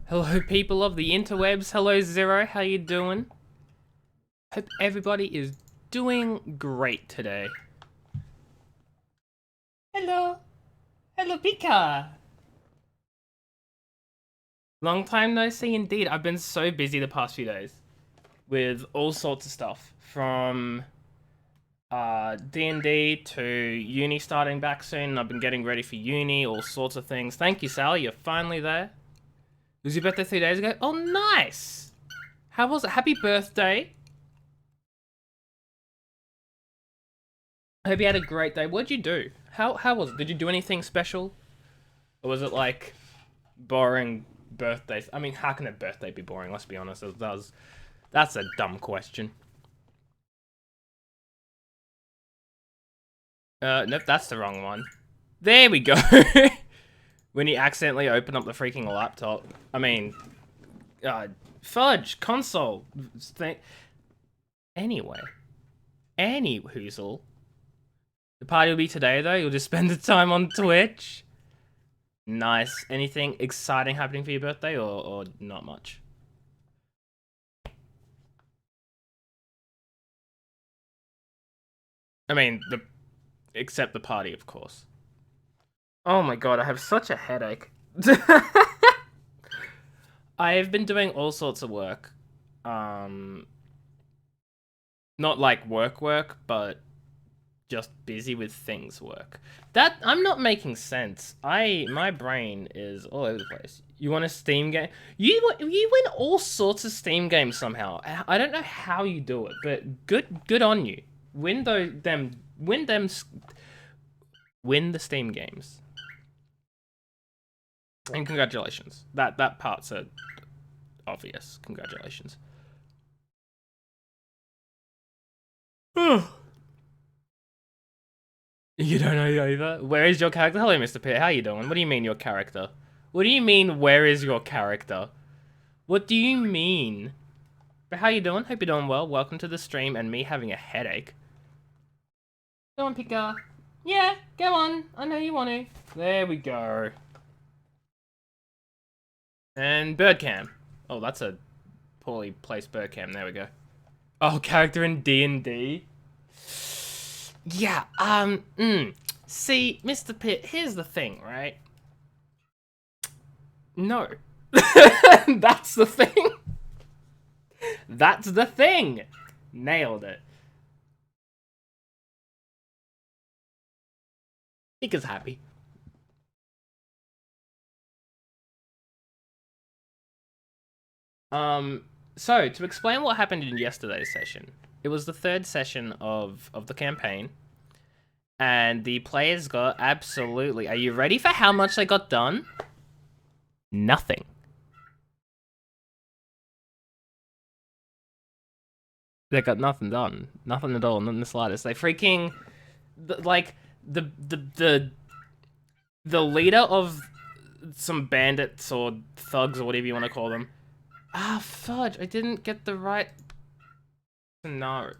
Hello, people of the interwebs. Hello, Zero. How you doing? Hope everybody is doing great today. Hello. Hello, Pika. Long time no see indeed. I've been so busy the past few days with all sorts of stuff from D&D to uni starting back soon. I've been getting ready for uni, all sorts of things. Thank you, Sally. You're finally there. It was your birthday 3 days ago? Oh, nice. How was it? Happy birthday. I hope you had a great day. What'd you do? How was it? Did you do anything special? Or was it like boring birthdays? I mean, how can a birthday be boring? Let's be honest. That's a dumb question. Nope, that's the wrong one. There we go. When you accidentally open up the freaking laptop. I mean, fudge, console, thing. Anyway. Any hoozle. The party will be today, though. You'll just spend the time on Twitch. Nice. Anything exciting happening for your birthday, or not much? I mean, except the party, of course. Oh my god, I have such a headache. I've been doing all sorts of work. Not like work, but just busy with things work. That I'm not making sense. My brain is all over the place. You want a Steam game? You win all sorts of Steam games somehow. I don't know how you do it, but good on you. Win the Steam games. And congratulations. That part's obvious. Congratulations. You don't know either? Where is your character? Hello, Mr. Pitt. How you doing? What do you mean, your character? What do you mean, where is your character? What do you mean? But how you doing? Hope you're doing well. Welcome to the stream and me having a headache. Go on, Pika. Yeah, go on. I know you want to. There we go. And Birdcam. Oh, that's a poorly placed Birdcam. There we go. Oh, character in D&D? Yeah, see, Mr. Pitt, here's the thing, right? No. That's the thing. That's the thing. Nailed it. Pika's happy. So, to explain what happened in yesterday's session, it was the third session of the campaign, and the players got absolutely... Are you ready for how much they got done? Nothing. They got nothing done. Nothing at all, not in the slightest. They freaking... Like, the leader of some bandits or thugs or whatever you want to call them. Ah, fudge, I didn't get the right scenario.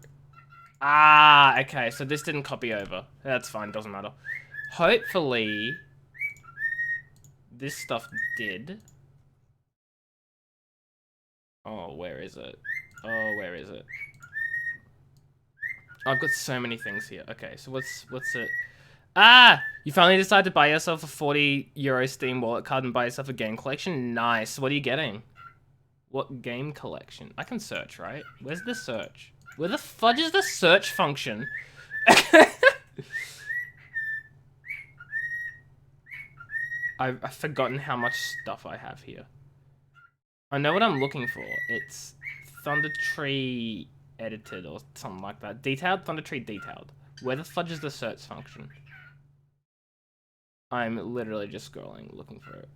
Ah, okay, so this didn't copy over. That's fine, doesn't matter. Hopefully, this stuff did. Oh, where is it? Oh, where is it? I've got so many things here. Okay, so what's it? Ah! You finally decided to buy yourself a €40 Steam wallet card and buy yourself a game collection? Nice. What are you getting? What game collection? I can search, right? Where's the search? Where the fudge is the search function? I've forgotten how much stuff I have here. I know what I'm looking for. It's Thunder Tree edited or something like that. Detailed? Thunder Tree detailed. Where the fudge is the search function? I'm literally just scrolling, looking for it.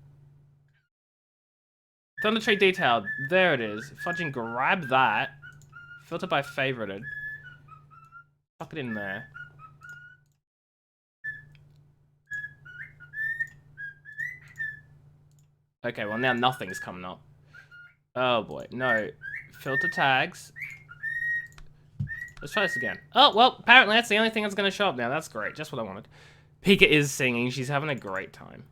Thunder Tree detailed. There it is. Fudging grab that. Filter by favorited. Tuck it in there. Okay, well now nothing's coming up. Oh boy, no. Filter tags. Let's try this again. Oh, well, apparently that's the only thing that's going to show up now. That's great, just what I wanted. Pika is singing. She's having a great time.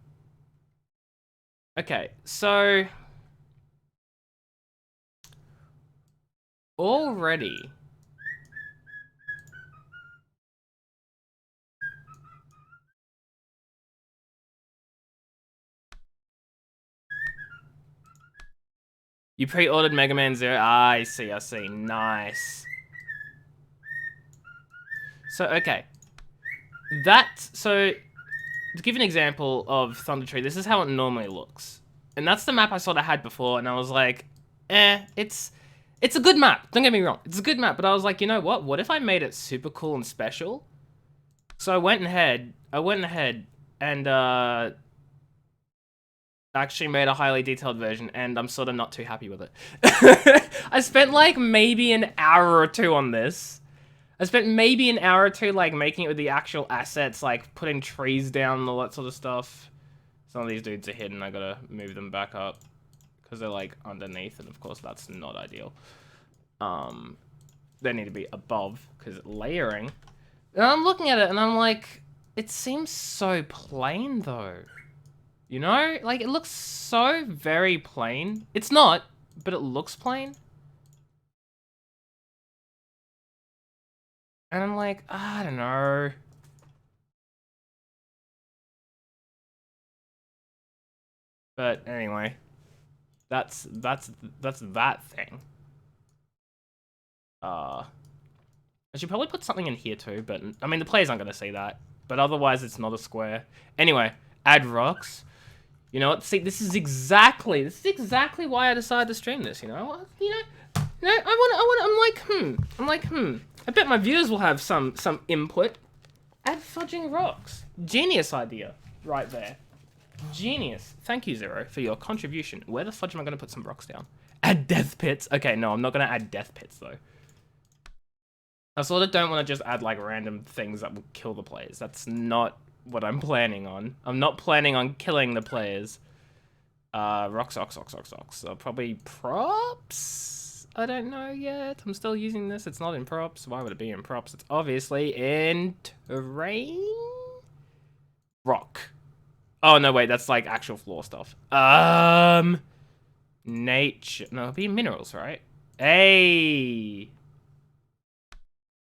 Okay, so... Already. You pre-ordered Mega Man Zero? Ah, I see, I see. Nice. So, okay. So, to give an example of Thunder Tree, this is how it normally looks. And that's the map I sort of had before, and I was like, it's a good map. Don't get me wrong. It's a good map, but I was like, you know what? What if I made it super cool and special? So I went ahead and, actually made a highly detailed version, and I'm sort of not too happy with it. I spent like maybe an hour or two on this. I spent maybe an hour or two like making it with the actual assets, like putting trees down and all that sort of stuff. Some of these dudes are hidden, I gotta move them back up because they're like underneath, and of course that's not ideal. They need to be above because layering. And I'm looking at it and I'm like, it seems so plain though. You know? Like, it looks so very plain. It's not, but it looks plain. And I'm like, I don't know. But anyway, that's that thing. I should probably put something in here too, but I mean, the players aren't going to see that. But otherwise, it's not a square. Anyway, add rocks. You know what? See, this is exactly why I decided to stream this. You know, I'm like, I bet my viewers will have some input. Add fudging rocks. Genius idea, right there. Genius. Thank you, Zero, for your contribution. Where the fudge am I going to put some rocks down? Add death pits. Okay, no, I'm not going to add death pits though. I sort of don't want to just add like random things that will kill the players. That's not what I'm planning on. I'm not planning on killing the players. Rocks. Probably props? I don't know yet. I'm still using this. It's not in props. Why would it be in props? It's obviously in terrain? Rock. Oh, no, wait. That's like actual floor stuff. Nature. No, it'd be minerals, right? Hey.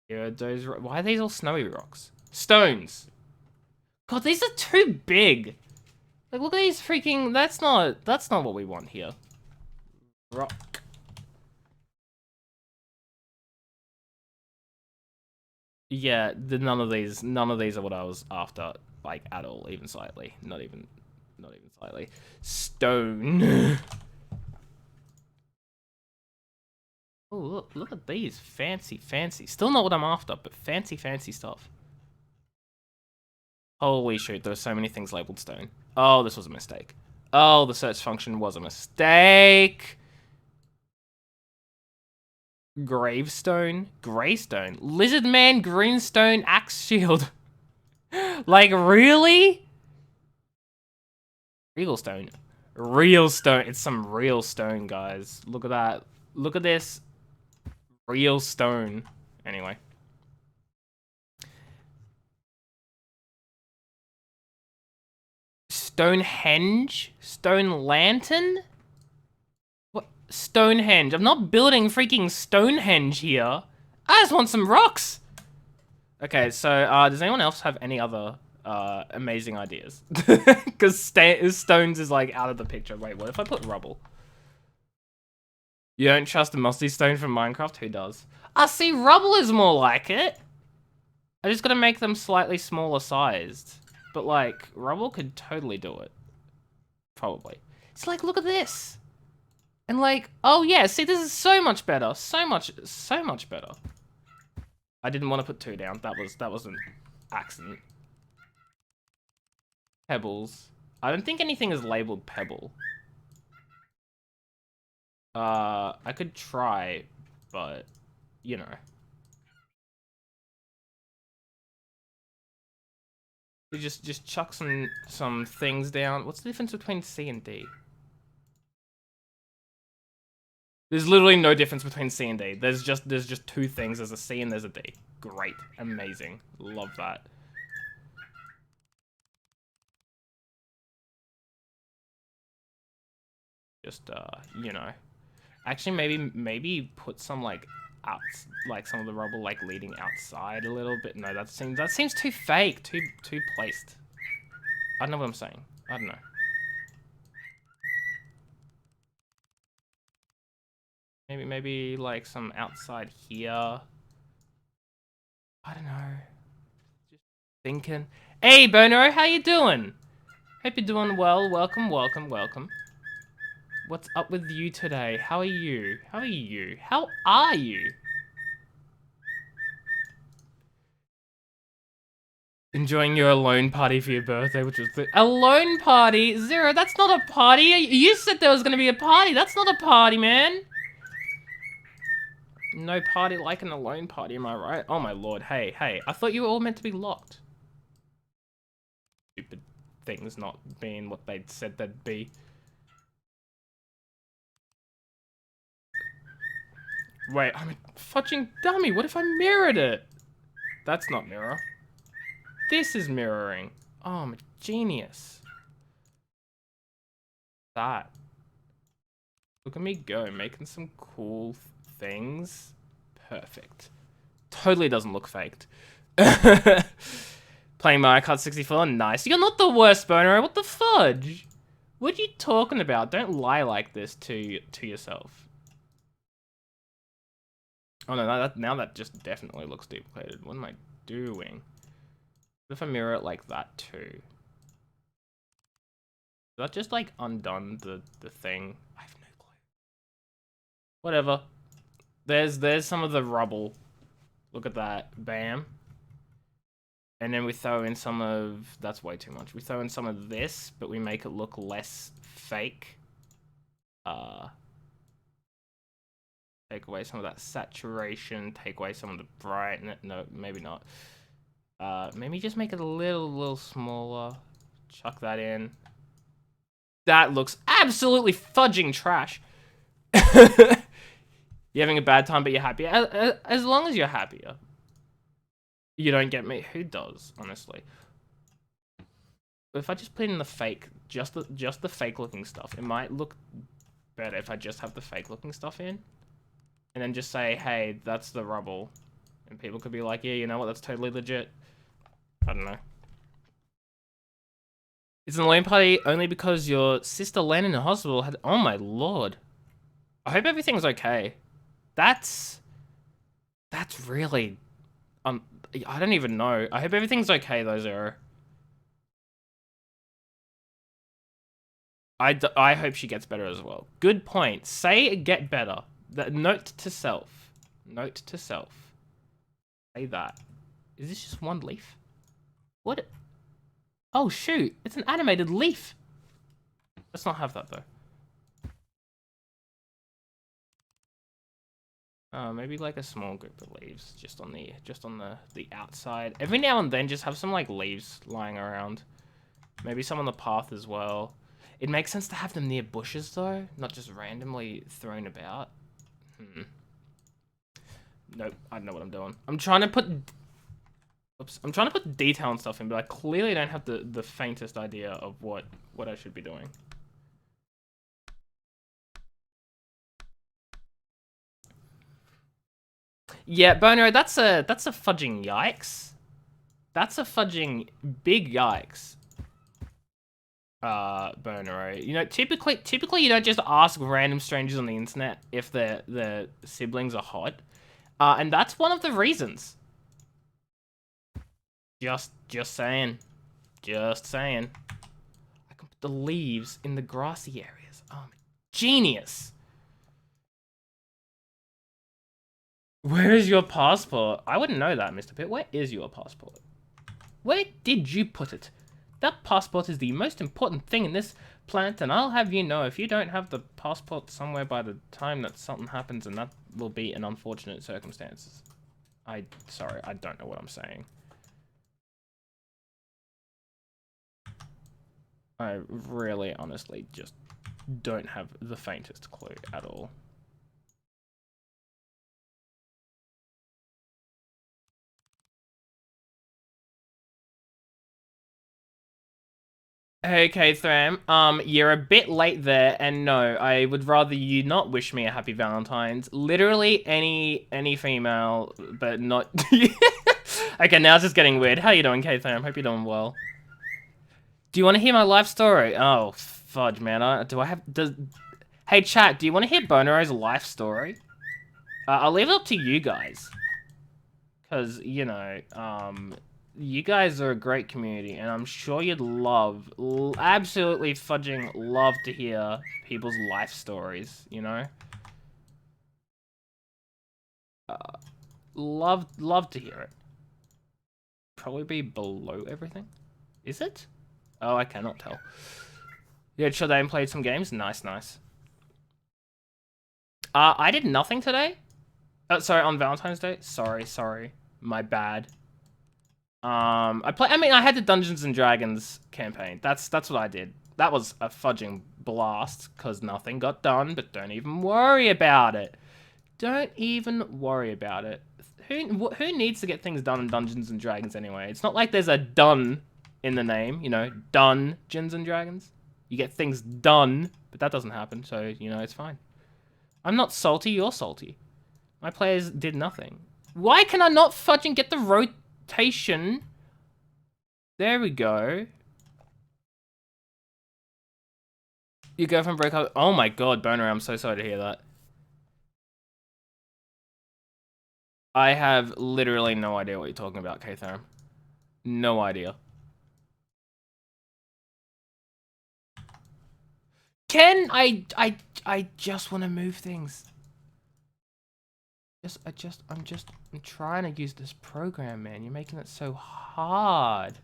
Here are those. Why are these all snowy rocks? Stones. God, these are too big. Like, look at these freaking... That's not what we want here. Rock. Yeah, none of these are what I was after, like, at all, even slightly. Not even slightly. Stone. Oh, look at these. Fancy. Still not what I'm after, but fancy stuff. Holy shoot, there are so many things labeled stone. Oh, this was a mistake. Oh, the search function was a mistake. Gravestone, Greystone, Lizard Man, Greenstone, Axe Shield. Like, really? Real stone. Real stone. It's some real stone, guys. Look at that. Look at this. Real stone. Anyway. Stonehenge? Stone Lantern? What? Stonehenge. I'm not building freaking Stonehenge here. I just want some rocks. Okay, so does anyone else have any other amazing ideas? Because stones is like out of the picture. Wait, what if I put rubble? You don't trust the musty stone from Minecraft? Who does? See, rubble is more like it. I just gotta make them slightly smaller sized. But like, rubble could totally do it. Probably. It's like, look at this. And like, oh yeah, see, this is so much better. So much better. I didn't want to put 2 down. That was an accident. Pebbles. I don't think anything is labeled pebble. I could try, but you know. You just chuck some things down. What's the difference between C and D? There's literally no difference between C and D. There's just 2 things. There's a C and there's a D. Great. Amazing. Love that. Just you know. Actually maybe put some like out, like some of the rubble like leading outside a little bit. No, that seems too fake, too placed. I don't know what I'm saying. I don't know. Maybe like some outside here. I don't know. Just thinking. Hey, Bono, how you doing? Hope you're doing well. Welcome, welcome, welcome. What's up with you today? How are you? How are you? How are you? Enjoying your alone party for your birthday, which was the alone party? Zero, that's not a party. You said there was gonna be a party. That's not a party, man. No party like an alone party, am I right? Oh my lord, hey, hey. I thought you were all meant to be locked. Stupid things not being what they said they'd be. Wait, I'm a fudging dummy. What if I mirrored it? That's not mirror. This is mirroring. Oh, I'm a genius. That. Look at me go, making some cool things. Perfect. Totally doesn't look faked. Playing Mario Kart 64, nice. You're not the worst, Boner. What the fudge? What are you talking about? Don't lie like this to yourself. Oh no, now that just definitely looks duplicated. What am I doing? What if I mirror it like that too? That just like undone the thing? I have no clue. Whatever. There's some of the rubble. Look at that. Bam. And then we throw in some of... That's way too much. We throw in some of this, but we make it look less fake. Take away some of that saturation. Take away some of the brightness. No, maybe not. Maybe just make it a little smaller. Chuck that in. That looks absolutely fudging trash. You're having a bad time, but you're happy. As long as you're happier. You don't get me. Who does, honestly? But if I just put in the fake, just the fake looking stuff, it might look better if I just have the fake looking stuff in. And then just say, hey, that's the rubble. And people could be like, yeah, you know what, that's totally legit. I don't know. It's an alone party only because your sister landed in the hospital had... Oh my lord. I hope everything's okay. That's really... I don't even know. I hope everything's okay though, Zero. I hope she gets better as well. Good point. Say get better. Note to self. Note to self. Say that. Is this just one leaf? What? Oh shoot, it's an animated leaf. Let's not have that though. Maybe like a small group of leaves just on the outside. Every now and then just have some like leaves lying around. Maybe some on the path as well. It makes sense to have them near bushes though, not just randomly thrown about. Nope, I don't know what I'm doing. I'm trying to put... Oops. I'm trying to put detail and stuff in, but I clearly don't have the faintest idea of what I should be doing. Yeah, Bono, that's a fudging yikes. That's a fudging big yikes. Bono, you know, typically you don't just ask random strangers on the internet if their siblings are hot. And that's one of the reasons. Just saying. Just saying. I can put the leaves in the grassy areas. Oh, genius. Where is your passport? I wouldn't know that, Mr. Pitt. Where is your passport? Where did you put it? That passport is the most important thing in this planet, and I'll have you know, if you don't have the passport somewhere by the time that something happens, and that will be an unfortunate circumstances. Sorry, I don't know what I'm saying. I really, honestly, just don't have the faintest clue at all. Hey, K-Thram, you're a bit late there, and no, I would rather you not wish me a happy Valentine's. Literally any female, but not... Okay, now it's just getting weird. How you doing, K-Thram? Hope you're doing well. Do you want to hear my life story? Oh, fudge, man. Hey, chat, do you want to hear Bonero's life story? I'll leave it up to you guys. Because, you know, you guys are a great community, and I'm sure you'd absolutely fudging love to hear people's life stories, you know? Love to hear it. Probably be below everything. Is it? Oh, I cannot tell. Yeah, sure, they played some games. Nice, nice. I did nothing today. Sorry, on Valentine's Day. Sorry. My bad. I had the Dungeons and Dragons campaign. That's what I did. That was a fudging blast, because nothing got done, but don't even worry about it. Don't even worry about it. Who needs to get things done in Dungeons and Dragons anyway? It's not like there's a done in the name, you know, Dungeons and Dragons. You get things done, but that doesn't happen, so, you know, it's fine. I'm not salty, you're salty. My players did nothing. Why can I not fudging get the rotation? There we go. Your girlfriend broke up. Oh my god, Boner, I'm so sorry to hear that. I have literally no idea what you're talking about, K-Tharum. No idea. Ken, I just want to move things. I'm trying to use this program, man. You're making it so hard.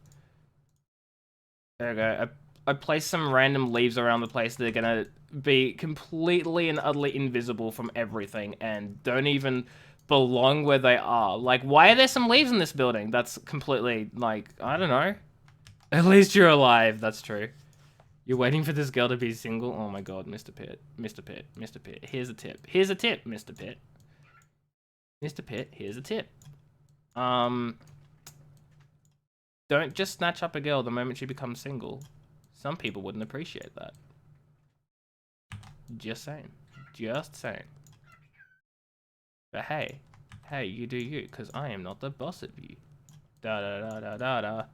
There we go. I placed some random leaves around the place that are gonna be completely and utterly invisible from everything and don't even belong where they are. Like, why are there some leaves in this building? That's completely, like, I don't know. At least you're alive, that's true. You're waiting for this girl to be single? Oh my god, Mr. Pitt. Mr. Pitt. Mr. Pitt. Here's a tip. Here's a tip, Mr. Pitt. Mr. Pitt, here's a tip. Don't just snatch up a girl the moment she becomes single. Some people wouldn't appreciate that. Just saying. Just saying. But hey, you do you, because I am not the boss of you. Da da da da da da.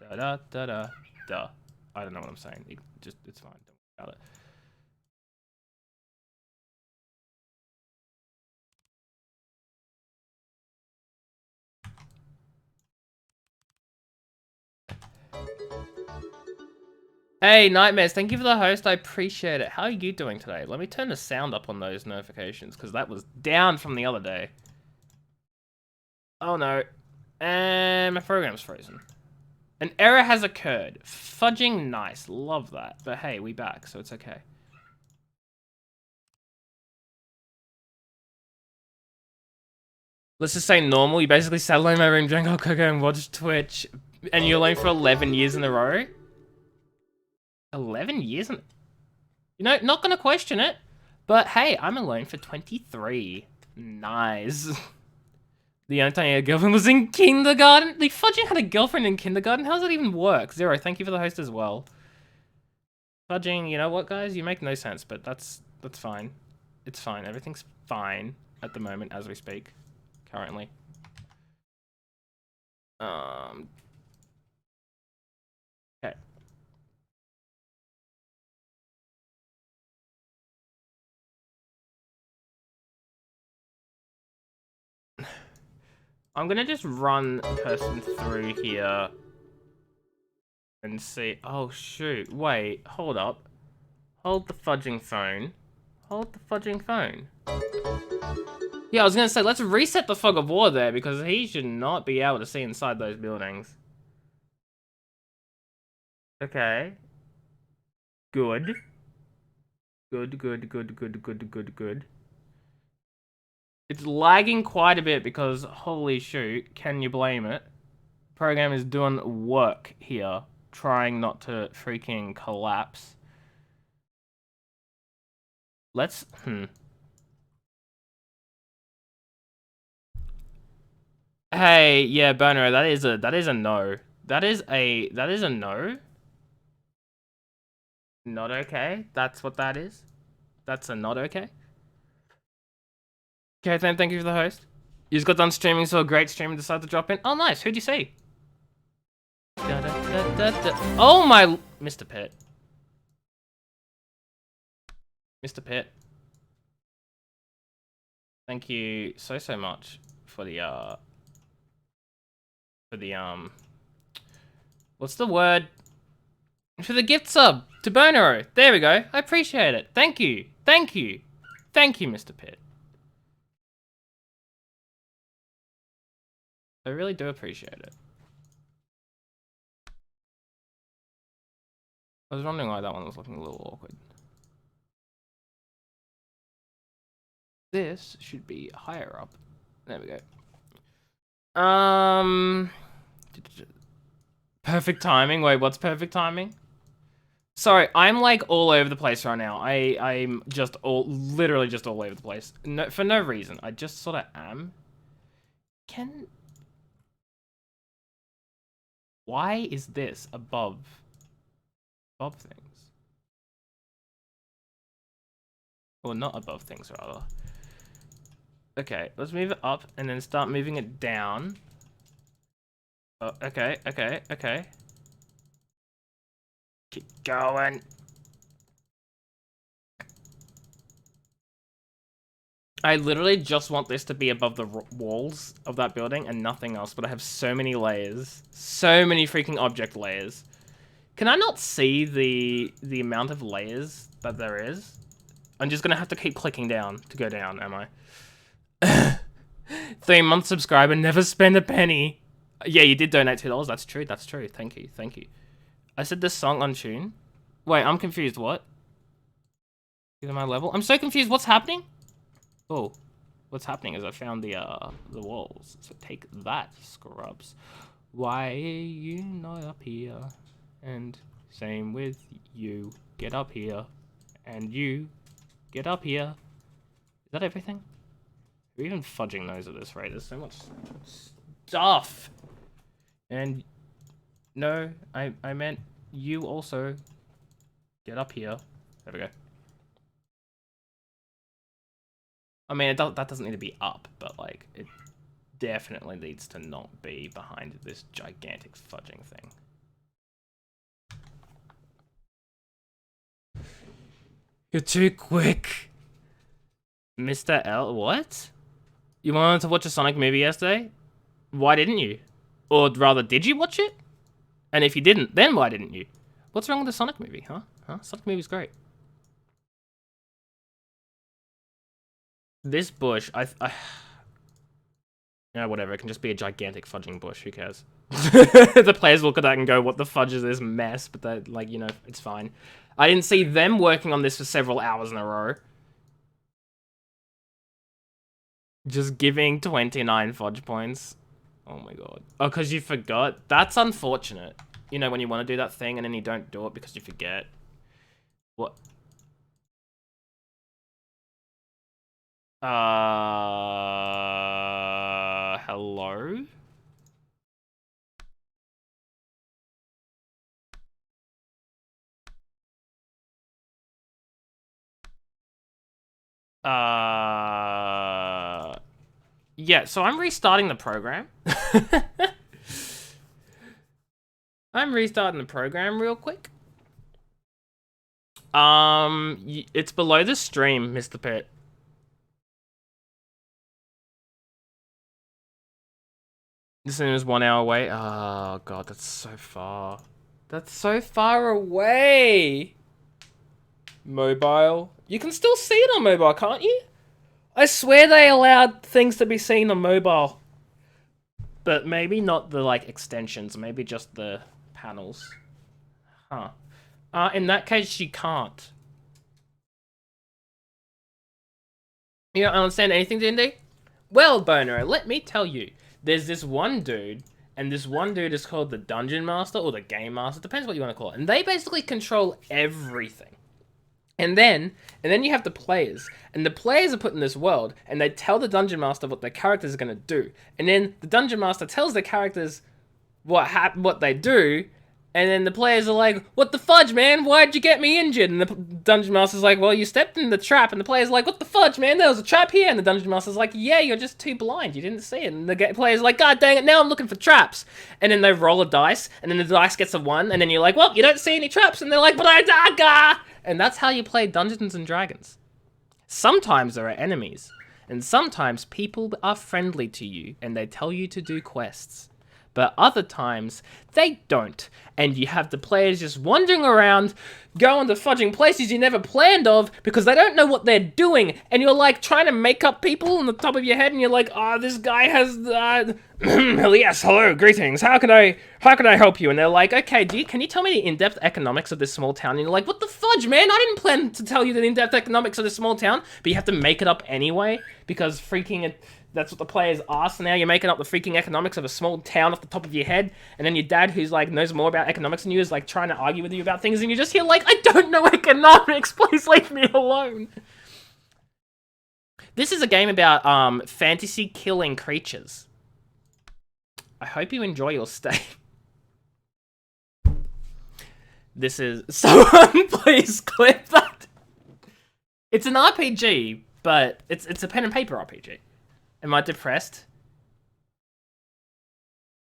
Da da da da da. I don't know what I'm saying. It's fine. Don't worry about it. Hey, Nightmares, thank you for the host. I appreciate it. How are you doing today? Let me turn the sound up on those notifications, because that was down from the other day. Oh no. And my program's frozen. An error has occurred. Fudging nice. Love that. But hey, we back, so it's okay. Let's just say normal. You basically sat alone in my room, drank hot cocoa, and watched Twitch. And you're alone for 11 years in a row? 11 years? You know, not gonna question it. But hey, I'm alone for 23. Nice. The only time I had a girlfriend was in kindergarten? The fudging had a girlfriend in kindergarten? How does that even work? Zero, thank you for the host as well. Fudging, you know what, guys? You make no sense, but that's fine. It's fine. Everything's fine at the moment as we speak. Currently. Okay. I'm gonna just run person through here and see. Oh shoot! Wait, hold up. Hold the fudging phone. Hold the fudging phone. Yeah, I was gonna say, let's reset the fog of war there, because he should not be able to see inside those buildings. Okay. Good. Good. It's lagging quite a bit because, holy shoot, can you blame it? The program is doing work here, trying not to freaking collapse. Let's, Hey, yeah, Boner, that is a no. That is a no. Not okay? That's what that is? That's a not okay? Okay, then thank you for the host. You just got done streaming, so a great streamer decided to drop in. Oh, nice. Who'd you see? Oh my... Mr. Pitt. Mr. Pitt. Thank you so much for the, what's the word? For the gift sub to Bonero. There we go. I appreciate it. Thank you. Thank you. Thank you, Mr. Pitt. I really do appreciate it. I was wondering why that one was looking a little awkward. This should be higher up. There we go. Perfect timing. Wait, what's perfect timing? Sorry, I'm like all over the place right now. I'm just literally just all over the place. No, for no reason. I just sort of am. Why is this above things? Or not above things, rather. Okay, let's move it up and then start moving it down. Oh, okay. Keep going. I literally just want this to be above the walls of that building and nothing else, but I have so many layers. So many freaking object layers. Can I not see the amount of layers that there is? I'm just gonna have to keep clicking down to go down, am I? 3-month subscriber, never spend a penny. Yeah, you did donate $2. That's true. That's true. Thank you. Thank you. I said this song on tune. Wait, I'm confused. What? Is it my level? I'm so confused. What's happening? Oh, what's happening is I found the walls. So take that, scrubs. Why are you not up here? And same with you. Get up here. And you get up here. Is that everything? We're even fudging those at this rate. There's so much stuff. And no, I meant you also get up here. There we go. I mean, that doesn't need to be up, but like, it definitely needs to not be behind this gigantic fudging thing. You're too quick. Mr. L, what? You wanted to watch a Sonic movie yesterday? Why didn't you? Or rather, did you watch it? And if you didn't, then why didn't you? What's wrong with the Sonic movie, huh? Sonic movie's great. This bush, yeah, whatever, it can just be a gigantic fudging bush, who cares? The players look at that and go, what the fudge is this mess? But they're like, you know, it's fine. I didn't see them working on this for several hours in a row. Just giving 29 fudge points. Oh my god. Oh, because you forgot? That's unfortunate. You know, when you want to do that thing and then you don't do it because you forget. What? Hello? Yeah, so I'm restarting the program. I'm restarting the program real quick. It's below the stream, Mr. Pitt. This thing is 1 hour away. Oh god, that's so far. That's so far away. Mobile. You can still see it on mobile, can't you? I swear they allowed things to be seen on mobile. But maybe not the, like, extensions. Maybe just the panels. Huh. In that case, you can't. You don't understand anything, D&D? Well, Bono, let me tell you. There's this one dude, and this one dude is called the Dungeon Master, or the Game Master. Depends what you want to call it. And they basically control everything. And then you have the players. And the players are put in this world, and they tell the Dungeon Master what their characters are going to do. And then the Dungeon Master tells the characters what they do, And then the players are like, what the fudge, man? Why'd you get me injured? And the Dungeon Master's like, well, you stepped in the trap. And the player's like, what the fudge, man? There was a trap here. And the Dungeon Master's like, yeah, you're just too blind. You didn't see it. And the player's like, god dang it, now I'm looking for traps. And then they roll a dice. And then the dice gets a 1. And then you're like, well, you don't see any traps. And they're like, but I dagger. And that's how you play Dungeons and Dragons. Sometimes there are enemies. And sometimes people are friendly to you. And they tell you to do quests. But other times, they don't. And you have the players just wandering around, going to fudging places you never planned of, because they don't know what they're doing. And you're like trying to make up people on the top of your head, and you're like, oh, this guy has, yes, hello, greetings, how can I help you? And they're like, okay, can you tell me the in-depth economics of this small town? And you're like, what the fudge, man? I didn't plan to tell you the in-depth economics of this small town. But you have to make it up anyway, because freaking that's what the players ask. So now you're making up the freaking economics of a small town off the top of your head, and then your dad, who's like knows more about economics than you, is like trying to argue with you about things, and you just hear like, I don't know economics, please leave me alone. This is a game about fantasy killing creatures. I hope you enjoy your stay. This is someone please clip that. It's an RPG, but it's a pen and paper RPG. Am I depressed?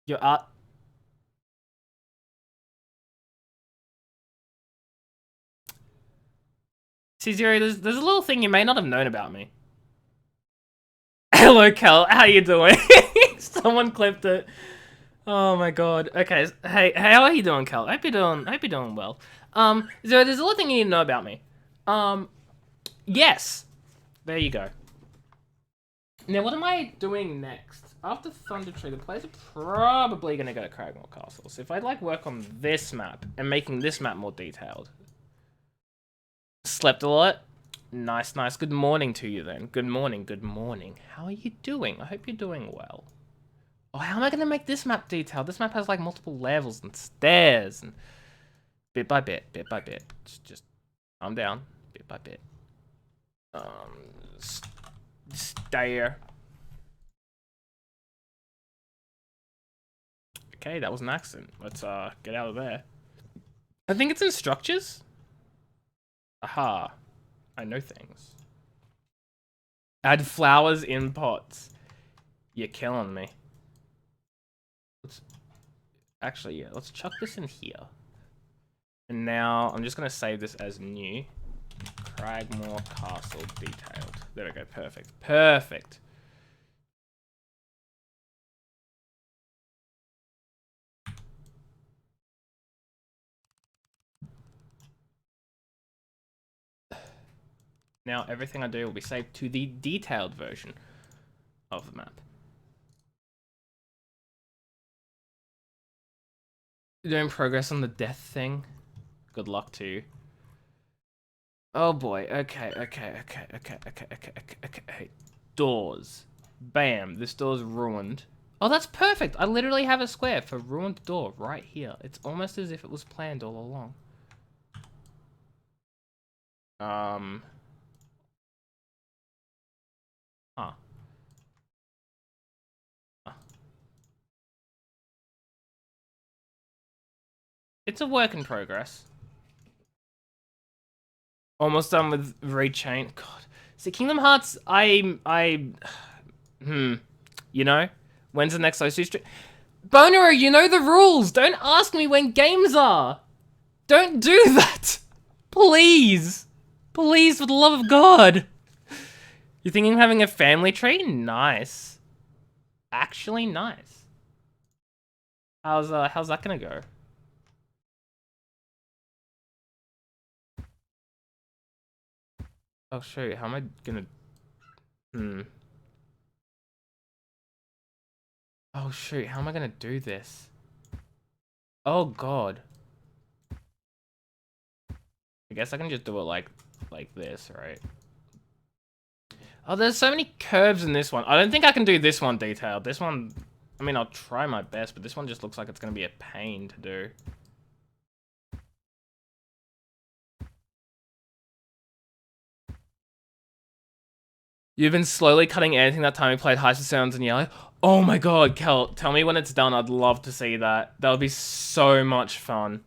Your art. C0, there's a little thing you may not have known about me. Hello, Cal. How you doing? Someone clipped it. Oh my god. Okay. Hey, how are you doing, Cal? I hope you're doing well. So there's a little thing you need to know about me. Yes. There you go. Now, what am I doing next? After Thunder Tree, the players are probably going to go to Cragmore Castle. So if I'd like work on this map and making this map more detailed. Slept a lot? Nice, nice. Good morning to you then. Good morning, good morning. How are you doing? I hope you're doing well. Oh, how am I going to make this map detailed? This map has like multiple levels and stairs and bit by bit, bit by bit. Just calm down, bit by bit. Stair. Okay, that was an accident. Let's get out of there. I think it's in structures. Aha. I know things. Add flowers in pots. You're killing me. Actually, yeah, let's chuck this in here. And now I'm just gonna save this as new. Cragmore Castle detailed. There we go, perfect. Perfect. Now everything I do will be saved to the detailed version of the map. Doing progress on the death thing. Good luck to you. Oh boy, okay. Doors. Bam, this door's ruined. Oh, that's perfect. I literally have a square for ruined door right here. It's almost as if it was planned all along. Huh. It's a work in progress. Almost done with Rechain. God. See, Kingdom Hearts, you know? When's the next OC stream? Bonero, you know the rules! Don't ask me when games are! Don't do that! Please! Please, for the love of God! You're thinking of having a family tree? Nice. Actually nice. How's that gonna go? Oh shoot, how am I gonna... Oh shoot, how am I gonna do this? Oh god. I guess I can just do it like this, right? Oh, there's so many curves in this one. I don't think I can do this one detailed. This one, I mean, I'll try my best, but this one just looks like it's gonna be a pain to do. You've been slowly cutting anything that time we played Heist Sounds and Yellow. Oh my god, Kel, tell me when it's done. I'd love to see that. That would be so much fun.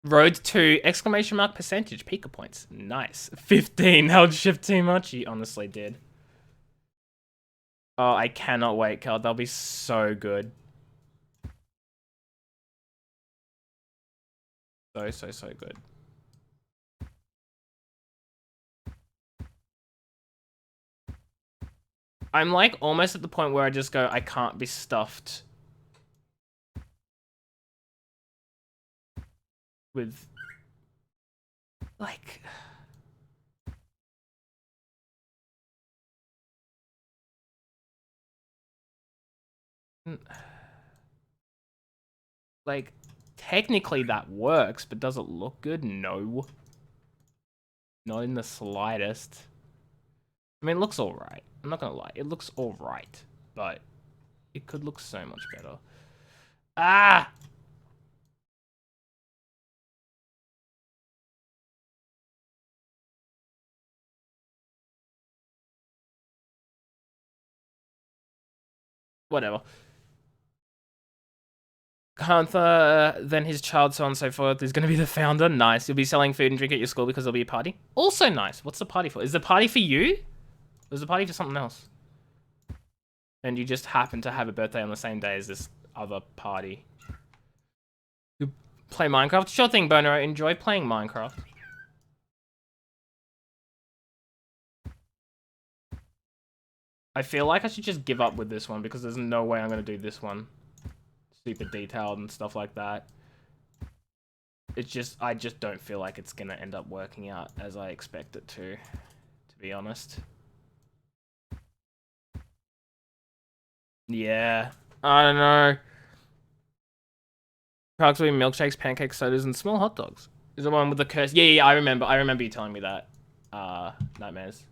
Road to exclamation mark percentage Pika points. Nice. 15. Held shift too much. You honestly did. Oh, I cannot wait, Kel. That'll be so good. So good. I'm like almost at the point where I just go, I can't be stuffed with like like technically that works, but does it look good? No. Not in the slightest. I mean, it looks alright. I'm not gonna lie. It looks alright, but it could look so much better. Ah! Whatever. Kantha, then his child, so on and so forth, is going to be the founder. Nice. You'll be selling food and drink at your school because there'll be a party. Also nice. What's the party for? Is the party for you? Or is the party for something else? And you just happen to have a birthday on the same day as this other party. You play Minecraft? Sure thing, Bono. Enjoy playing Minecraft. I feel like I should just give up with this one because there's no way I'm going to do this one. Super detailed and stuff like that. It's just, I just don't feel like it's going to end up working out as I expect it to be honest. Yeah, I don't know. Products will be milkshakes, pancakes, sodas, and small hot dogs. Is the one with the curse? Yeah, I remember. I remember you telling me that. Nightmares.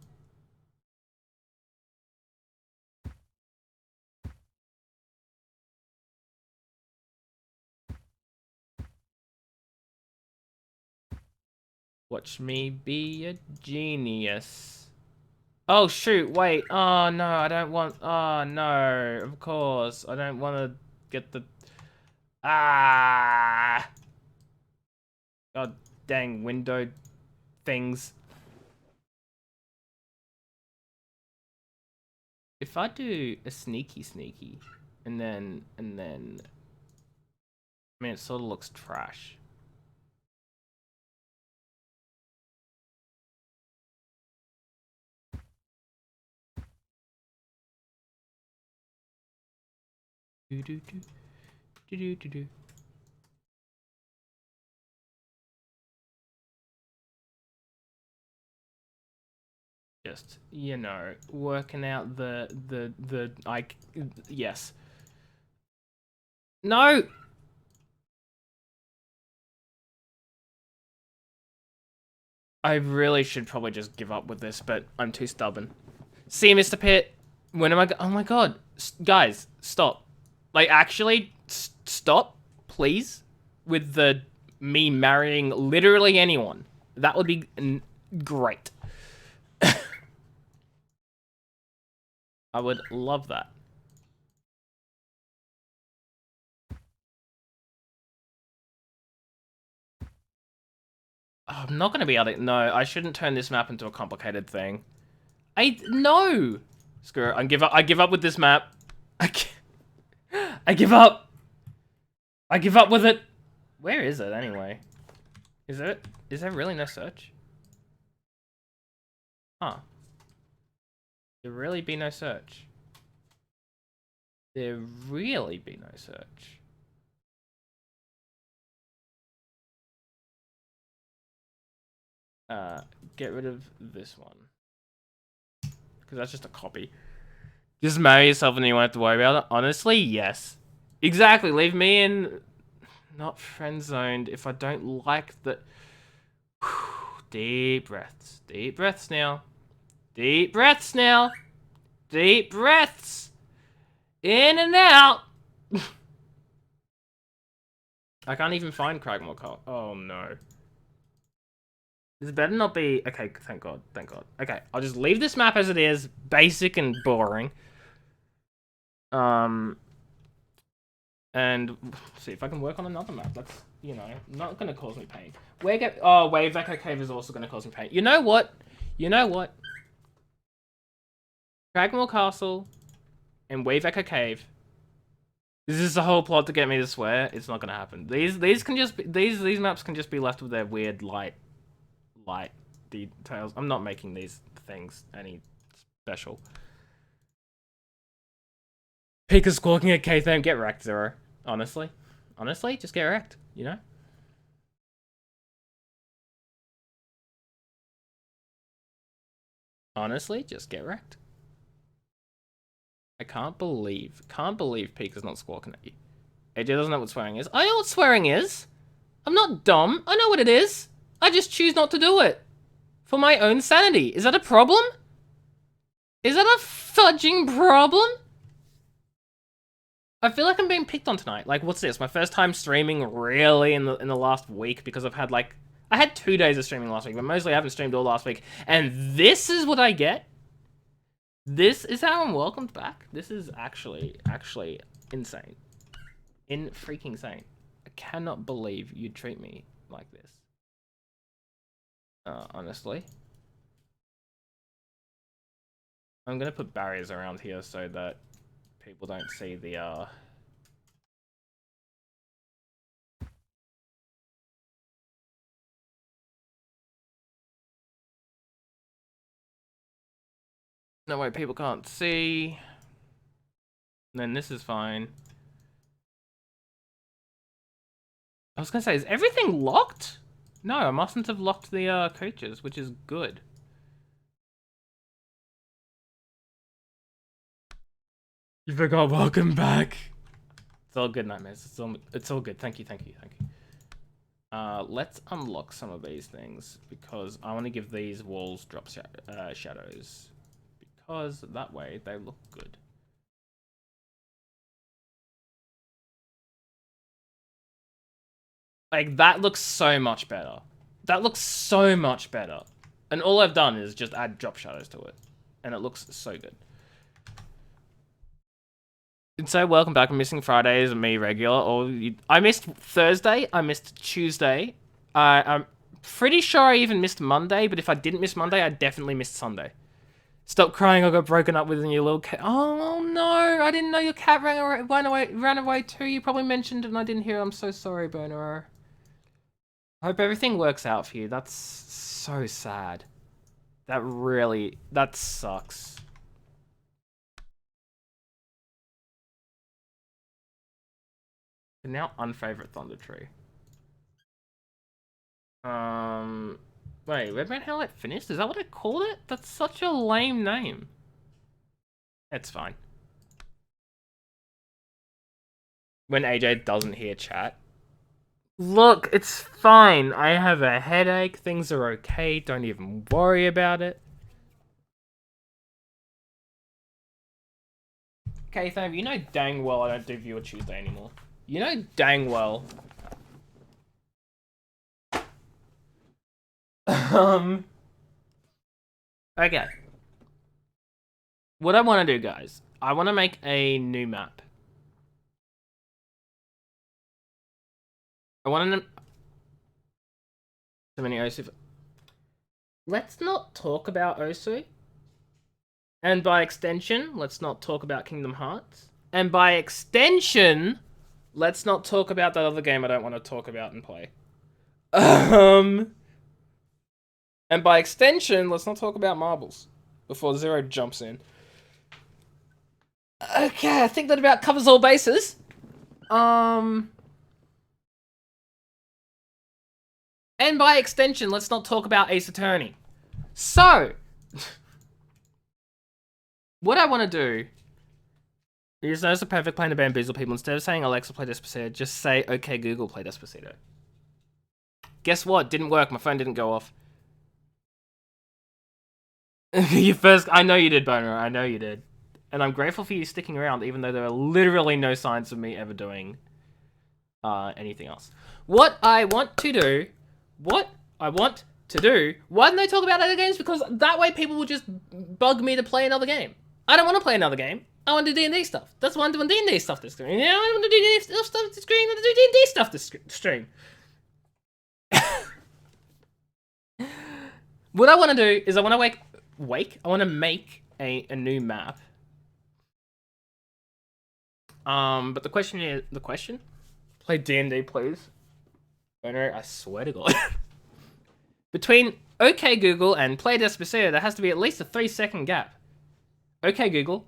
Watch me be a genius. Oh shoot! Wait. Oh no, I don't want. Oh no. Of course, I don't want to get the. Ah. God dang window things. If I do a sneaky, and then, I mean, it sort of looks trash. Do do do do do do do. Just, you know, working out yes. No! I really should probably just give up with this, but I'm too stubborn. See, Mr. Pitt, when am I oh my god. Guys, stop. Like, actually, stop, please, with the me marrying literally anyone. That would be great. I would love that. Oh, I'm not gonna be able to. No, I shouldn't turn this map into a complicated thing. No. Screw it. I give up with this map. I give up. I give up with it. Where is it anyway? Is there really no search? Huh. There really be no search. There really be no search. Get rid of this one. Because that's just a copy. Just marry yourself and you won't have to worry about it? Honestly, yes. Exactly, leave me in... Not friend zoned if I don't like the... Deep breaths. Deep breaths now. Deep breaths now. Deep breaths. In and out. I can't even find Cragmore Cult. Oh no. This better not be... Okay, thank God. Thank God. Okay, I'll just leave this map as it is. Basic and boring. And see if I can work on another map. That's, you know, not going to cause me pain. Wave Echo Cave is also going to cause me pain. You know what? You know what? Cragmore Castle and Wave Echo Cave. This is the whole plot to get me to swear. It's not going to happen. These can just be, these maps can just be left with their weird light details. I'm not making these things any special. Pika's squawking at K-Tham. Get wrecked, Zero. Honestly, just get wrecked. You know. Honestly, just get wrecked. I can't believe Pika's not squawking at you. AJ doesn't know what swearing is. I know what swearing is. I'm not dumb. I know what it is. I just choose not to do it. For my own sanity. Is that a problem? Is that a fudging problem? I feel like I'm being picked on tonight. Like, what's this? My first time streaming really in the last week because I've had like... I had 2 days of streaming last week, but mostly I haven't streamed all last week. And this is what I get? This is how I'm welcomed back? This is actually insane. Freaking insane. I cannot believe you'd treat me like this. Honestly. I'm gonna put barriers around here so that people don't see the, No way, people can't see. And then this is fine. I was gonna say, is everything locked? No, I mustn't have locked the coaches, which is good. You forgot welcome back. It's all good, Nightmares. It's all good. Thank you. Let's unlock some of these things because I want to give these walls drop shadows because that way they look good. Like, that looks so much better. That looks so much better. And all I've done is just add drop shadows to it. And it looks so good. And so, welcome back. I'm missing Fridays and me regular. I missed Thursday. I missed Tuesday. I'm pretty sure I even missed Monday. But if I didn't miss Monday, I definitely missed Sunday. Stop crying. I got broken up with your little cat. Oh, no. I didn't know your cat ran away too. You probably mentioned it and I didn't hear it. I'm so sorry, Boner. I hope everything works out for you. That's so sad. That sucks. And now unfavorite Thunder Tree. Wait, Redman Helllight finished? Is that what I called it? That's such a lame name. It's fine. When AJ doesn't hear chat. Look, it's fine. I have a headache. Things are okay. Don't even worry about it. Okay, Tham, you know dang well I don't do Viewer Tuesday anymore. You know dang well. Okay. What I want to do, guys, I want to make a new map. I want to... So many Osu... Let's not talk about Osu. And by extension, let's not talk about Kingdom Hearts. And by extension, let's not talk about that other game I don't want to talk about and play. And by extension, let's not talk about marbles before Zero jumps in. Okay, I think that about covers all bases. And by extension, let's not talk about Ace Attorney. So, what I want to do is notice a perfect plan to bamboozle people. Instead of saying Alexa play Despacito, just say, okay, Google play Despacito. Guess what? Didn't work. My phone didn't go off. I know you did, Boner. I know you did. And I'm grateful for you sticking around, even though there are literally no signs of me ever doing anything else. What I want to to do, why didn't they talk about other games? Because that way people will just bug me to play another game. I don't want to play another game. I want to do D&D stuff. That's why I'm doing D&D stuff this stream. Yeah, I want to do D&D stuff this stream. I want to do D&D stuff this stream. What I want to do is I want to I want to make a new map. But the question? Play D&D, please. I swear to God. Between OK Google and Play Despacito, there has to be at least a 3-second gap. OK Google.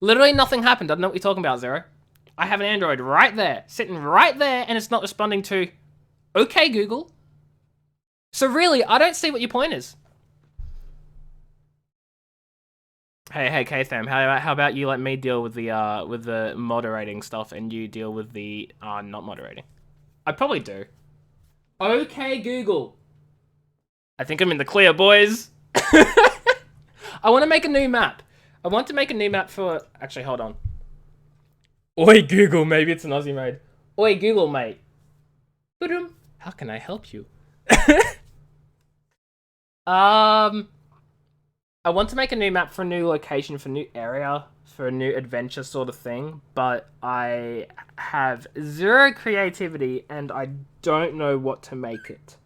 Literally nothing happened. I don't know what you're talking about, Zero. I have an Android right there, sitting right there, and it's not responding to OK Google. So really, I don't see what your point is. Hey, K-Tham, how about you let me deal with the moderating stuff and you deal with the not moderating? I probably do. Okay, Google. I think I'm in the clear, boys. I want to make a new map. I want to make a new map for... Actually, hold on. Oi, Google. Maybe it's an Aussie mode. Oi, Google, mate. How can I help you? I want to make a new map for a new location, for a new area, for a new adventure sort of thing, but I have zero creativity and I don't know what to make it.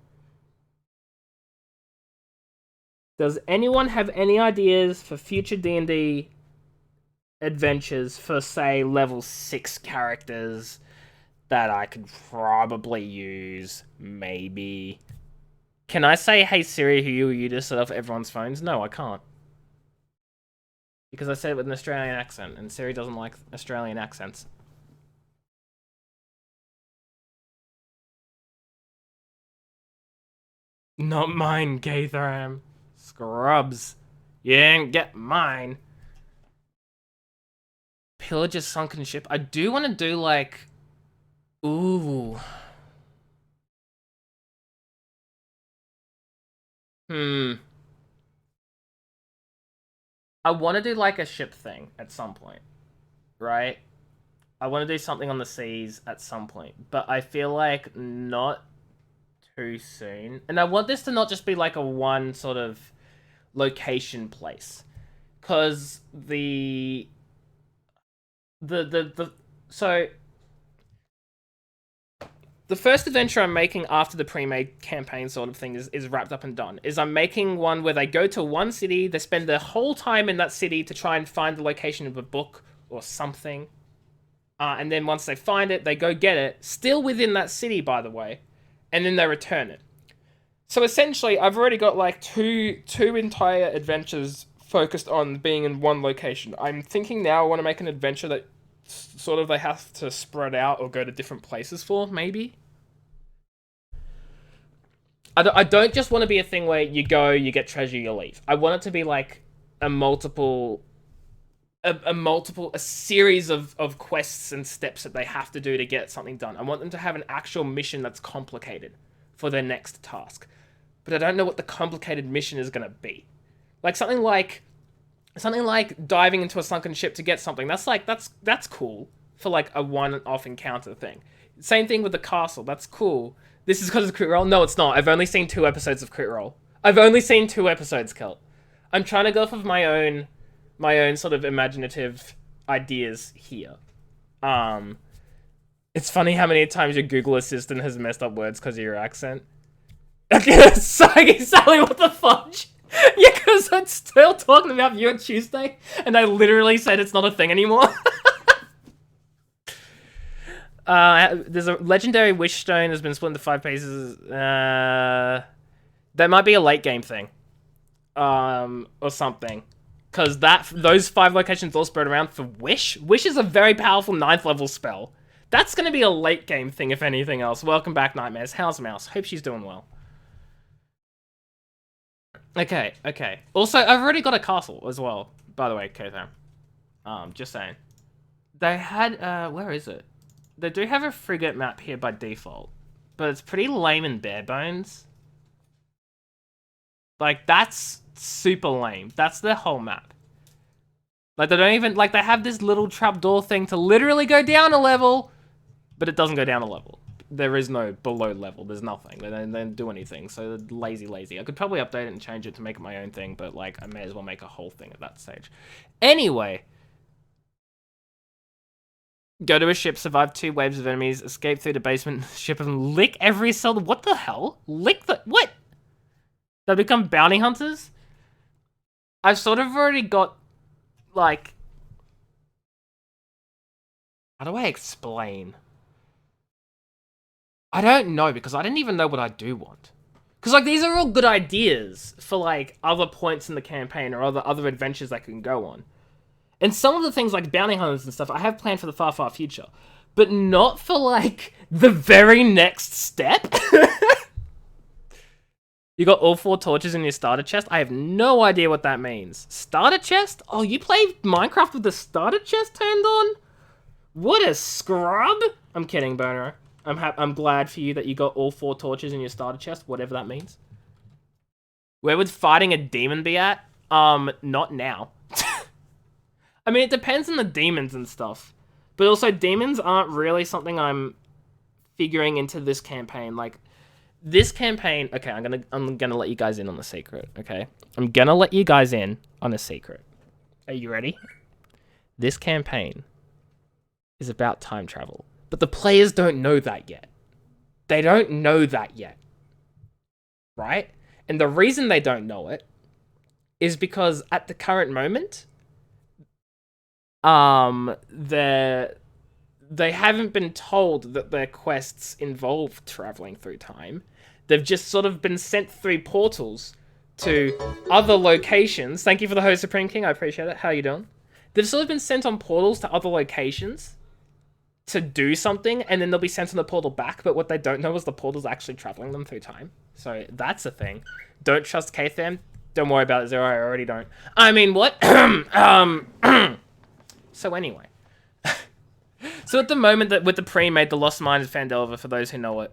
Does anyone have any ideas for future D&D adventures for, say, level 6 characters that I could probably use? Maybe. Can I say, hey Siri, who you just set off everyone's phones? No, I can't. Because I said it with an Australian accent, and Siri doesn't like Australian accents. Not mine, Gaithram. Scrubs. You didn't get mine. Pillage a sunken ship. I do want to do, like... Ooh. I want to do, like, a ship thing at some point. Right? I want to do something on the seas at some point. But I feel like not too soon. And I want this to not just be, like, a one sort of location place. Because so the first adventure I'm making after the pre-made campaign sort of thing is wrapped up and done. Is I'm making one where they go to one city, they spend their whole time in that city to try and find the location of a book or something. And then once they find it, they go get it, still within that city, by the way, and then they return it. So essentially, I've already got like two entire adventures focused on being in one location. I'm thinking now I want to make an adventure that sort of they have to spread out or go to different places for, maybe. I don't just want to be a thing where you go, you get treasure, you leave. I want it to be like a series of quests and steps that they have to do to get something done. I want them to have an actual mission that's complicated for their next task. But I don't know what the complicated mission is going to be. Like something like diving into a sunken ship to get something. That's cool for like a one-off encounter thing. Same thing with the castle. That's cool. This is because of Crit Roll? No, it's not. I've only seen 2 episodes of Crit Roll. I've only seen 2 episodes, Kel. I'm trying to go off of my own sort of imaginative ideas here. It's funny how many times your Google Assistant has messed up words because of your accent. Sally, what the fudge? Yeah, because I'm still talking about you on Tuesday, and I literally said it's not a thing anymore. There's a legendary wish stone has been split into 5 pieces. That might be a late game thing, or something, because those 5 locations all spread around for wish. Wish is a very powerful 9th level spell. That's gonna be a late game thing, if anything else. Welcome back, Nightmares. How's Mouse? Hope she's doing well. Okay. Also, I've already got a castle as well, by the way, Kothan. Just saying. They had, where is it? They do have a frigate map here by default, but it's pretty lame and bare bones. Like, that's super lame. That's their whole map. Like, they don't even, like, they have this little trapdoor thing to literally go down a level, but it doesn't go down a level. there is no below level. There's nothing. They don't do anything. So they're lazy. I could probably update it and change it to make it my own thing, but like I may as well make a whole thing at that stage. Anyway. Go to a ship, survive 2 waves of enemies, escape through the basement ship, and lick every cell. What the hell? Lick the... What? They become bounty hunters? I've sort of already got, like... How do I explain? I don't know, because I didn't even know what I do want. Because, like, these are all good ideas for, like, other points in the campaign or other adventures I can go on. And some of the things like bounty hunters and stuff I have planned for the far future. But not for, like, the very next step. You got all 4 torches in your starter chest? I have no idea what that means. Starter chest? Oh, you play Minecraft with the starter chest turned on? What a scrub! I'm kidding, Boner. I'm glad for you that you got all 4 torches in your starter chest, whatever that means. Where would fighting a demon be at? Not now. I mean, it depends on the demons and stuff. But also, demons aren't really something I'm figuring into this campaign. Like, this campaign... Okay, I'm gonna let you guys in on the secret, okay? I'm gonna let you guys in on a secret. Are you ready? This campaign is about time travel. But the players don't know that yet. They don't know that yet. Right? And the reason they don't know it is because at the current moment... they haven't been told that their quests involve traveling through time. They've just sort of been sent through portals to other locations. Thank you for the host, Supreme King. I appreciate it. How you doing? They've sort of been sent on portals to other locations to do something, and then they'll be sent on the portal back, but what they don't know is the portal's actually traveling them through time. So that's a thing. Don't trust K-Tham. Don't worry about it, Zero. I already don't. I mean, what? So anyway, so at the moment that with the pre-made, the Lost Mine of Phandelver, for those who know it,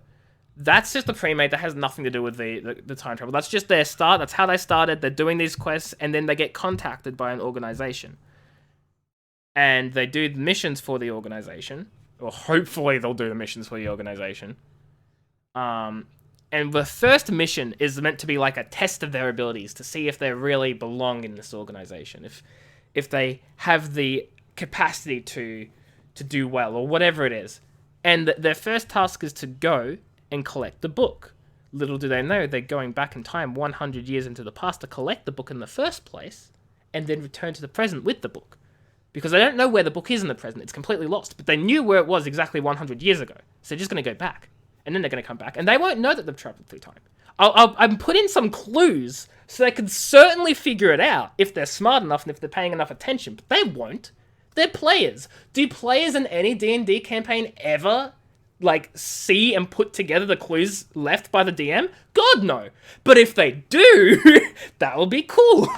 that's just the pre-made that has nothing to do with the time travel. That's just their start. That's how they started. They're doing these quests, and then they get contacted by an organization. And they do missions for the organization, or hopefully they'll do the missions for the organization. And the first mission is meant to be like a test of their abilities to see if they really belong in this organization. If they have the capacity to do well, or whatever it is. And their first task is to go and collect the book. Little do they know, they're going back in time 100 years into the past to collect the book in the first place, and then return to the present with the book. Because they don't know where the book is in the present, it's completely lost. But they knew where it was exactly 100 years ago. So they're just going to go back. And then they're going to come back. And they won't know that they've traveled through time. I'm putting some clues so they can certainly figure it out if they're smart enough and if they're paying enough attention. But they won't. They're players. Do players in any D&D campaign ever, like, see and put together the clues left by the DM? God, no. But if they do, that will be cool.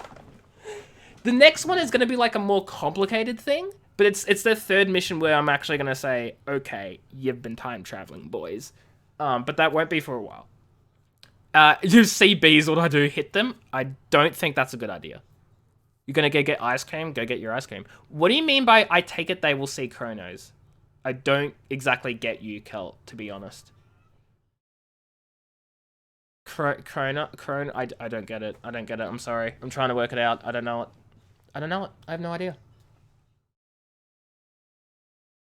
The next one is going to be, like, a more complicated thing. But it's their third mission where I'm actually going to say, okay, you've been time traveling, boys. But that won't be for a while. You see bees, what do I do? Hit them? I don't think that's a good idea. You're gonna go get ice cream? Go get your ice cream. What do you mean by, I take it they will see Chronos? I don't exactly get you, Kel, to be honest. Chrono, I don't get it. I don't get it. I'm sorry. I'm trying to work it out. I don't know it. I don't know it. I have no idea.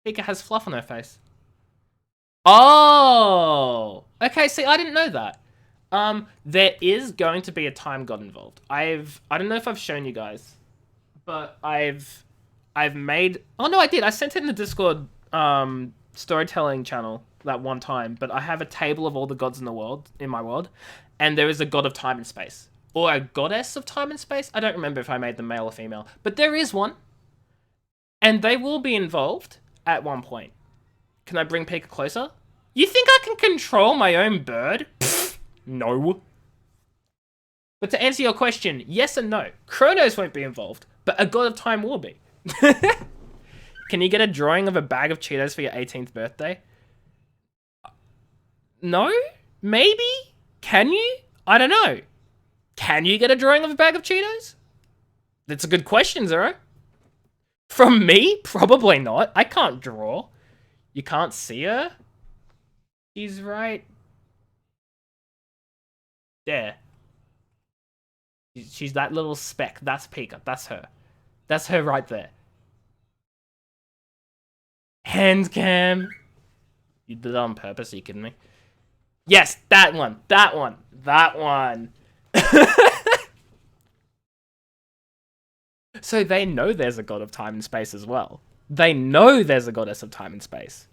Pika has fluff on her face. Oh! Okay, see, I didn't know that. There is going to be a time god involved. I don't know if I've shown you guys, but I've made... Oh, no, I did. I sent it in the Discord, storytelling channel that one time, but I have a table of all the gods in the world, in my world, and there is a god of time and space. Or a goddess of time and space? I don't remember if I made them male or female, but there is one. And they will be involved at one point. Can I bring Pika closer? You think I can control my own bird? Pfft, no. But to answer your question, yes and no. Chronos won't be involved, but a god of time will be. Can you get a drawing of a bag of Cheetos for your 18th birthday? No? Maybe? Can you? I don't know. Can you get a drawing of a bag of Cheetos? That's a good question, Zero. From me? Probably not. I can't draw. You can't see her? She's right there. She's that little speck. That's Pika. That's her. That's her right there. Hand cam. You did it on purpose, are you kidding me? Yes, that one. That one. That one. So they know there's a god of time and space as well. They know there's a goddess of time and space.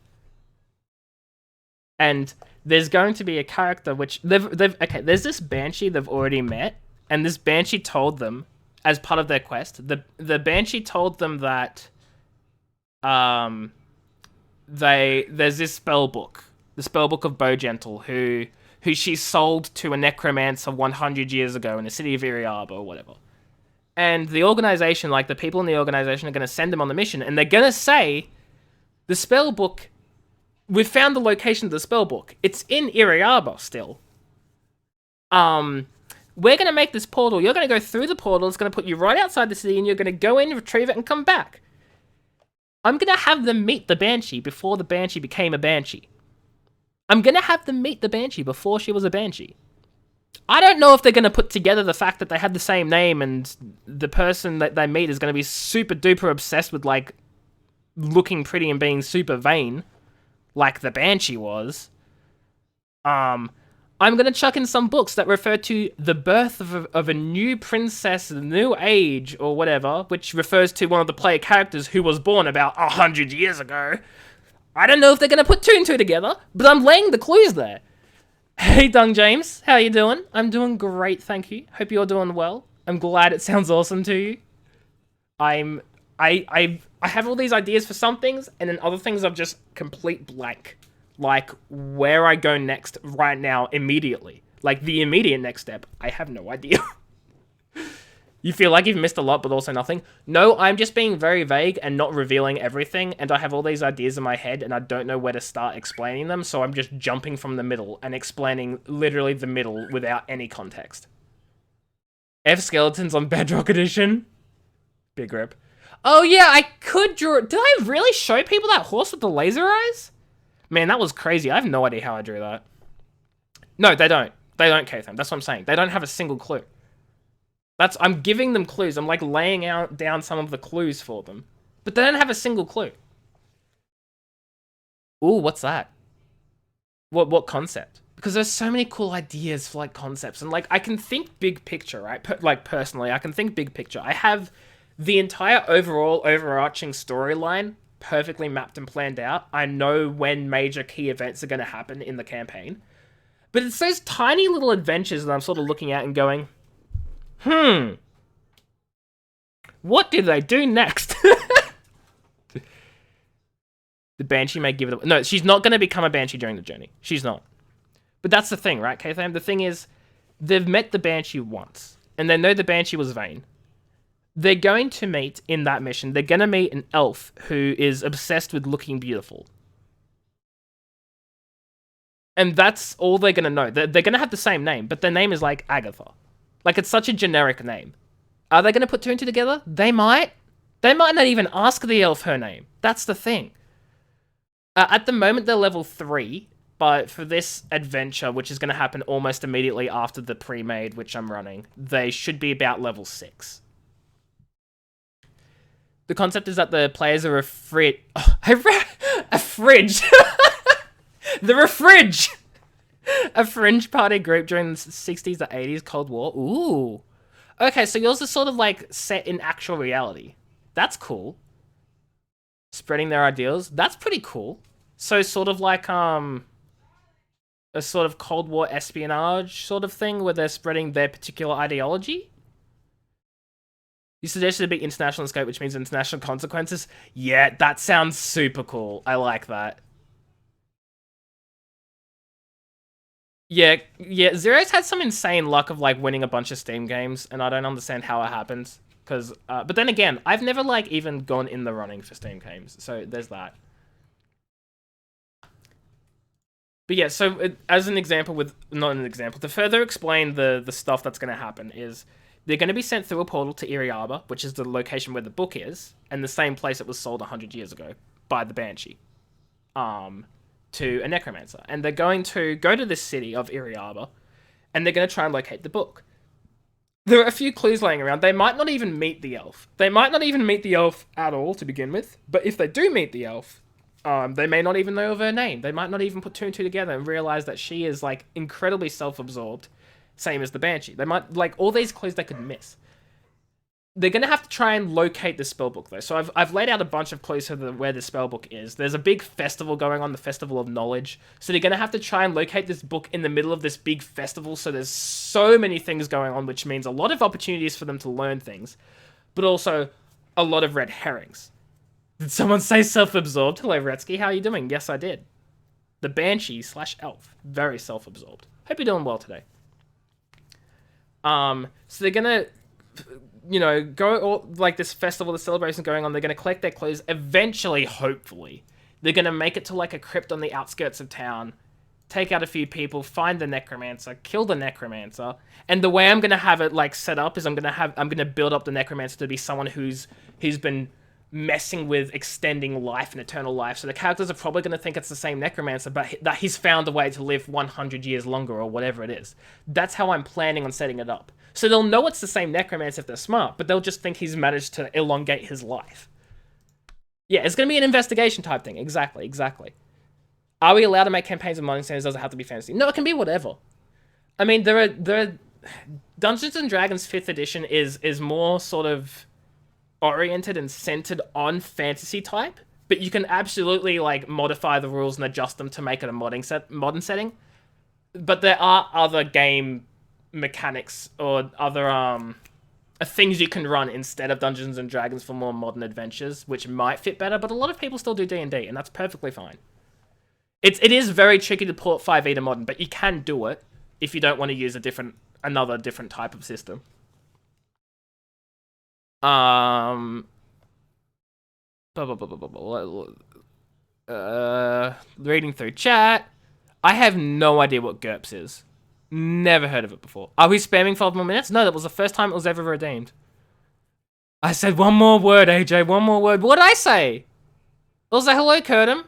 And there's going to be a character which okay, there's this banshee they've already met, and this banshee told them as part of their quest, the banshee told them that there's this spell book, the spell book of Bowgentle, who she sold to a necromancer 100 years ago in the city of Iriaba or whatever. And the organization, like the people in the organization, are going to send them on the mission, and they're going to say, the spell book, we've found the location of the spell book. It's in Iriaba still. We're going to make this portal. You're going to go through the portal. It's going to put you right outside the city, and you're going to go in, retrieve it, and come back. I'm going to have them meet the Banshee before the Banshee became a Banshee. I'm going to have them meet the Banshee before she was a Banshee. I don't know if they're going to put together the fact that they have the same name and the person that they meet is going to be super duper obsessed with, like, looking pretty and being super vain, like the Banshee was. I'm going to chuck in some books that refer to the birth of a new princess, a new age, or whatever, which refers to one of the player characters who was born about 100 years ago. I don't know if they're going to put two and two together, but I'm laying the clues there. Hey, Dung James, how you doing? I'm doing great, thank you. Hope you're doing well. I'm glad it sounds awesome to you. I have all these ideas for some things, and then other things I'm just complete blank. Like, where I go next right now, immediately. Like, the immediate next step, I have no idea. You feel like you've missed a lot, but also nothing? No, I'm just being very vague and not revealing everything, and I have all these ideas in my head, and I don't know where to start explaining them, so I'm just jumping from the middle and explaining literally the middle without any context. F Skeletons on Bedrock Edition? Big rip. Oh yeah, I could draw... Did I really show people that horse with the laser eyes? Man, that was crazy. I have no idea how I drew that. No, they don't. They don't, Kathan. That's what I'm saying. They don't have a single clue. I'm giving them clues. I'm like laying down some of the clues for them. But they don't have a single clue. Ooh, what's that? What concept? Because there's so many cool ideas for like concepts. And like, I can think big picture, right? Like personally, I can think big picture. I have the entire overall overarching storyline perfectly mapped and planned out. I know when major key events are going to happen in the campaign. But it's those tiny little adventures that I'm sort of looking at and going, what did they do next? The Banshee may give it... No, she's not going to become a Banshee during the journey. She's not. But that's the thing, right, Katham? The thing is, they've met the Banshee once, and they know the Banshee was vain. They're going to meet, in that mission, they're going to meet an elf who is obsessed with looking beautiful. And that's all they're going to know. They're going to have the same name, but their name is like Agatha. Like, it's such a generic name. Are they going to put two and two together? They might. They might not even ask the elf her name. That's the thing. At the moment, they're level 3, but for this adventure, which is going to happen almost immediately after the pre-made, which I'm running, they should be about level 6. The concept is that the players are a fridge. They're a fridge! A fringe party group during the 60s to 80s Cold War. Ooh. Okay, so yours is sort of like set in actual reality. That's cool. Spreading their ideals. That's pretty cool. So sort of like a sort of Cold War espionage sort of thing where they're spreading their particular ideology. You suggested it be international in scope, which means international consequences. Yeah, that sounds super cool. I like that. Yeah, Zero's had some insane luck of like winning a bunch of Steam games, and I don't understand how it happens. Because, but then again, I've never like even gone in the running for Steam games, so there's that. But yeah, so as an example not an example, to further explain the stuff that's going to happen is they're going to be sent through a portal to Iriaba, which is the location where the book is, and the same place it was sold 100 years ago by the Banshee. to a necromancer, and they're going to go to this city of Iriaba, and they're going to try and locate the book. There are a few clues laying around. They might not even meet the elf. They might not even meet the elf at all to begin with, but if they do meet the elf, they may not even know of her name. They might not even put two and two together and realize that she is, like, incredibly self-absorbed, same as the Banshee. They might, like, all these clues they could miss. They're going to have to try and locate the spellbook, though. So I've laid out a bunch of clues for where the spellbook is. There's a big festival going on, the Festival of Knowledge. So they're going to have to try and locate this book in the middle of this big festival. So there's so many things going on, which means a lot of opportunities for them to learn things, but also a lot of red herrings. Did someone say self-absorbed? Hello, Retsky. How are you doing? Yes, I did. The Banshee / elf. Very self-absorbed. Hope you're doing well today. So they're going to, you know, go all, like, this festival, the celebration going on. They're going to collect their clues. Eventually, hopefully, they're going to make it to, like, a crypt on the outskirts of town, take out a few people, find the necromancer, kill the necromancer. And the way I'm going to have it, like, set up is I'm going to build up the necromancer to be someone who's been messing with extending life and eternal life. So the characters are probably going to think it's the same necromancer, but that he's found a way to live 100 years longer or whatever it is. That's how I'm planning on setting it up. So they'll know it's the same necromancer if they're smart, but they'll just think he's managed to elongate his life. Yeah, it's going to be an investigation type thing. Exactly. Are we allowed to make campaigns of modern standards? Does it have to be fantasy? No, it can be whatever. I mean, there are Dungeons and Dragons 5th edition is more sort of oriented and centered on fantasy type, but you can absolutely, like, modify the rules and adjust them to make it a modern setting. But there are other game mechanics or other things you can run instead of Dungeons and Dragons for more modern adventures, which might fit better, but a lot of people still do D&D, and that's perfectly fine. It is very tricky to port 5e to modern, but you can do it if you don't want to use another different type of system. Reading through chat. I have no idea what GURPS is. Never heard of it before. Are we spamming 12 more minutes? No, that was the first time it was ever redeemed. I said one more word, AJ, one more word. What did I say? Also, hello, Curtum.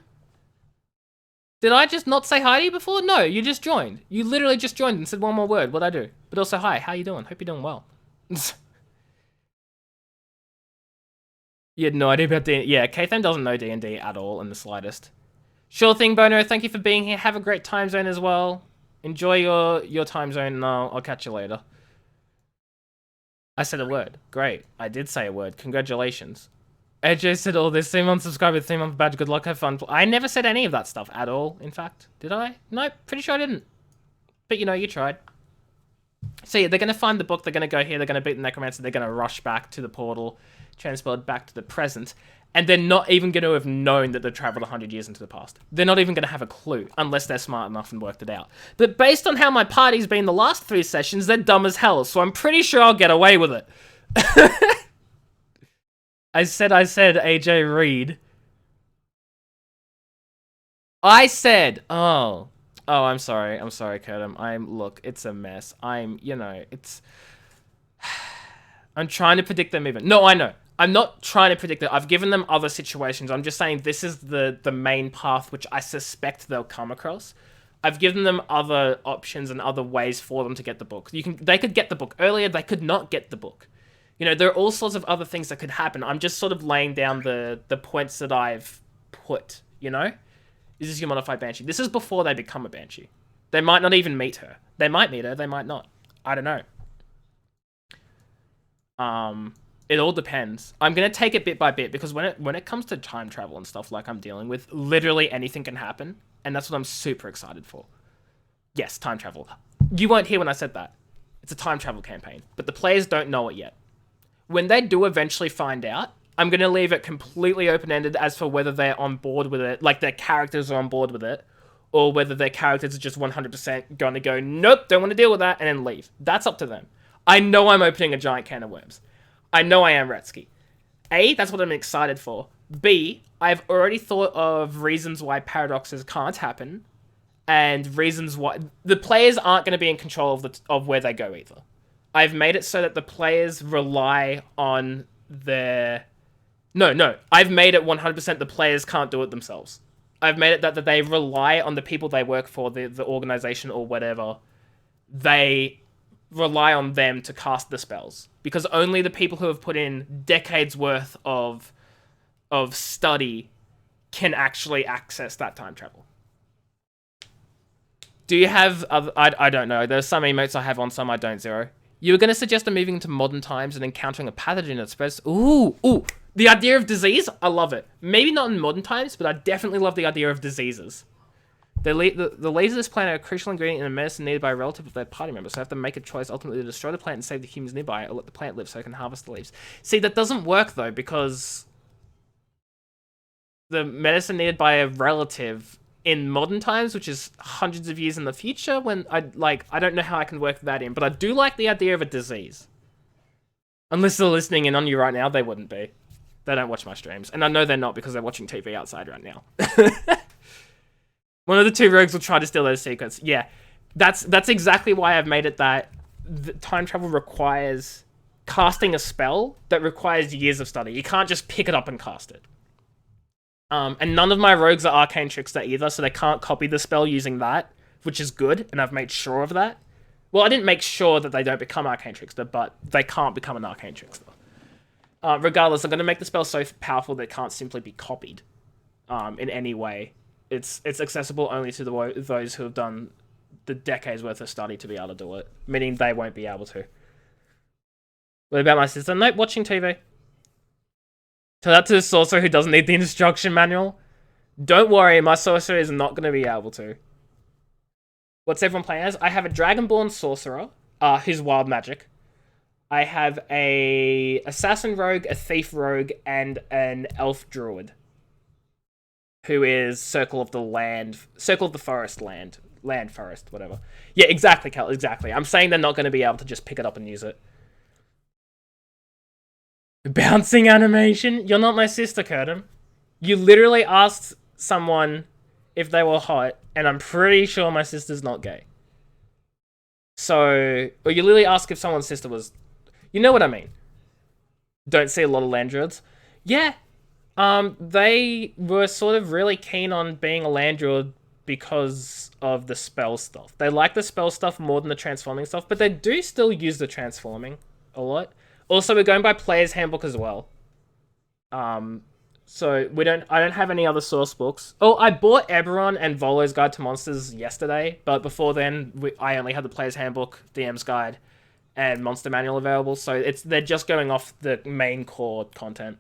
Did I just not say hi to you before? No, you just joined. You literally just joined and said one more word. What'd I do? But also, hi, how you doing? Hope you're doing well. You had no idea about D&D. Yeah, Kathan doesn't know D&D at all in the slightest. Sure thing, Bono. Thank you for being here. Have a great time zone as well. Enjoy your time zone, and I'll catch you later. I said a word. Great. I did say a word. Congratulations. AJ said all this. 3-month subscriber, 3-month badge. Good luck, have fun. I never said any of that stuff at all, in fact. Did I? No, pretty sure I didn't. But, you know, you tried. So, yeah, they're going to find the book. They're going to go here. They're going to beat the necromancer. They're going to rush back to the portal, transport back to the present. And they're not even going to have known that they've traveled 100 years into the past. They're not even going to have a clue, unless they're smart enough and worked it out. But based on how my party's been the last 3 sessions, they're dumb as hell, so I'm pretty sure I'll get away with it. I said, AJ Reed. I said, oh, I'm sorry, Curtum. Look, it's a mess. You know, I'm trying to predict them even. No, I know. I'm not trying to predict it. I've given them other situations. I'm just saying this is the main path which I suspect they'll come across. I've given them other options and other ways for them to get the book. They could get the book earlier. They could not get the book. You know, there are all sorts of other things that could happen. I'm just sort of laying down the points that I've put, you know? Is this your modified Banshee? This is before they become a Banshee. They might not even meet her. They might meet her. They might not. I don't know. It all depends. I'm going to take it bit by bit because when it comes to time travel and stuff like I'm dealing with, literally anything can happen. And that's what I'm super excited for. Yes, time travel. You weren't here when I said that. It's a time travel campaign. But the players don't know it yet. When they do eventually find out, I'm going to leave it completely open-ended as for whether they're on board with it, like their characters are on board with it, or whether their characters are just 100% going to go, nope, don't want to deal with that, and then leave. That's up to them. I know I'm opening a giant can of worms. I know I am Retsky. A, that's what I'm excited for. B, I've already thought of reasons why paradoxes can't happen, and reasons why the players aren't going to be in control of where they go either. I've made it so that the players rely on their... No. I've made it 100% the players can't do it themselves. I've made it that they rely on the people they work for, the organization or whatever. They rely on them to cast the spells, because only the people who have put in decades worth of study can actually access that time travel. Do you have other... I don't know. There's some emotes I have on, some I don't, Zero. You were going to suggest a moving into modern times and encountering a pathogen that spreads... Ooh. The idea of disease? I love it. Maybe not in modern times, but I definitely love the idea of diseases. The leaves of this plant are a crucial ingredient in a medicine needed by a relative of their party member, so they have to make a choice ultimately to destroy the plant and save the humans nearby, or let the plant live so they can harvest the leaves. See, that doesn't work, though, because the medicine needed by a relative in modern times, which is hundreds of years in the future, when I don't know how I can work that in, but I do like the idea of a disease. Unless they're listening in on you right now, they wouldn't be. They don't watch my streams, and I know they're not because they're watching TV outside right now. One of the two rogues will try to steal those secrets. Yeah, that's exactly why I've made it that time travel requires casting a spell that requires years of study. You can't just pick it up and cast it. And none of my rogues are arcane trickster either, so they can't copy the spell using that, which is good, and I've made sure of that. Well, I didn't make sure that they don't become arcane trickster, but they can't become an arcane trickster. Regardless, I'm going to make the spell so powerful that it can't simply be copied in any way. It's accessible only to those who have done the decades worth of study to be able to do it, meaning they won't be able to. What about my sister? Nope, watching TV. Tell that to the sorcerer who doesn't need the instruction manual. Don't worry, my sorcerer is not going to be able to. What's everyone playing as? I have a Dragonborn sorcerer, who's wild magic. I have a assassin rogue, a thief rogue, and an elf druid, who is Circle of the Forest land, forest, whatever. Yeah, exactly, Cal, exactly. I'm saying they're not going to be able to just pick it up and use it. Bouncing animation? You're not my sister, Curtin. You literally asked someone if they were hot, and I'm pretty sure my sister's not gay. So, or you literally asked if someone's sister was... You know what I mean. Don't see a lot of land druids. Yeah. They were sort of really keen on being a land druid because of the spell stuff. They like the spell stuff more than the transforming stuff, but they do still use the transforming a lot. Also, we're going by Player's Handbook as well. So I don't have any other source books. Oh, I bought Eberron and Volo's Guide to Monsters yesterday, but before then, I only had the Player's Handbook, DM's Guide, and Monster Manual available, so they're just going off the main core content.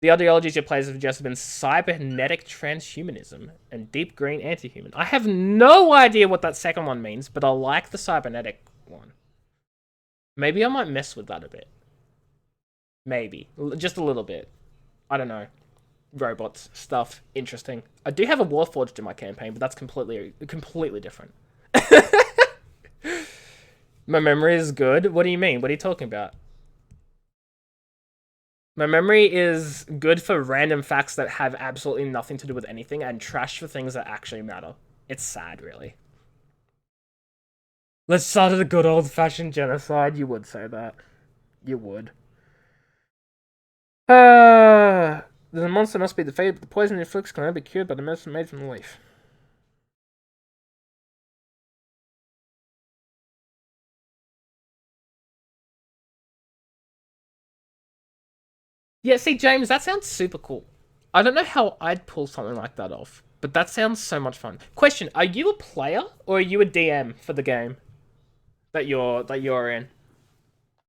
The ideologies your players have just been cybernetic transhumanism and deep green anti-human. I have no idea what that second one means, but I like the cybernetic one. Maybe I might mess with that a bit. Maybe. Just a little bit. I don't know. Robots, stuff, interesting. I do have a Warforged in my campaign, but that's completely different. My memory is good? What do you mean? What are you talking about? My memory is good for random facts that have absolutely nothing to do with anything, and trash for things that actually matter. It's sad, really. Let's start at a good old-fashioned genocide. You would say that. You would. The monster must be defeated, but the poison it inflicts can only be cured by the medicine made from the leaf. Yeah, see, James, that sounds super cool. I don't know how I'd pull something like that off, but that sounds so much fun. Question, are you a player or are you a DM for the game that you're in?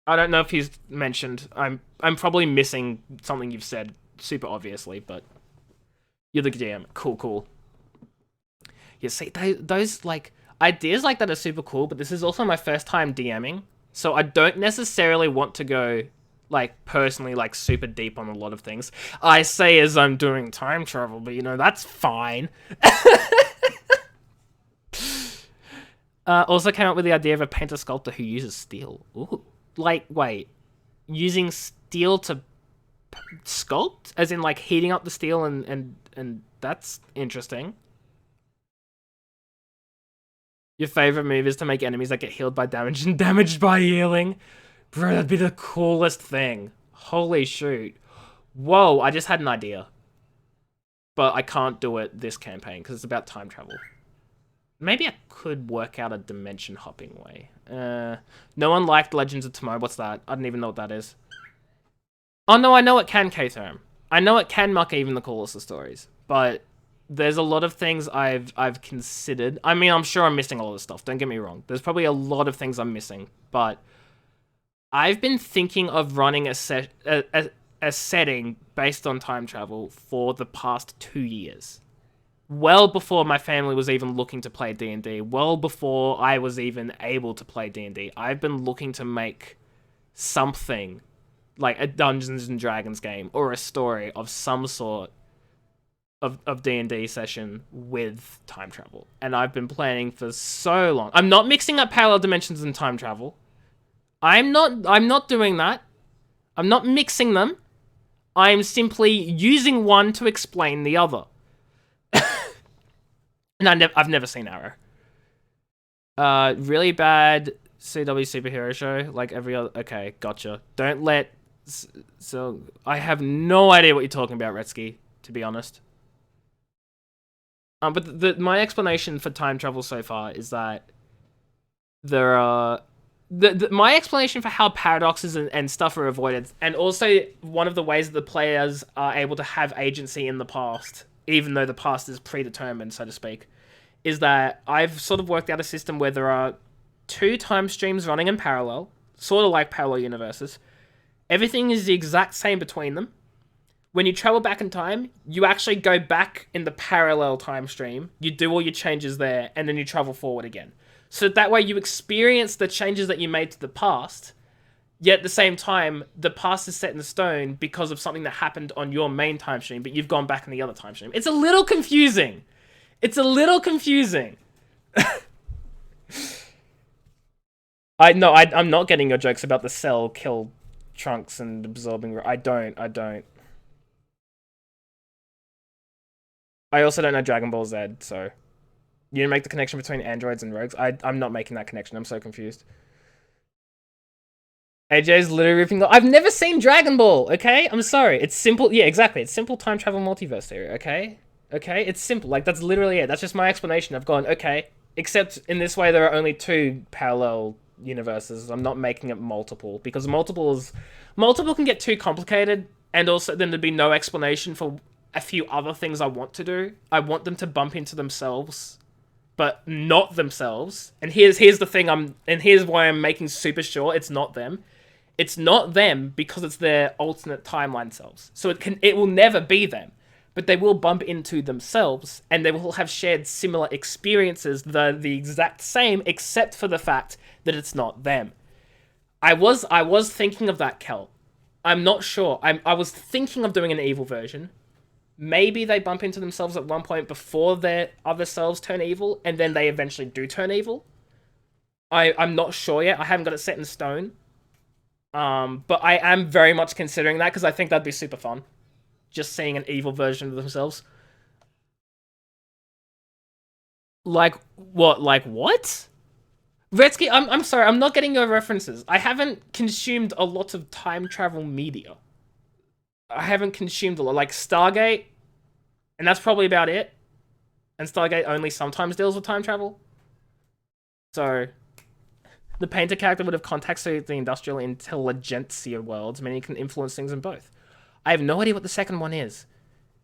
I don't know if he's mentioned. I'm probably missing something you've said super obviously, but you're the DM. Cool. Yeah, see, those like ideas like that are super cool, but this is also my first time DMing, so I don't necessarily want to go like personally like super deep on a lot of things. I say as I'm doing time travel, but you know, that's fine. Also came up with the idea of a painter sculptor who uses steel. Ooh. Like, wait, using steel to sculpt? As in like heating up the steel and that's interesting. Your favorite move is to make enemies that get healed by damage and damaged by healing? Bro, that'd be the coolest thing. Holy shoot. Whoa, I just had an idea. but I can't do it this campaign because it's about time travel. Maybe I could work out a dimension hopping way. No one liked Legends of Tomorrow. What's that? I don't even know what that is. Oh no, I know it can K-Therm. I know it can muck even the coolest of stories, but there's a lot of things I've considered. I mean, I'm sure I'm missing a lot of stuff. Don't get me wrong. There's probably a lot of things I'm missing, but I've been thinking of running a setting based on time travel for the past 2 years. Well before my family was even looking to play D&D, well before I was even able to play D&D, I've been looking to make something like a Dungeons and Dragons game or a story of some sort of D&D session with time travel. And I've been planning for so long. I'm not mixing up parallel dimensions and time travel. I'm not doing that. I'm not mixing them. I'm simply using one to explain the other. And I've never seen Arrow. Really bad CW superhero show, like every other. Okay, gotcha. Don't let. So I have no idea what you're talking about, Retsky. To be honest. But my explanation for time travel so far is that there are my explanation for how paradoxes and stuff are avoided, and also one of the ways that the players are able to have agency in the past, even though the past is predetermined, so to speak, is that I've sort of worked out a system where there are 2 time streams running in parallel, sort of like parallel universes. Everything is the exact same between them. When you travel back in time, you actually go back in the parallel time stream, you do all your changes there, and then you travel forward again. So that way you experience the changes that you made to the past, yet at the same time, the past is set in stone because of something that happened on your main time stream, but you've gone back in the other time stream. It's a little confusing. It's a little confusing. I'm not getting your jokes about the Cell kill Trunks and absorbing. I don't. I also don't know Dragon Ball Z, so you didn't make the connection between androids and rogues. I'm not making that connection. I'm so confused. AJ's literally ripping the. I've never seen Dragon Ball. Okay, I'm sorry. It's simple. Yeah, exactly. It's simple time travel multiverse theory. Okay. It's simple. Like, that's literally it. That's just my explanation. I've gone, okay, except in this way there are only 2 parallel universes. I'm not making it multiple, because multiple can get too complicated, and also then there'd be no explanation for a few other things I want to do. I want them to bump into themselves, but not themselves. And here's the thing, here's why I'm making super sure it's not them. It's not them because it's their alternate timeline selves. So it will never be them. But they will bump into themselves, and they will have shared similar experiences that are the exact same, except for the fact that it's not them. I was thinking of that, Kel. I'm not sure. I was thinking of doing an evil version. Maybe they bump into themselves at one point before their other selves turn evil, and then they eventually do turn evil. I'm not sure yet. I haven't got it set in stone. But I am very much considering that, because I think that'd be super fun. Just seeing an evil version of themselves. Like what? Retsky, I'm sorry, I'm not getting your references. I haven't consumed a lot of time travel media. I haven't consumed a lot. Like Stargate, and that's probably about it. And Stargate only sometimes deals with time travel. So, the painter character would have contacts to the industrial intelligentsia worlds, meaning he can influence things in both. I have no idea what the second one is.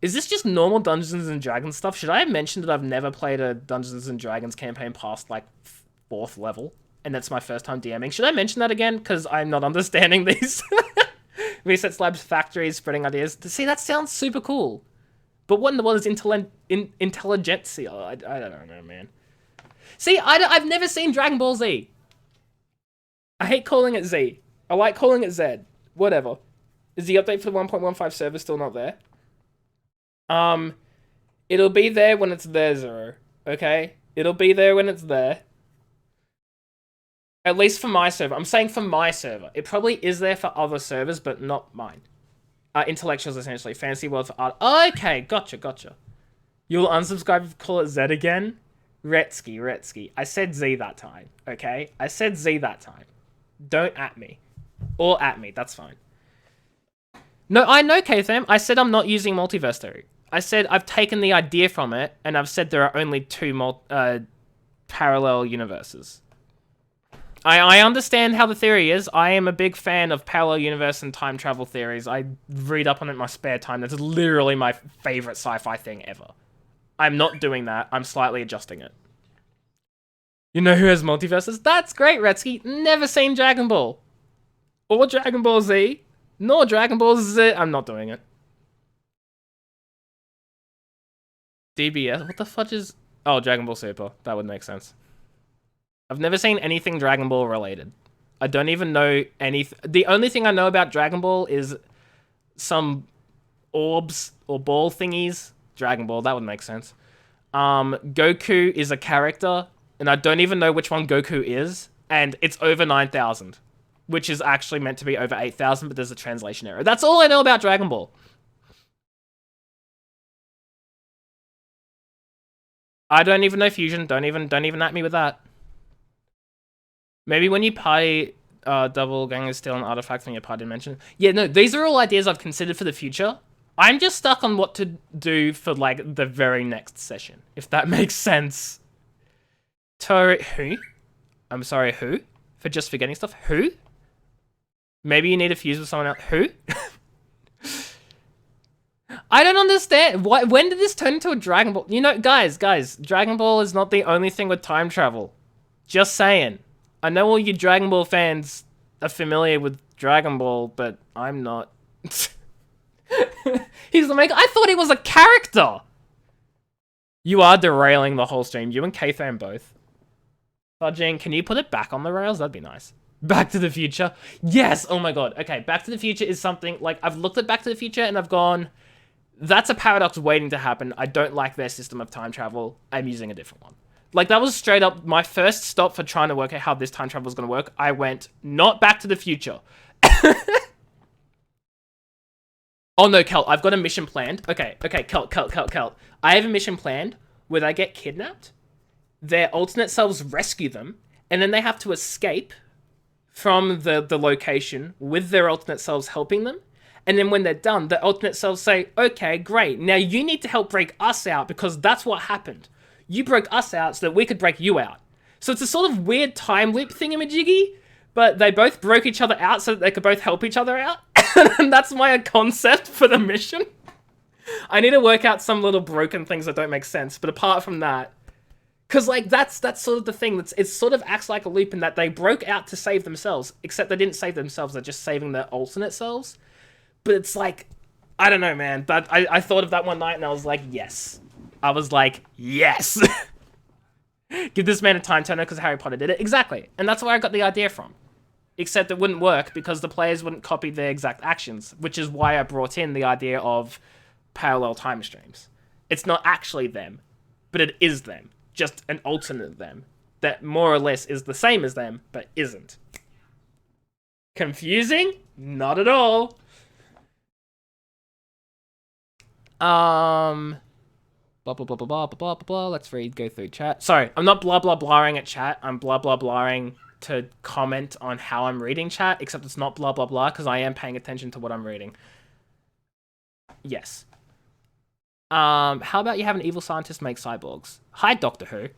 Is this just normal Dungeons and Dragons stuff? Should I have mentioned that I've never played a Dungeons and Dragons campaign past, like, 4th level? And that's my first time DMing. Should I mention that again? Because I'm not understanding these. Reset Labs factories, spreading ideas. See, that sounds super cool. But what in the world is intelligentsia? I don't know, man. See, I've never seen Dragon Ball Z. I hate calling it Z. I like calling it Z. Whatever. Is the update for the 1.15 server still not there? It'll be there when it's there, Zero. Okay? It'll be there when it's there. At least for my server. I'm saying for my server. It probably is there for other servers, but not mine. Intellectuals, essentially. Fantasy World for art. Oh, okay, gotcha. You'll unsubscribe if you call it Z again? Retsky. I said Z that time, okay? I said Z that time. Don't at me. Or at me, that's fine. No, I know, K-Tham. I said I'm not using multiverse theory. I said I've taken the idea from it, and I've said there are only two parallel universes. I understand how the theory is. I am a big fan of parallel universe and time travel theories. I read up on it in my spare time. That's literally my favorite sci-fi thing ever. I'm not doing that. I'm slightly adjusting it. You know who has multiverses? That's great, Retsky. Never seen Dragon Ball. Or Dragon Ball Z. Nor Dragon Ball Z. I'm not doing it. DBS? What the fudge is... Oh, Dragon Ball Super. That would make sense. I've never seen anything Dragon Ball related. I don't even know anything. The only thing I know about Dragon Ball is some orbs or ball thingies. Dragon Ball, that would make sense. Goku is a character, and I don't even know which one Goku is, and it's over 9,000, which is actually meant to be over 8,000, but there's a translation error. That's all I know about Dragon Ball. I don't even know Fusion. Don't even at me with that. Maybe when you party, double gang is still an artifact from your party dimension. Yeah, no, these are all ideas I've considered for the future. I'm just stuck on what to do for, like, the very next session, if that makes sense. Who? I'm sorry, who? For just forgetting stuff? Who? Maybe you need to fuse with someone else. Who? I don't understand. When did this turn into a Dragon Ball? You know, guys, Dragon Ball is not the only thing with time travel. Just saying. I know all you Dragon Ball fans are familiar with Dragon Ball, but I'm not. He's the maker. I thought he was a character! You are derailing the whole stream. You and K-Fan both. Fudging, can you put it back on the rails? That'd be nice. Back to the Future. Yes! Oh my god. Okay, Back to the Future is something, like, I've looked at Back to the Future and I've gone, that's a paradox waiting to happen. I don't like their system of time travel. I'm using a different one. Like, that was straight up my first stop for trying to work out how this time travel was going to work. I went, not Back to the Future. Oh no, Kelt, I've got a mission planned. Okay, Kelt. I have a mission planned where they get kidnapped, their alternate selves rescue them, and then they have to escape from the location with their alternate selves helping them. And then when they're done, the alternate selves say, okay, great, now you need to help break us out because that's what happened. You broke us out so that we could break you out. So it's a sort of weird time loop thingamajiggy, but they both broke each other out so that they could both help each other out. And that's my concept for the mission. I need to work out some little broken things that don't make sense, but apart from that, because, like, that's sort of the thing. It sort of acts like a loop in that they broke out to save themselves, except they didn't save themselves, they're just saving their alternate selves. But it's like, I don't know, man. But I thought of that one night and I was like, yes. I was like, yes! Give this man a time turner because Harry Potter did it. Exactly. And that's where I got the idea from. Except it wouldn't work because the players wouldn't copy their exact actions, which is why I brought in the idea of parallel time streams. It's not actually them, but it is them. Just an alternate them that more or less is the same as them, but isn't. Confusing? Not at all. Blah, blah, blah, blah, blah, blah, blah, blah. Let's go through chat. Sorry, I'm not blah, blah, blahing at chat. I'm blah, blah, blahing to comment on how I'm reading chat, except it's not blah, blah, blah, because I am paying attention to what I'm reading. Yes. How about you have an evil scientist make cyborgs? Hi, Doctor Who.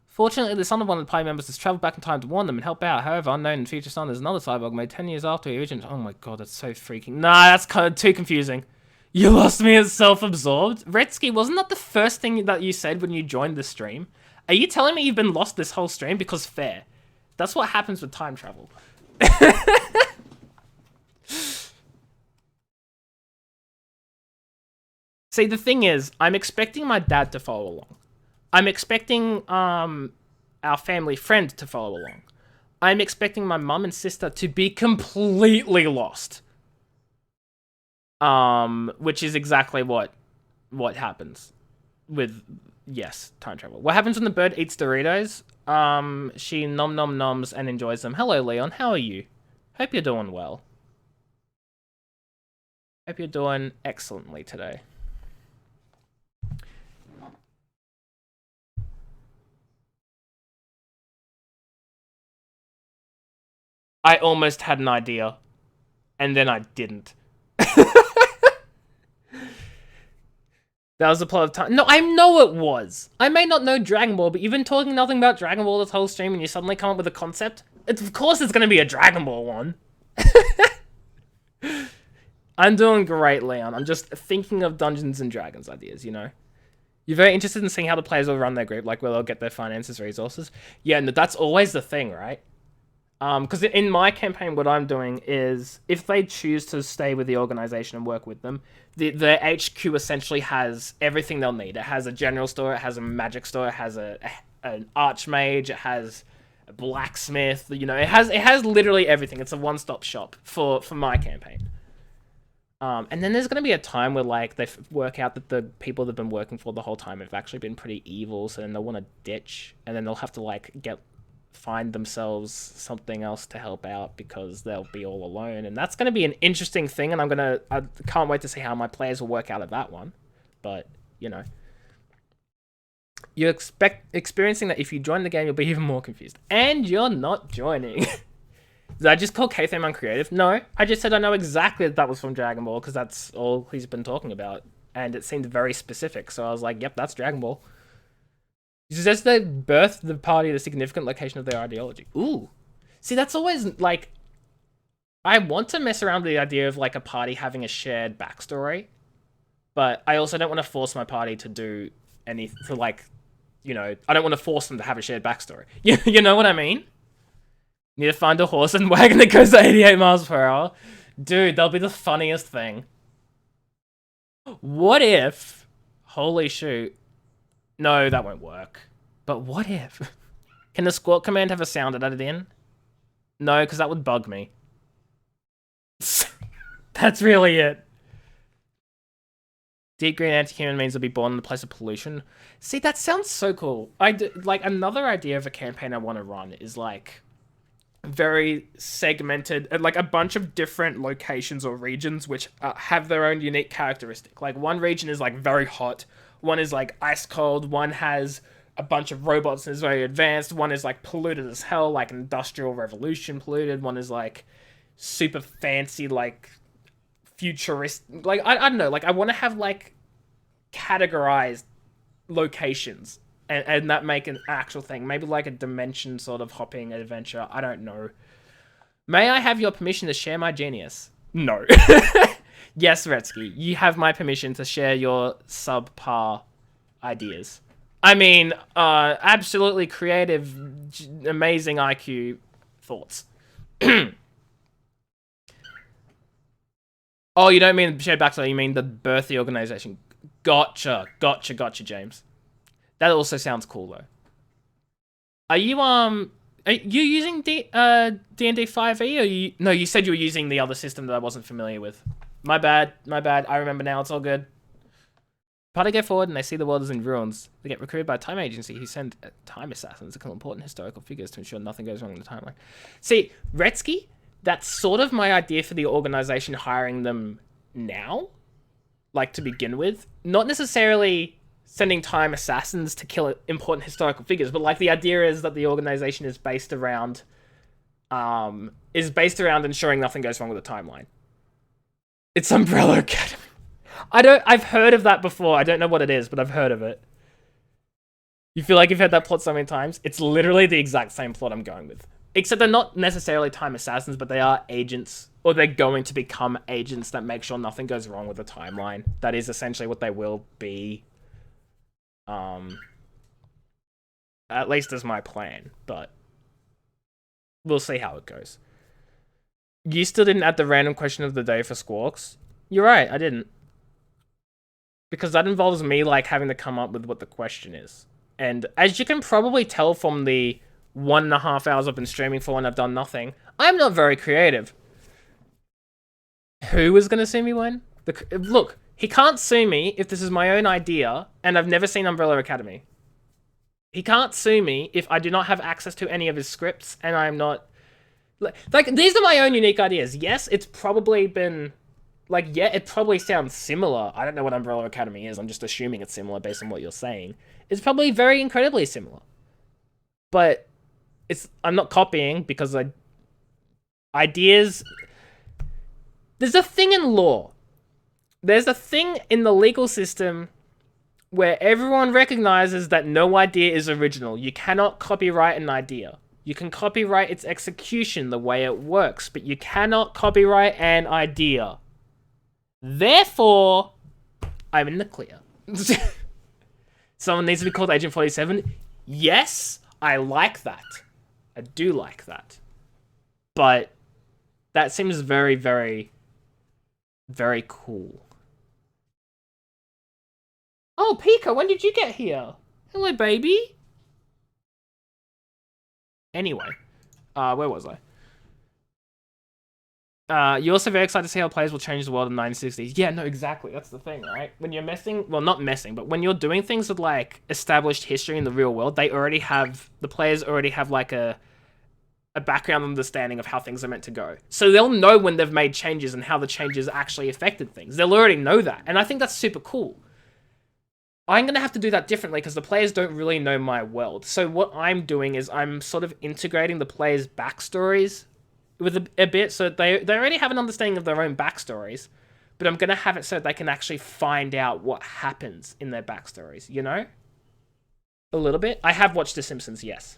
Fortunately, the son of one of the party members has traveled back in time to warn them and help out. However, unknown in future son, there's another cyborg made 10 years after the original. Oh my god, that's so freaking... Nah, that's kind of too confusing. You lost me as self-absorbed? Retsky, wasn't that the first thing that you said when you joined the stream? Are you telling me you've been lost this whole stream? Because fair. That's what happens with time travel. See, the thing is, I'm expecting my dad to follow along. I'm expecting our family friend to follow along. I'm expecting my mum and sister to be completely lost. Which is exactly what happens with, yes, time travel. What happens when the bird eats Doritos? She nom nom noms and enjoys them. Hello, Leon. How are you? Hope you're doing well. Hope you're doing excellently today. I almost had an idea, and then I didn't. That was the plot of time. No, I know it was. I may not know Dragon Ball, but you've been talking nothing about Dragon Ball this whole stream and you suddenly come up with a concept? Of course it's going to be a Dragon Ball one. I'm doing great, Leon. I'm just thinking of Dungeons and Dragons ideas, you know? You're very interested in seeing how the players will run their group, like where they'll get their finances, resources. Yeah, no, that's always the thing, right? Because in my campaign, what I'm doing is, if they choose to stay with the organization and work with them, the HQ essentially has everything they'll need. It has a general store, it has a magic store, it has an archmage, it has a blacksmith. You know, it has literally everything. It's a one-stop shop for my campaign. And then there's going to be a time where, like, they work out that the people they've been working for the whole time have actually been pretty evil, so then they'll want to ditch, and then they'll have to, like, find themselves something else to help out because they'll be all alone. And that's going to be an interesting thing, and I can't wait to see how my players will work out of that one. But, you know. You're experiencing that if you join the game, you'll be even more confused. And you're not joining. Did I just call K-Thame uncreative? No, I just said I know exactly that was from Dragon Ball because that's all he's been talking about. And it seemed very specific, so I was like, yep, that's Dragon Ball. He says they birthed the party at a significant location of their ideology. Ooh. See, that's always, like... I want to mess around with the idea of, like, a party having a shared backstory. But I also don't want to force my party to do anything, to, like... You know, I don't want to force them to have a shared backstory. You know what I mean? Need to find a horse and wagon that goes at 88 miles per hour. Dude, that'll be the funniest thing. What if... Holy shoot. No, that won't work. But what if... Can the squawk command have a sound added in? No, because that would bug me. That's really it. Deep green anti-human means they'll be born in the place of pollution. See, that sounds so cool. Like, another idea of a campaign I want to run is, like... very segmented, like a bunch of different locations or regions which have their own unique characteristic. Like, one region is like very hot, one is like ice cold, one has a bunch of robots and is very advanced, one is like polluted as hell, like industrial revolution polluted, one is like super fancy, like futurist, like I don't know, like I want to have like categorized locations and that make an actual thing. Maybe like a dimension sort of hopping adventure. I don't know. May I have your permission to share my genius? No. Yes, Retsky, you have my permission to share your subpar ideas. I mean, absolutely creative, amazing IQ thoughts. Oh, you don't mean shared backstory, you mean the birth of the organization. Gotcha, James. That also sounds cool, though. Are you using D&D 5e, or you... No, you said you were using the other system that I wasn't familiar with. My bad. I remember now, it's all good. Party go forward and they see the world is in ruins. They get recruited by a time agency who send time assassins to kill important historical figures to ensure nothing goes wrong in the timeline. See, Retsky, that's sort of my idea for the organization hiring them now. Like, to begin with. Not necessarily... sending time assassins to kill important historical figures, but like the idea is that the organization is based around ensuring nothing goes wrong with the timeline. It's Umbrella Academy. I've heard of that before. I don't know what it is, but I've heard of it. You feel like you've heard that plot so many times? It's literally the exact same plot I'm going with. Except they're not necessarily time assassins, but they are agents, or they're going to become agents that make sure nothing goes wrong with the timeline. That is essentially what they will be. At least is my plan, but we'll see how it goes. You still didn't add the random question of the day for Squawks? You're right, I didn't. Because that involves me, like, having to come up with what the question is. And as you can probably tell from the 1.5 hours I've been streaming for and I've done nothing, I'm not very creative. Who is going to sue me when? Look, he can't sue me if this is my own idea and I've never seen Umbrella Academy. He can't sue me if I do not have access to any of his scripts and I'm not... Like, these are my own unique ideas. Yes, it's probably been... Like, yeah, it probably sounds similar. I don't know what Umbrella Academy is. I'm just assuming it's similar based on what you're saying. It's probably very incredibly similar. But I'm not copying because ideas... There's a thing in law. There's a thing in the legal system where everyone recognizes that no idea is original. You cannot copyright an idea. You can copyright its execution, the way it works, but you cannot copyright an idea. Therefore, I'm in the clear. Someone needs to be called Agent 47. Yes, I like that. I do like that. But that seems very, very, very cool. Oh, Pika, when did you get here? Hello, baby. Anyway, where was I? You're also very excited to see how players will change the world in the 1960s. Yeah, no, exactly. That's the thing, right? When you're messing, well, not messing, but when you're doing things with like established history in the real world, the players already have like a background understanding of how things are meant to go. So they'll know when they've made changes and how the changes actually affected things. They'll already know that. And I think that's super cool. I'm going to have to do that differently because the players don't really know my world. So what I'm doing is I'm sort of integrating the players' backstories with a bit. So they already have an understanding of their own backstories, but I'm going to have it so they can actually find out what happens in their backstories, you know? A little bit. I have watched The Simpsons, yes.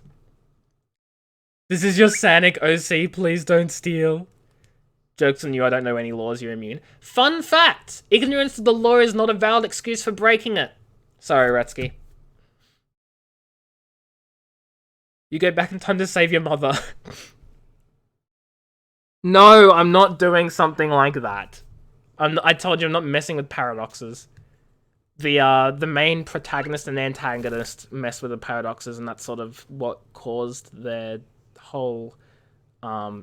This is your Sanic OC, please don't steal. Joke's on you, I don't know any laws, you're immune. Fun fact! Ignorance of the law is not a valid excuse for breaking it. Sorry, Retsky. You go back in time to save your mother. No, I'm not doing something like that. I told you I'm not messing with paradoxes. The main protagonist and antagonist mess with the paradoxes, and that's sort of what caused their whole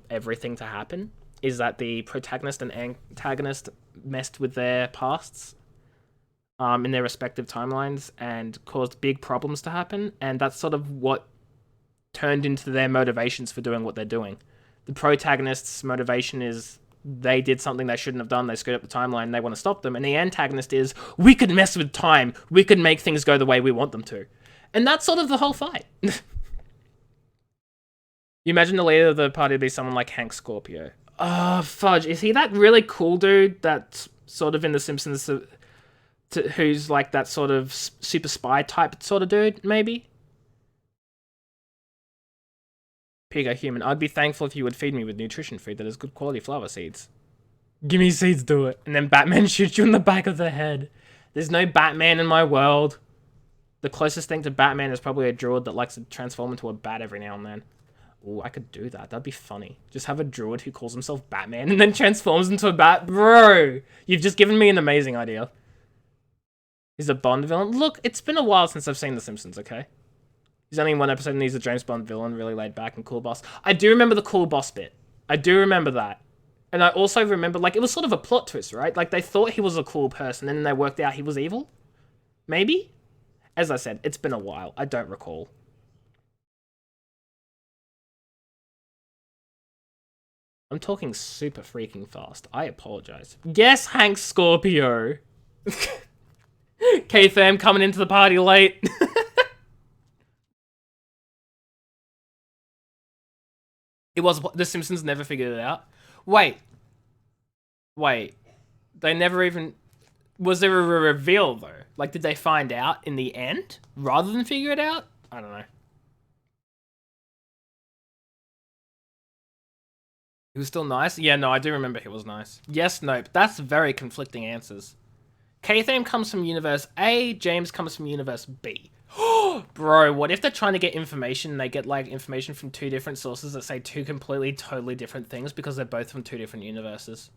everything to happen. Is that the protagonist and antagonist messed with their pasts in their respective timelines and caused big problems to happen, and that's sort of what turned into their motivations for doing what they're doing. The protagonist's motivation is they did something they shouldn't have done, they screwed up the timeline, and they want to stop them, and the antagonist is, we could mess with time, we could make things go the way we want them to. And that's sort of the whole fight. You imagine the leader of the party be someone like Hank Scorpio. Oh, fudge. Is he that really cool dude that's sort of in The Simpsons, who's like that sort of super spy type sort of dude, maybe? Pigo human, I'd be thankful if you would feed me with nutrition food that has good quality flower seeds. Give me seeds, do it. And then Batman shoots you in the back of the head. There's no Batman in my world. The closest thing to Batman is probably a druid that likes to transform into a bat every now and then. Ooh, I could do that. That'd be funny. Just have a druid who calls himself Batman and then transforms into a bat. Bro, you've just given me an amazing idea. He's a Bond villain. Look, it's been a while since I've seen The Simpsons, okay? He's only in one episode and he's a James Bond villain, really laid back and cool boss. I do remember the cool boss bit. I do remember that. And I also remember, like, it was sort of a plot twist, right? Like, they thought he was a cool person and then they worked out he was evil? Maybe? As I said, it's been a while. I don't recall. I'm talking super freaking fast. I apologize. Yes, Hank Scorpio. K-Fam coming into the party late. It was The Simpsons never figured it out. Wait. They never even... Was there a reveal, though? Like, did they find out in the end, rather than figure it out? I don't know. He was still nice? Yeah, no, I do remember he was nice. Yes, nope. That's very conflicting answers. K-Thame comes from Universe A, James comes from Universe B. Bro, what if they're trying to get information and they get, like, information from two different sources that say two completely, totally different things because they're both from two different universes?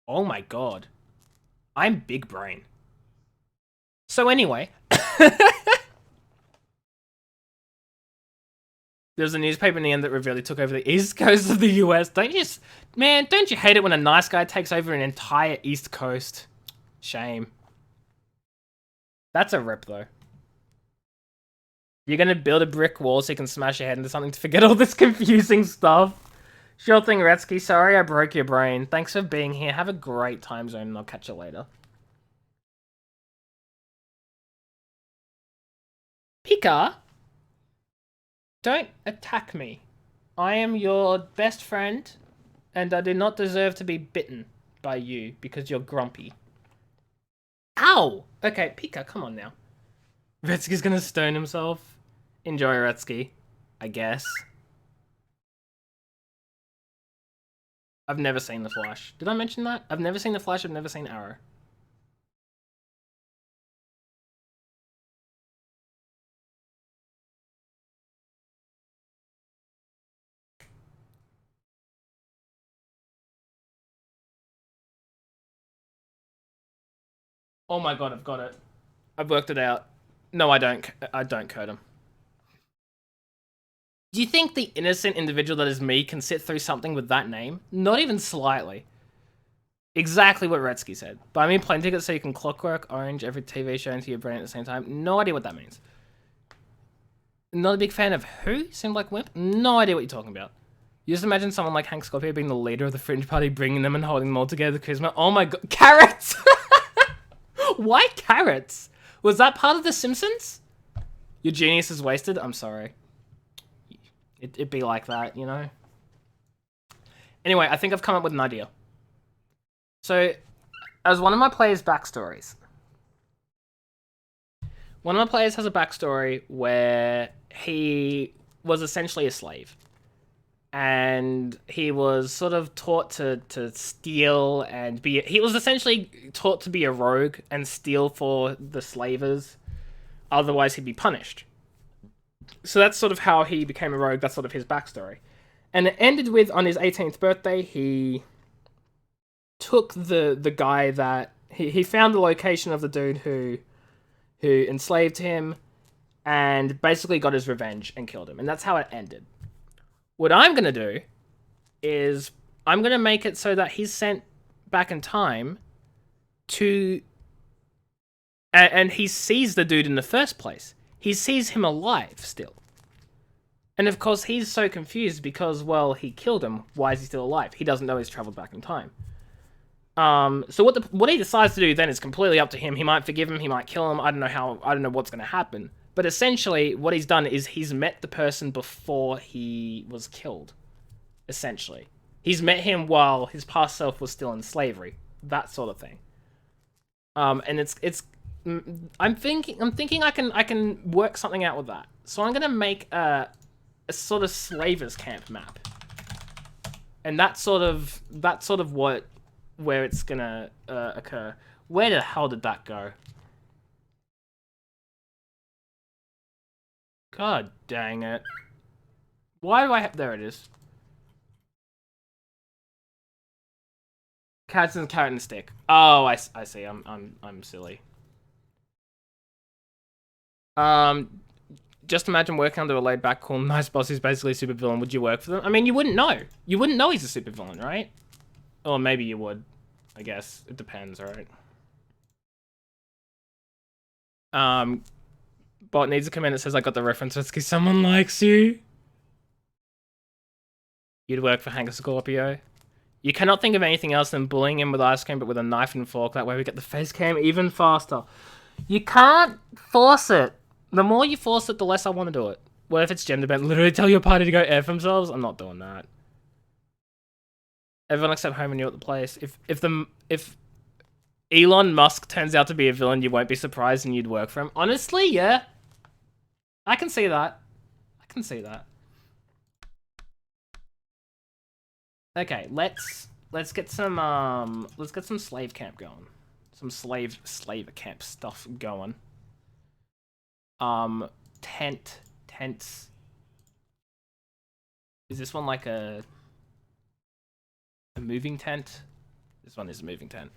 Oh my god. I'm big brain. So anyway... There's a newspaper in the end that revealed he took over the east coast of the US. Don't you hate it when a nice guy takes over an entire east coast? Shame. That's a rip, though. You're gonna build a brick wall so you can smash your head into something to forget all this confusing stuff. Sure thing, Retsky. Sorry I broke your brain. Thanks for being here. Have a great time zone and I'll catch you later. Pika? Don't attack me. I am your best friend, and I do not deserve to be bitten by you because you're grumpy. Ow! Ow! Okay, Pika, come on now. Retsky's gonna stone himself. Enjoy, Retsky. I guess. I've never seen The Flash. Did I mention that? I've never seen The Flash, I've never seen Arrow. Oh my god, I've got it. I've worked it out. No, I don't code him. Do you think the innocent individual that is me can sit through something with that name? Not even slightly. Exactly what Retsky said. Buy me plane tickets so you can Clockwork Orange every TV show into your brain at the same time. No idea what that means. Not a big fan of who? Seemed like Wimp? No idea what you're talking about. You just imagine someone like Hank Scorpio being the leader of the Fringe Party, bringing them and holding them all together. Charisma. Oh my god. Carrots! Why carrots? Was that part of The Simpsons? Your genius is wasted? I'm sorry. It'd be like that, you know? Anyway, I think I've come up with an idea. So, as one of my players' backstories, one of my players has a backstory where he was essentially a slave. And he was sort of taught to steal and be... He was essentially taught to be a rogue and steal for the slavers. Otherwise, he'd be punished. So that's sort of how he became a rogue. That's sort of his backstory. And it ended with, on his 18th birthday, he took the guy that... He found the location of the dude who enslaved him and basically got his revenge and killed him. And that's how it ended. What I'm going to do is I'm going to make it so that he's sent back in time to... And he sees the dude in the first place. He sees him alive still. And of course, he's so confused because, well, he killed him. Why is he still alive? He doesn't know he's traveled back in time. So what he decides to do then is completely up to him. He might forgive him. He might kill him. I don't know what's going to happen. But essentially, what he's done is he's met the person before he was killed. Essentially. He's met him while his past self was still in slavery. That sort of thing. And it's... I'm thinking I can work something out with that. So I'm gonna make a sort of slavers camp map. And that's sort of where it's gonna occur. Where the hell did that go? God dang it. Why do I have... There it is. Cats and carrot and stick. Oh, I see. I'm silly. Just imagine working under a laid-back, cool, nice boss who's basically a supervillain. Would you work for them? I mean, you wouldn't know. You wouldn't know he's a supervillain, right? Or maybe you would. I guess. It depends, right? Bot needs a comment that says I got the reference. It's because someone likes you. You'd work for Hank Scorpio. You cannot think of anything else than bullying him with ice cream, but with a knife and fork. That way we get the face cam even faster. You can't force it. The more you force it, the less I want to do it. What if it's gender bent? Literally tell your party to go F themselves? I'm not doing that. Everyone except Homer knew at the place. If Elon Musk turns out to be a villain, you won't be surprised and you'd work for him. Honestly, yeah. I can see that. I can see that. Okay, let's get some slave camp going. Some slave camp stuff going. Tents. Is this one like a moving tent? This one is a moving tent.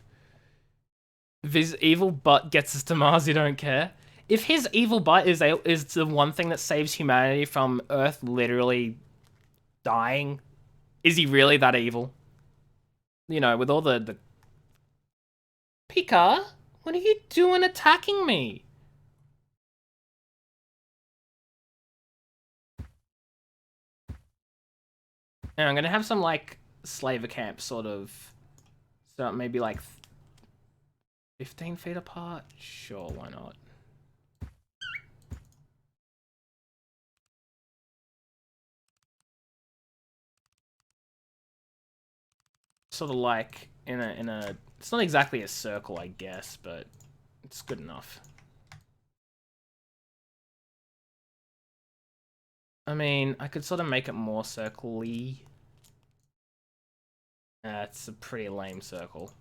If his evil butt gets us to Mars, you don't care. If his evil butt is the one thing that saves humanity from Earth literally dying, is he really that evil? You know, with all the... Pika, what are you doing attacking me? And I'm gonna have some, like, slaver camp sort of... So maybe, like, 15 feet apart? Sure, why not? Sort of like in a it's not exactly a circle, I guess, but It's good enough. I mean, I could sort of make it more circle-y. It's a pretty lame circle.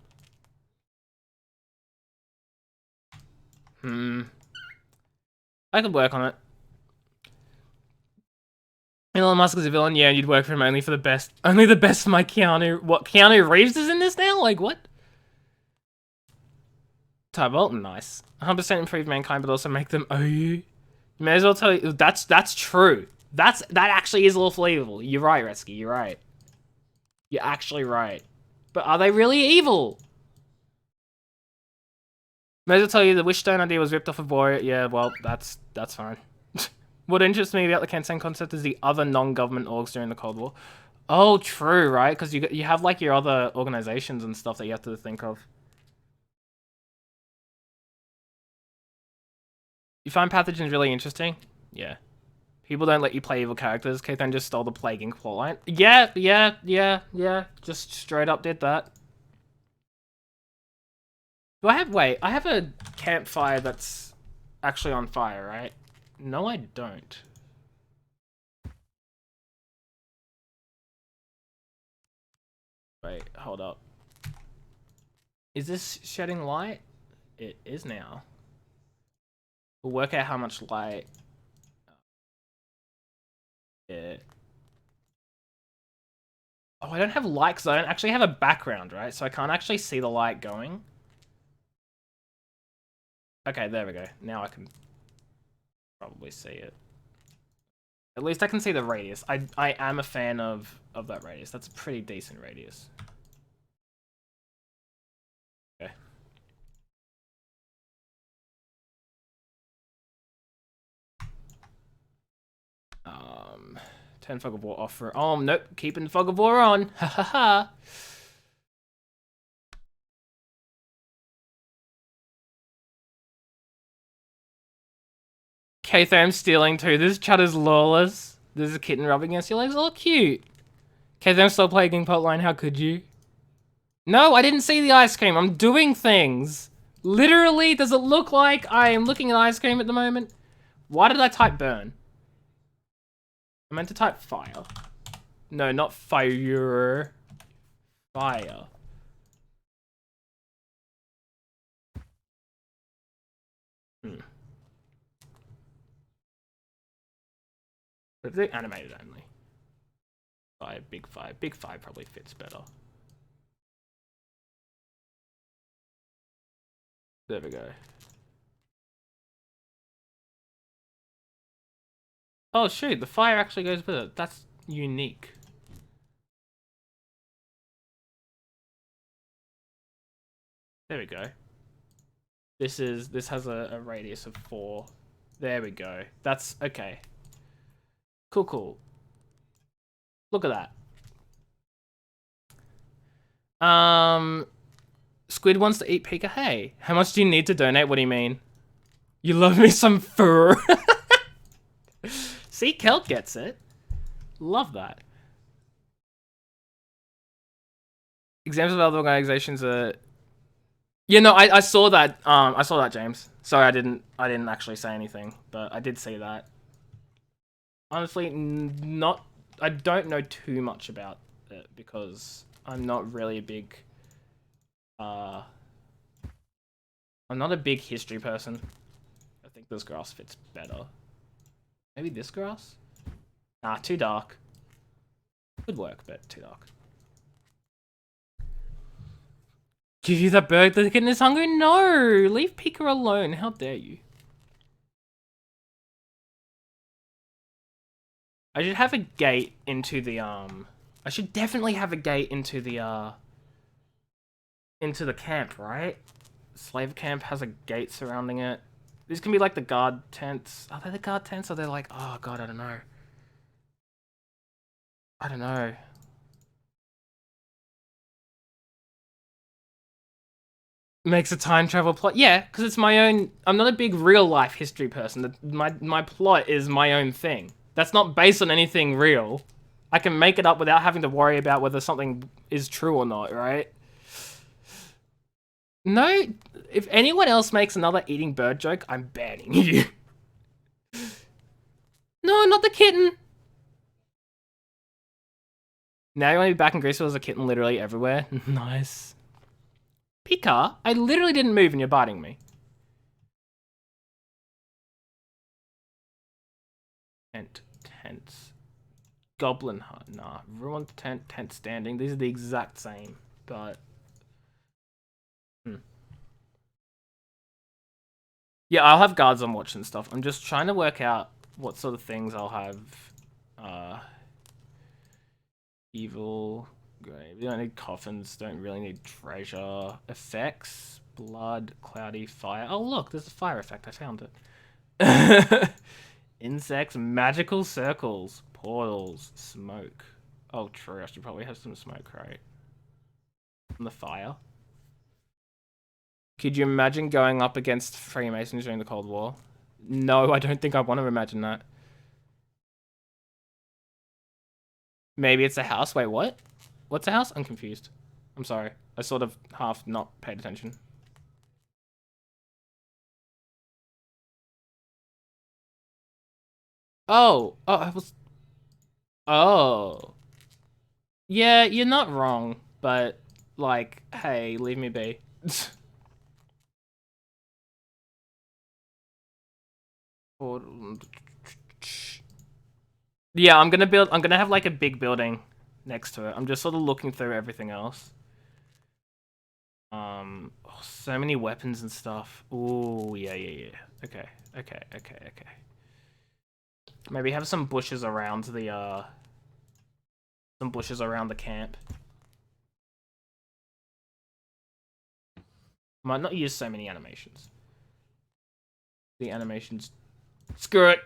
I could work on it. Elon Musk is a villain? Yeah, you'd work for him only for the best. Only the best for my Keanu. What, Keanu Reeves is in this now? Like, what? Ty Bolton, nice. 100% improve mankind, but also make them OU. You may as well tell you, that's true. That actually is lawful evil. You're right, Redsky, you're right. You're actually right. But are they really evil? May as well tell you the Wishstone idea was ripped off of Warrior. Yeah, well, that's fine. What interests me about the Kansen concept is the other non-government orgs during the Cold War. Oh, true, right? Because you have like your other organizations and stuff that you have to think of. You find pathogens really interesting? Yeah. People don't let you play evil characters. Kathan just stole the Plaguing plotline. Yeah. Just straight up did that. Do I have... Wait, I have a campfire that's actually on fire, right? No, I don't. Wait, hold up. Is this shedding light? It is now. We'll work out how much light... Yeah. Oh, I don't have light because I don't actually have a background, right? So I can't actually see the light going. Okay, there we go. Now I can probably see it. At least I can see the radius. I am a fan of that radius. That's a pretty decent radius. Okay. 10 Fog of War offer. Oh, nope. Keeping Fog of War on. Ha ha ha. K-Tham stealing too. This chat is lawless. There's a kitten rubbing against your legs. Oh, cute. K-Tham still playing Plotline. How could you? No, I didn't see the ice cream. I'm doing things. Literally, does it look like I am looking at ice cream at the moment? Why did I type burn? I meant to type fire. No, not fire. Fire. But if they're animated only. Fire, big fire. Big fire probably fits better. There we go. Oh shoot, the fire actually goes with it. That's unique. There we go. This has a radius of 4. There we go. That's okay. Cool. Look at that. Squid wants to eat Pika. Hey, how much do you need to donate? What do you mean? You love me some fur. See, Kelt gets it. Love that. Examples of other organizations are... Yeah, no, I saw that. I saw that, James. Sorry, I didn't actually say anything, but I did see that. Honestly, I don't know too much about it because I'm not really a big... I'm not a big history person. I think this grass fits better. Maybe this grass? Nah, too dark. Could work, but too dark. Give you that bird, the kitten is hungry? No! Leave Pika alone. How dare you? I should have a gate into the, I should definitely have a gate into the camp, right? Slave camp has a gate surrounding it. These can be like the guard tents. Are they the guard tents? Or are they like, oh god, I don't know. I don't know. Makes a time travel plot. Yeah, because it's my own... I'm not a big real life history person. My plot is my own thing. That's not based on anything real. I can make it up without having to worry about whether something is true or not, right? No, if anyone else makes another eating bird joke, I'm banning you. No, not the kitten. Now you want to be back in Greece, there's a kitten literally everywhere. Nice. Pika, I literally didn't move and you're biting me. Tents. Goblin hut. Nah. Ruined tent standing. These are the exact same, but... Yeah, I'll have guards on watch and stuff. I'm just trying to work out what sort of things I'll have. Evil. Grave. You don't need coffins. Don't really need treasure. Effects. Blood. Cloudy. Fire. Oh, look. There's a fire effect. I found it. Insects. Magical circles. Portals. Smoke. Oh, true. I should probably have some smoke, right? From the fire. Could you imagine going up against Freemasons during the Cold War? No, I don't think I want to imagine that. Maybe it's a house. Wait, what? What's a house? I'm confused. I'm sorry. I sort of half not paid attention. Oh, I was... Oh. Yeah, you're not wrong, but, like, hey, leave me be. Yeah, I'm gonna have, like, a big building next to it. I'm just sort of looking through everything else. Oh, so many weapons and stuff. Ooh, yeah. Okay. Maybe have some bushes around the, some bushes around the camp. Might not use so many animations. The animations... Screw it!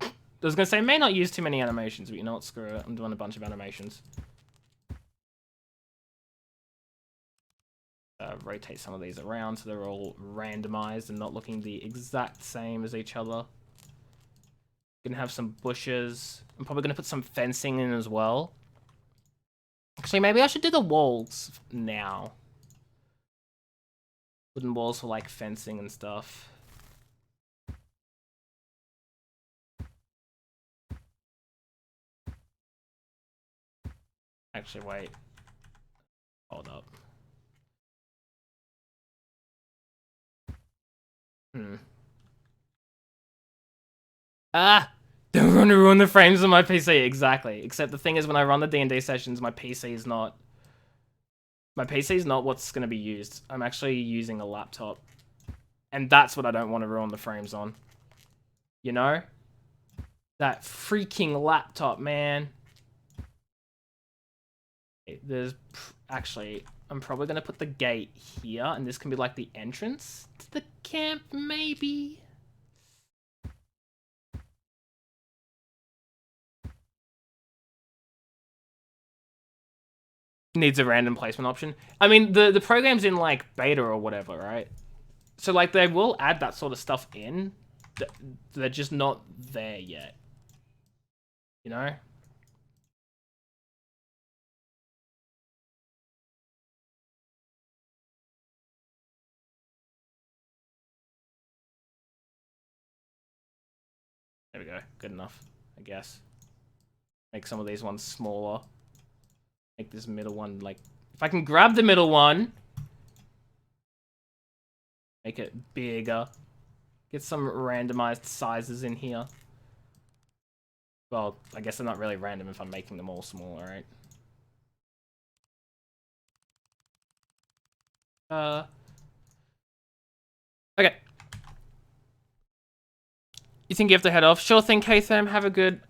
I was gonna say, may not use too many animations, but you know what, screw it. I'm doing a bunch of animations. Rotate some of these around so they're all randomized and not looking the exact same as each other. Gonna have some bushes. I'm probably gonna put some fencing in as well. Actually, maybe I should do the walls now. Wooden walls for, like, fencing and stuff. Actually, wait. Hold up. Ah! Don't want to ruin the frames on my PC. Exactly. Except the thing is, when I run the D&D sessions, my PC is not... My PC is not what's going to be used. I'm actually using a laptop. And that's what I don't want to ruin the frames on. You know? That freaking laptop, man. There's... Actually, I'm probably going to put the gate here, and this can be like the entrance to the camp, maybe? Needs a random placement option. I mean, the program's in, like, beta or whatever, right? So, like, they will add that sort of stuff in. They're just not there yet. You know? There we go. Good enough, I guess. Make some of these ones smaller. Make this middle one, like... If I can grab the middle one... Make it bigger. Get some randomized sizes in here. Well, I guess they're not really random if I'm making them all smaller, right? Okay. You think you have to head off? Sure thing, K-Tham. Have a good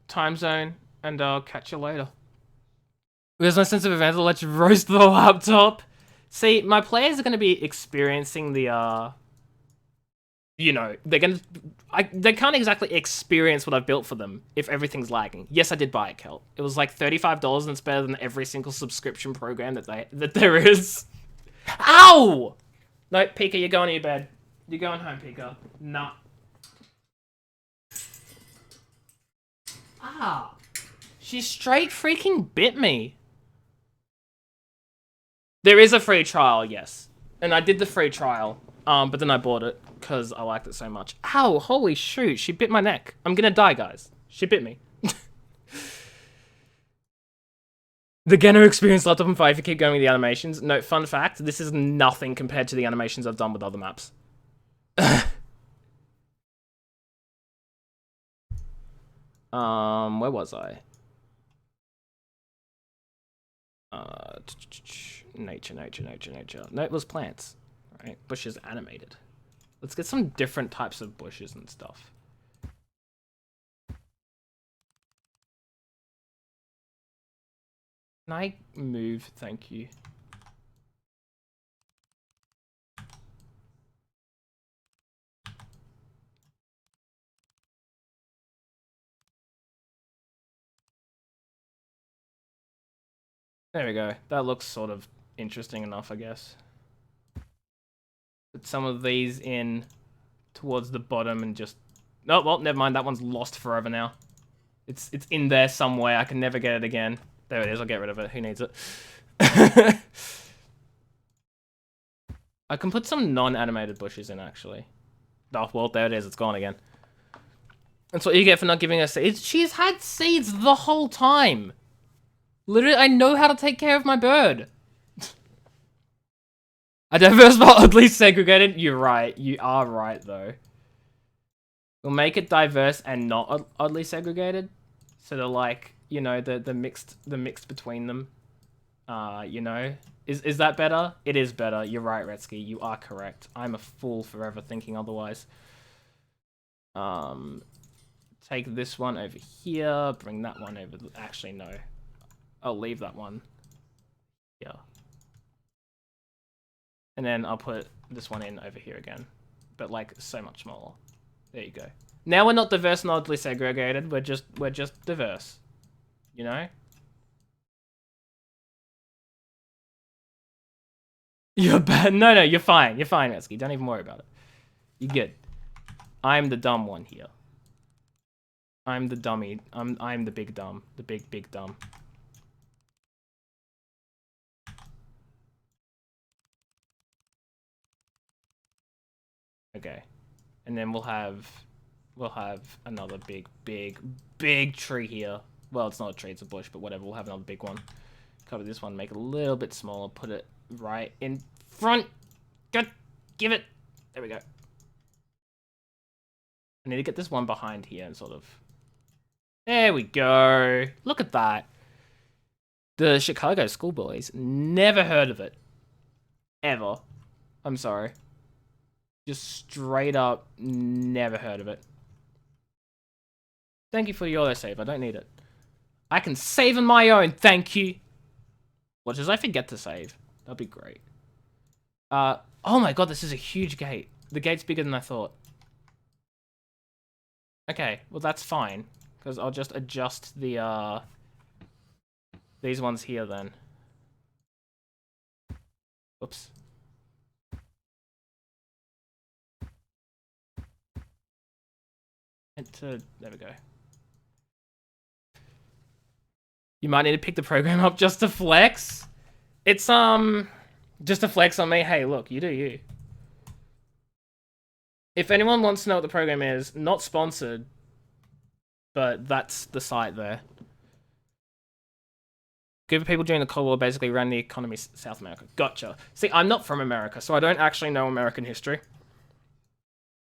time zone, and I'll catch you later. There's no sense of event. Let's roast the laptop. See, my players are going to be experiencing the, you know, they can't exactly experience what I've built for them if everything's lagging. Yes, I did buy it, Kel. It was like $35, and it's better than every single subscription program that there is. Ow! No, Pika, you're going to your bed. You're going home, Pika. Nah. Ah. She straight freaking bit me. There is a free trial, yes. And I did the free trial, but then I bought it because I liked it so much. Ow, holy shoot, she bit my neck. I'm gonna die, guys. She bit me. The Geno experience laptop and 5 if you keep going with the animations. No, fun fact, this is nothing compared to the animations I've done with other maps. Where was I? Nature. No, it was plants. Right? Bushes animated. Let's get some different types of bushes and stuff. Can I move? Thank you. There we go. That looks sort of interesting enough, I guess. Put some of these in towards the bottom and just... Oh, well, never mind. That one's lost forever now. It's in there somewhere. I can never get it again. There it is. I'll get rid of it. Who needs it? I can put some non-animated bushes in, actually. Oh, well, there it is. It's gone again. That's what you get for not giving her seeds. She's had seeds the whole time. Literally, I know how to take care of my bird. A diverse but oddly segregated? You're right. You are right, though. We'll make it diverse and not oddly segregated. So they're like, you know, the mixed between them. You know. Is that better? It is better. You're right, Retsky. You are correct. I'm a fool forever thinking otherwise. Take this one over here. Bring that one over. Actually, no. I'll leave that one here. And then I'll put this one in over here again. But like so much smaller. There you go. Now we're not diverse and oddly segregated. We're just diverse. You know? You're bad. No, you're fine. You're fine, Retsky. Don't even worry about it. You're good. I'm the dumb one here. I'm the dummy. I'm the big dumb. The big dumb. Okay. And then we'll have another big tree here. Well, it's not a tree, it's a bush, but whatever. We'll have another big one. Cover this one, make it a little bit smaller, put it right in front. Good. Give it. There we go. I need to get this one behind here and sort of... There we go. Look at that. The Chicago Schoolboys. Never heard of it. Ever. I'm sorry. Just straight up never heard of it. Thank you for the autosave. I don't need it. I can save on my own. Thank you. What does I forget to save? That'd be great. Oh my god, this is a huge gate. The gate's bigger than I thought. Okay, well that's fine. Because I'll just adjust the, these ones here then. Whoops. There we go. You might need to pick the program up just to flex. It's, just to flex on me. Hey, look, you do you. If anyone wants to know what the program is, not sponsored, but that's the site there. Group of people during the Cold War basically ran the economy South America. Gotcha. See, I'm not from America, so I don't actually know American history.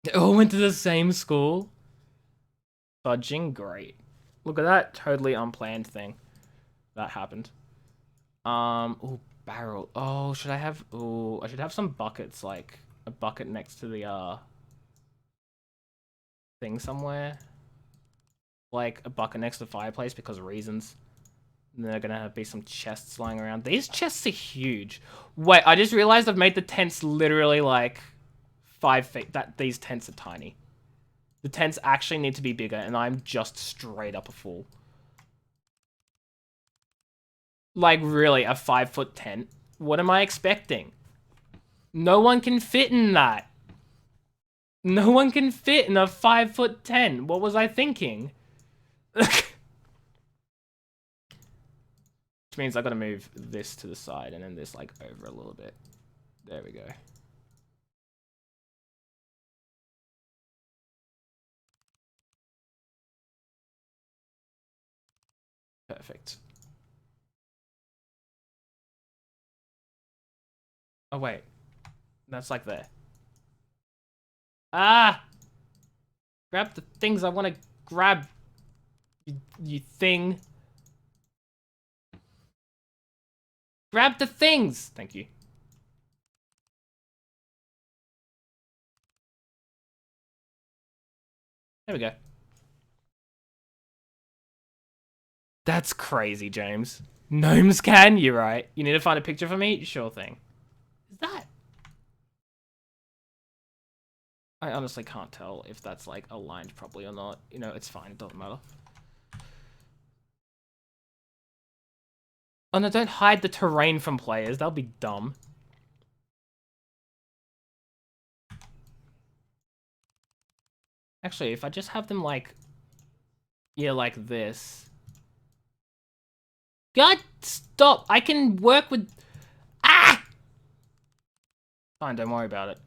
They all went to the same school. Fudging great. Look at that totally unplanned thing that happened. Oh, barrel. Oh, should I have... Oh, I should have some buckets, like a bucket next to the, thing somewhere. Like a bucket next to the fireplace because of reasons. And then there are gonna be some chests lying around. These chests are huge. Wait, I just realized I've made the tents literally like 5 feet. These tents are tiny. The tents actually need to be bigger, and I'm just straight up a fool. Like, really, a 5-foot tent? What am I expecting? No one can fit in that. No one can fit in a 5-foot tent. What was I thinking? Which means I gotta move this to the side and then this like over a little bit. There we go. Perfect. Oh wait, that's like there. Ah! Grab the things I want to grab. You thing. Grab the things! Thank you. There we go. That's crazy, James. Gnomes can? You're right. You need to find a picture for me? Sure thing. Is that? I honestly can't tell if that's like aligned properly or not. You know, it's fine. It doesn't matter. Oh no, don't hide the terrain from players. That'll be dumb. Actually, if I just have them like... Yeah, like this. God, stop! I can work with... Ah! Fine, don't worry about it.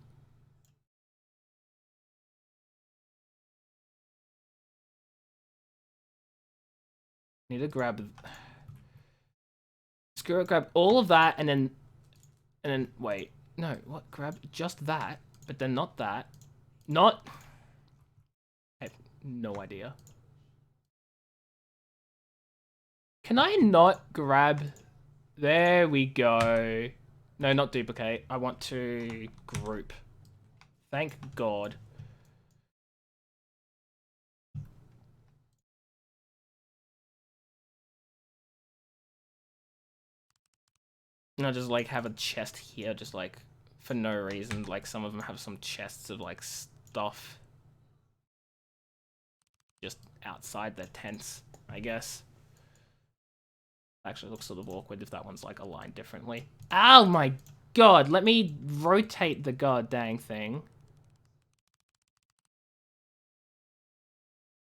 Need to grab... Screw it, grab all of that and then... wait. No, what? Grab just that, but then not that. Not... I have no idea. Can I not grab... There we go. No, not duplicate. I want to group. Thank God. And I just like have a chest here, just like for no reason. Like some of them have some chests of like stuff just outside their tents, I guess. Actually, looks sort of awkward if that one's like aligned differently. Oh my God! Let me rotate the god dang thing.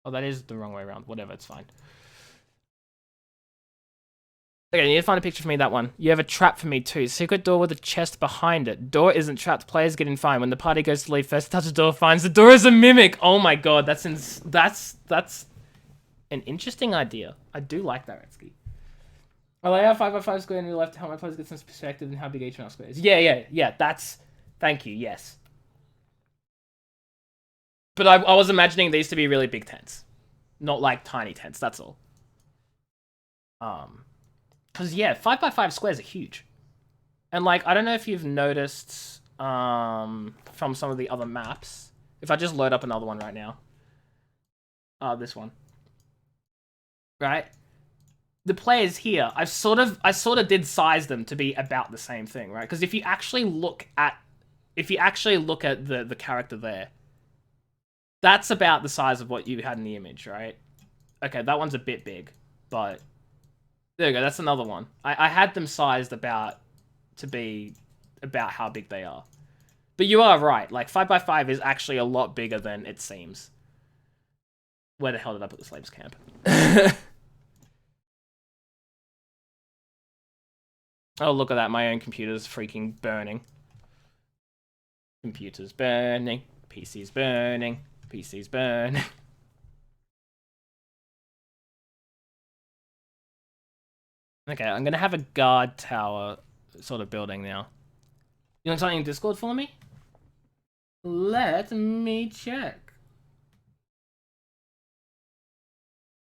Oh, that is the wrong way around. Whatever, it's fine. Okay, you need to find a picture for me, that one. You have a trap for me too. Secret door with a chest behind it. Door isn't trapped. Players get in fine. When the party goes to leave, first touch the door finds the door is a mimic. Oh my God, that's an interesting idea. I do like that, Retsky. I lay out 5x5 square on your left to help my players get some perspective and how big each one square is. Yeah, that's... Thank you, yes. But I was imagining these to be really big tents. Not like tiny tents, that's all. Because, yeah, 5x5 squares are huge. And, like, I don't know if you've noticed from some of the other maps. If I just load up another one right now. This one. Right? The players here, I sort of did size them to be about the same thing, right? Because if you actually look at the character there, that's about the size of what you had in the image, right? Okay, that one's a bit big, but there you go. That's another one. I had them sized about to be about how big they are. But you are right. Like 5x5 is actually a lot bigger than it seems. Where the hell did I put the slaves camp? Oh, look at that. My own computer's freaking burning. Computer's burning. PC's burning. PC's burning. Okay, I'm gonna have a guard tower sort of building now. You want something in Discord for me? Let me check.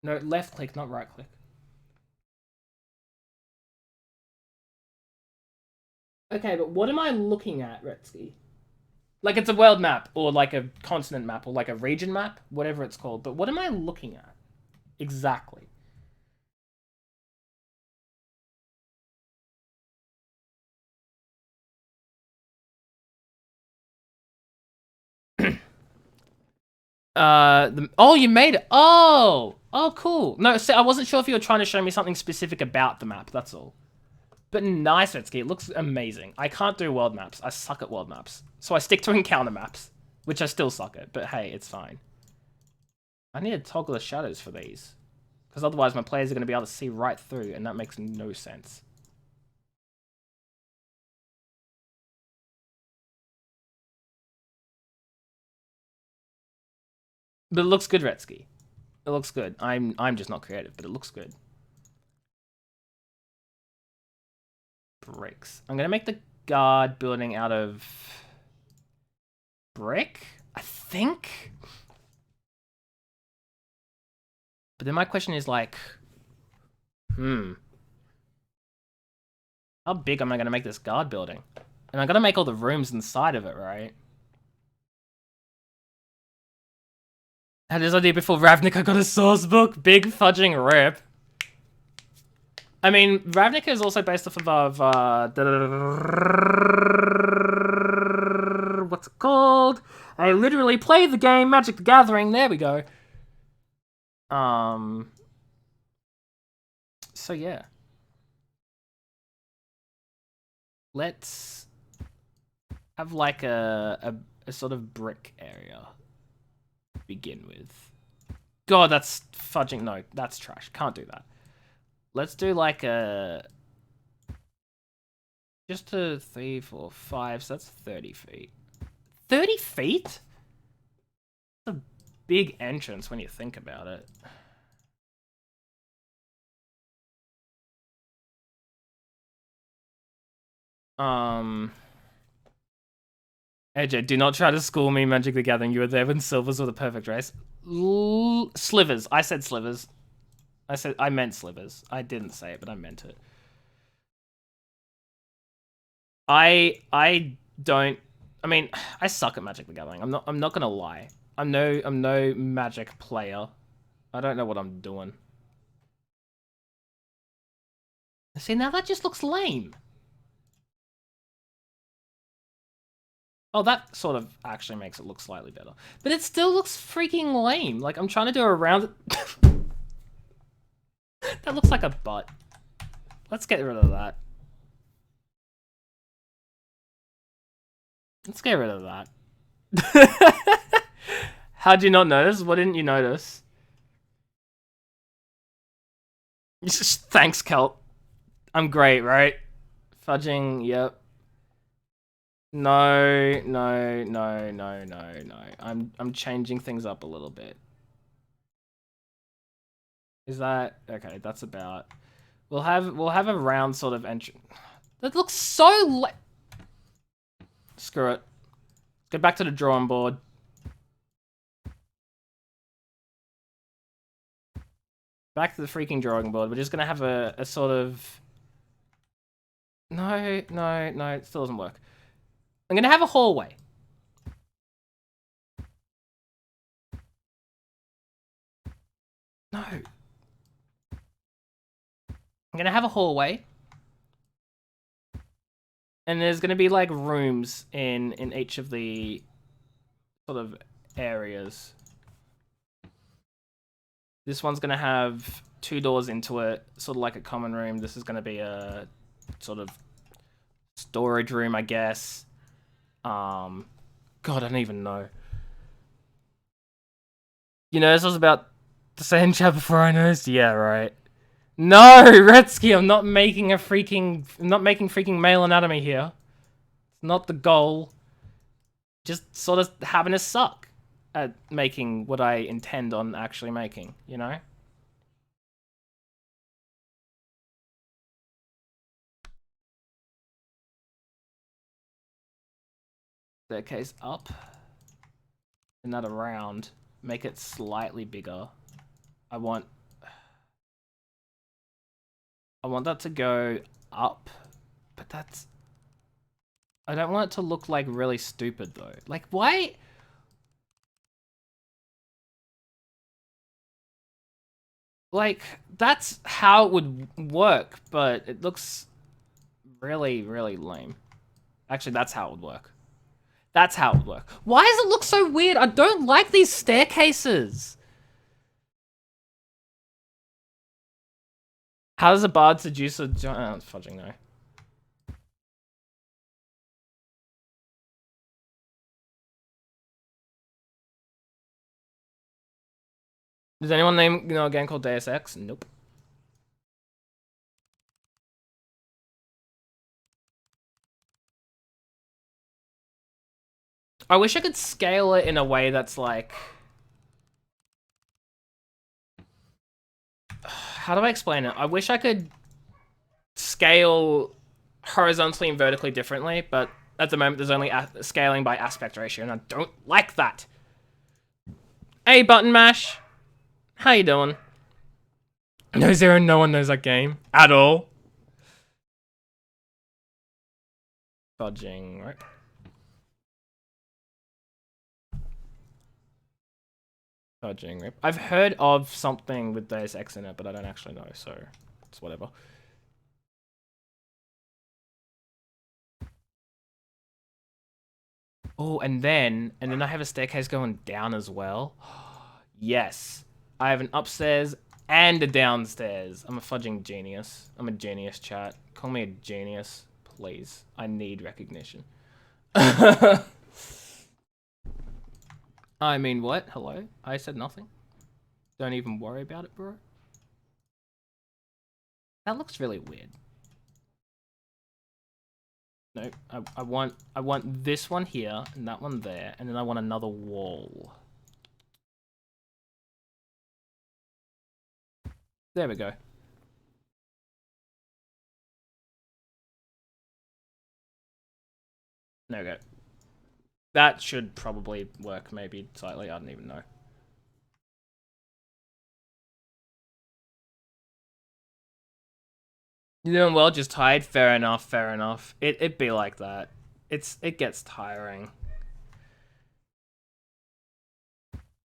No, left click, not right click. Okay, but what am I looking at, Retsky? Like it's a world map, or like a continent map, or like a region map, whatever it's called. But what am I looking at? Exactly. Oh, you made it. Oh, cool. No, see, I wasn't sure if you were trying to show me something specific about the map. That's all. But nice, Retsky. It looks amazing. I can't do world maps. I suck at world maps. So I stick to encounter maps, which I still suck at. But hey, it's fine. I need to toggle the shadows for these. Because otherwise my players are going to be able to see right through, and that makes no sense. But it looks good, Retsky. It looks good. I'm just not creative, but it looks good. Bricks. I'm gonna make the guard building out of brick, I think. But then my question is like, how big am I gonna make this guard building? And I'm gonna make all the rooms inside of it, right? Had this idea before Ravnica got a source book. Big fudging rip. I mean, Ravnica is also based off of what's it called? I literally played the game Magic the Gathering. There we go. So yeah. Let's have like a sort of brick area to begin with. God, that's fudging. No, that's trash. Can't do that. Let's do like a... Just a 3, 4, 5, so that's 30 feet. 30 feet? That's a big entrance when you think about it. AJ, do not try to school me, Magic the Gathering. You were there when silvers were the perfect race. Slivers. I said slivers. I meant slivers. I didn't say it, but I meant it. I don't... I mean, I suck at Magic the Gathering. I'm not gonna lie. I'm no Magic player. I don't know what I'm doing. See, now that just looks lame. Oh, that sort of actually makes it look slightly better. But it still looks freaking lame. Like, I'm trying to do a round... That looks like a butt. Let's get rid of that. Let's get rid of that. How'd you not notice? What didn't you notice? Thanks, Kelp. I'm great, right? Fudging, yep. No. I'm changing things up a little bit. Is that okay? That's about. We'll have a round sort of entry. That looks so. Screw it. Get back to the drawing board. Back to the freaking drawing board. We're just gonna have a sort of. No, it still doesn't work. I'm gonna have a hallway. No. I'm gonna have a hallway. And there's gonna be like rooms in each of the sort of areas. This one's gonna have 2 doors into it, sort of like a common room. This is gonna be a sort of storage room, I guess. God, I don't even know. You know, this was about to say in chat before I noticed. Yeah, right. No, Retsky, I'm not making freaking male anatomy here. It's not the goal. Just sort of having a suck at making what I intend on actually making, you know? Staircase up. Another round. Make it slightly bigger. I want that to go up, but that's... I don't want it to look like really stupid though. Like, why? Like, that's how it would work, but it looks really, really lame. Actually, that's how it would work. That's how it would work. Why does it look so weird? I don't like these staircases. How does a bard seduce a... Oh, it's fudging no. Does anyone know a game called Deus Ex? Nope. I wish I could scale it in a way that's like... How do I explain it? I wish I could scale horizontally and vertically differently, but at the moment there's only scaling by aspect ratio, and I don't like that. Hey, Button Mash. How you doing? No Zero, no one knows that game. At all. Fudging, right? Fudging, rip. I've heard of something with Deus Ex in it, but I don't actually know, so it's whatever. Oh, and then I have a staircase going down as well. Yes. I have an upstairs and a downstairs. I'm a fudging genius. I'm a genius, chat. Call me a genius, please. I need recognition. I mean, what? Hello? I said nothing. Don't even worry about it, bro. That looks really weird. No, I want this one here and that one there, and then I want another wall. There we go. There we go. That should probably work, maybe slightly. I don't even know. You're doing well, just tired. Fair enough. Fair enough. It be like that. It gets tiring.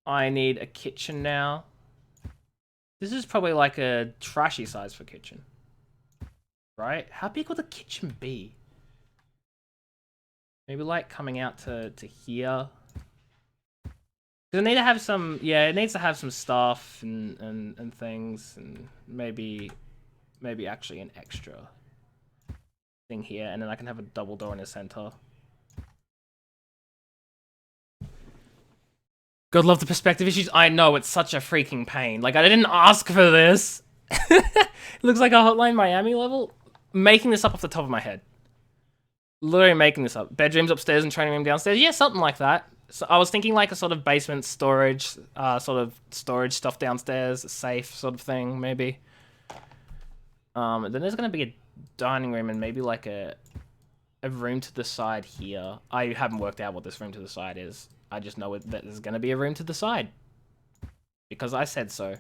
I need a kitchen now. This is probably like a trashy size for kitchen, right? How big will the kitchen be? Maybe like coming out to here. Does it need to have some? Yeah, it needs to have some stuff and things, and maybe actually an extra thing here, and then I can have a double door in the center. God love the perspective issues. I know, it's such a freaking pain. Like, I didn't ask for this. It looks like a Hotline Miami level. Making this up off the top of my head. Literally making this up. Bedrooms upstairs and training room downstairs. Yeah, something like that. So I was thinking like a sort of basement storage, sort of storage stuff downstairs, a safe sort of thing, maybe. Then there's gonna be a dining room and maybe like a room to the side here. I haven't worked out what this room to the side is. I just know that there's gonna be a room to the side. Because I said so.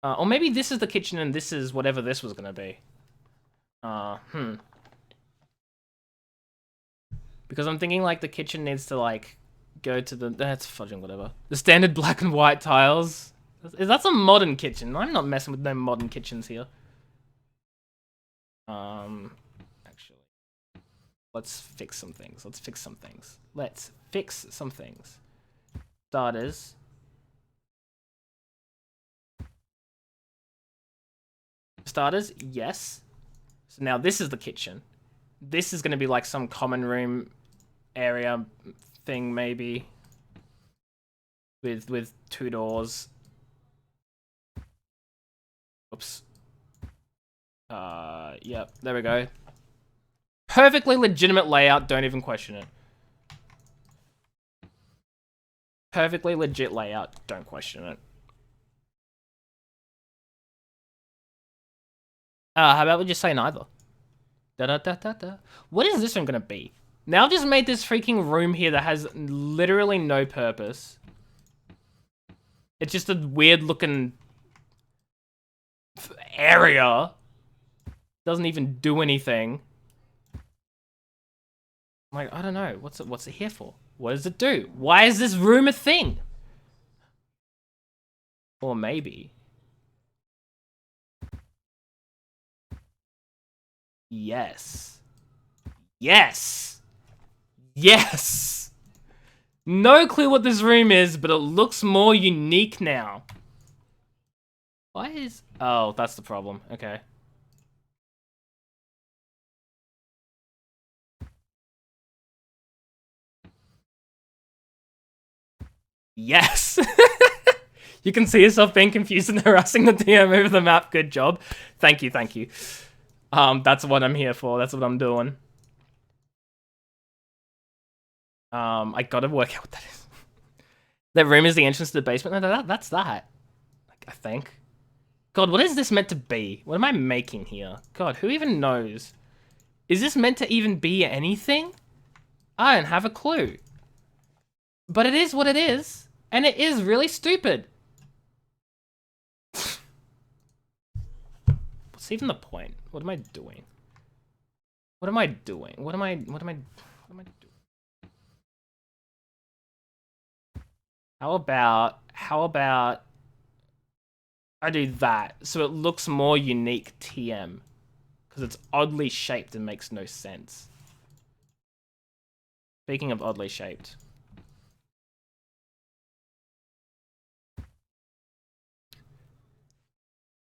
Or maybe this is the kitchen and this is whatever this was gonna be. Because I'm thinking like the kitchen needs to like go to the... That's fudging whatever. The standard black and white tiles. That's a modern kitchen. I'm not messing with no modern kitchens here. Actually. Let's fix some things. Let's fix some things. Starters. Starters, yes. So now this is the kitchen. This is going to be like some common room area thing, maybe. With 2 doors. Oops. Yep, there we go. Perfectly legitimate layout, don't even question it. Perfectly legit layout, don't question it. How about we just say neither? Da-da-da-da-da. What is this room gonna be? Now I've just made this freaking room here that has literally no purpose. It's just a weird looking area. Doesn't even do anything. Like, I don't know. What's it here for? What does it do? Why is this room a thing? Or maybe. Yes. Yes. Yes. No clue what this room is, but it looks more unique now. Why is... Oh, that's the problem. Okay. Yes! You can see yourself being confused and harassing the DM over the map. Good job. Thank you, thank you. That's what I'm here for. That's what I'm doing. I gotta work out what that is. That room is the entrance to the basement. No, that's that. Like, I think. God, what is this meant to be? What am I making here? God, who even knows? Is this meant to even be anything? I don't have a clue. But it is what it is. And it is really stupid. What's even the point? What am I doing? What am I doing? What am I doing? How about I do that so it looks more unique TM because it's oddly shaped and makes no sense. Speaking of oddly shaped.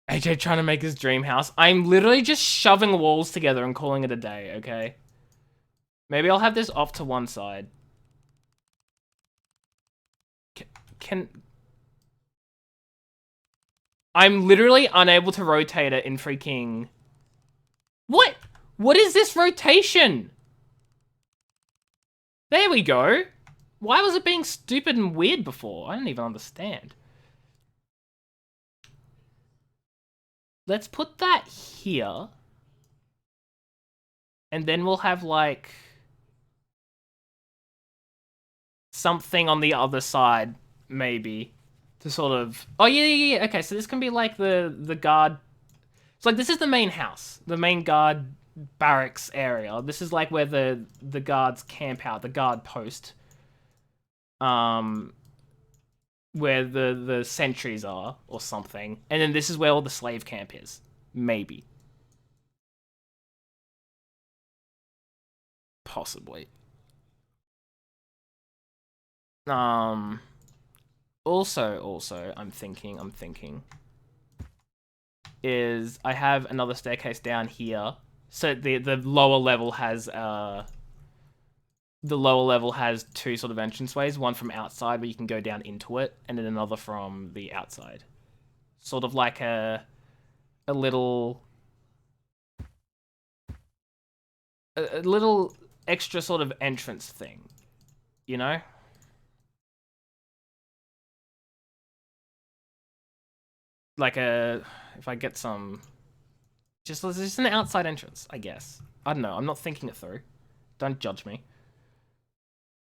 AJ trying to make his dream house. I'm literally just shoving walls together and calling it a day, okay? Maybe I'll have this off to one side. Can... I'm literally unable to rotate it in freaking... What? What is this rotation? There we go. Why was it being stupid and weird before? I don't even understand. Let's put that here. And then we'll have, like... something on the other side, maybe. To sort of... Oh, yeah. Okay, so this can be, like, the guard... It's like, this is the main house. The main guard barracks area. This is, like, where the guards camp out. The guard post. Where the sentries are, or something. And then this is where all the slave camp is. Maybe. Possibly. Also, I'm thinking, is I have another staircase down here. So the lower level has two sort of entranceways, one from outside where you can go down into it, and then another from the outside. Sort of like a little extra sort of entrance thing, you know? Like if I get some, just an outside entrance, I guess. I don't know. I'm not thinking it through. Don't judge me.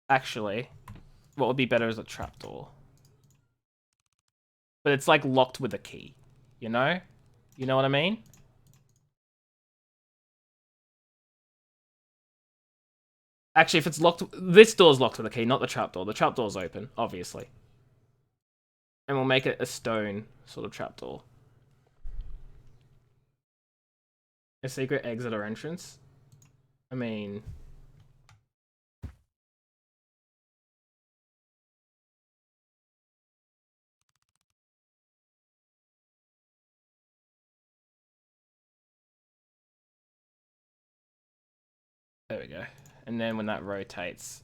Actually, what would be better is a trapdoor. But it's like locked with a key, you know? You know what I mean? Actually, if it's locked, this door's locked with a key, not the trapdoor. The trapdoor's open, obviously. And we'll make it a stone sort of trapdoor. A secret exit or entrance? I mean... There we go. And then when that rotates...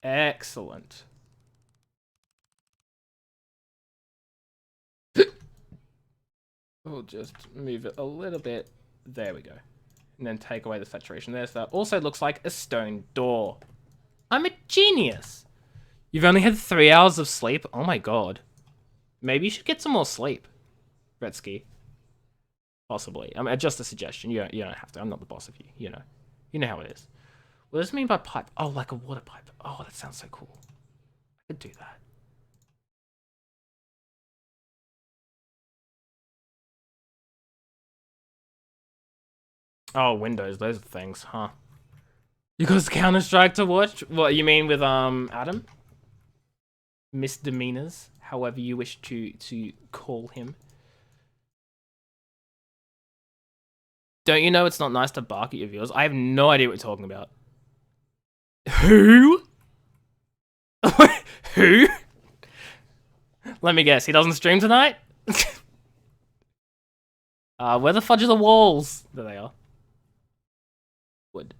Excellent. We'll just move it a little bit. There we go. And then take away the saturation there. So that also looks like a stone door. I'm a genius. You've only had 3 hours of sleep? Oh my god. Maybe you should get some more sleep, Retsky. Possibly. I mean, just a suggestion. You don't have to. I'm not the boss of you. You know. You know how it is. What does it mean by pipe? Oh, like a water pipe. Oh, that sounds so cool. I could do that. Oh, Windows. Those are things, huh? You got Counter-Strike to watch? What, you mean with, Adam? Misdemeanors, however you wish to call him. Don't you know it's not nice to bark at your viewers? I have no idea what you're talking about. Who? Who? Let me guess, he doesn't stream tonight? Where the fudge are the walls? There they are. Wood.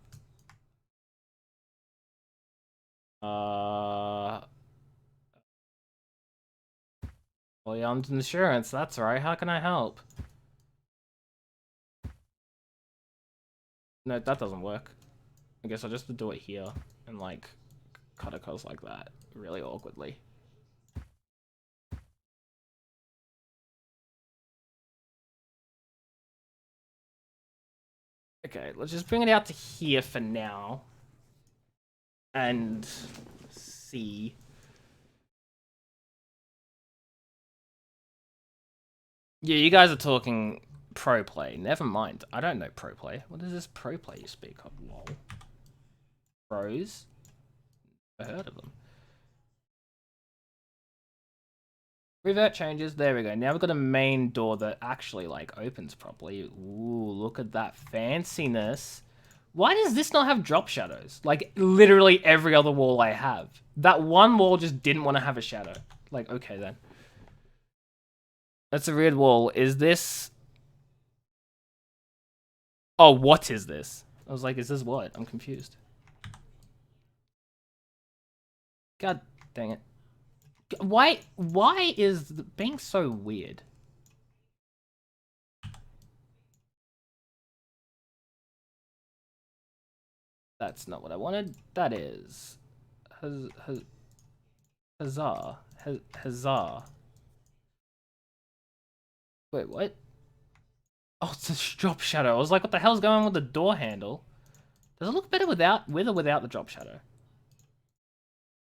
Williams Insurance, that's right. How can I help? No, that doesn't work. I guess I'll just do it here and like cut across like that really awkwardly. Okay, let's just bring it out to here for now. And see. Yeah, you guys are talking pro play. Never mind. I don't know pro play. What is this pro play you speak of? Lol. Pros? I heard of them. Revert changes. There we go. Now we've got a main door that actually like opens properly. Ooh, look at that fanciness. Why does this not have drop shadows? Like literally every other wall I have. That one wall just didn't want to have a shadow. Like, okay then. That's a weird wall. Is this... Oh, what is this? I was like, is this what? I'm confused. God dang it. Why is being so weird? That's not what I wanted. That is... Huzzah. Huzzah. Wait, what? Oh, it's a drop shadow. I was like, what the hell's going on with the door handle? Does it look better with or without the drop shadow?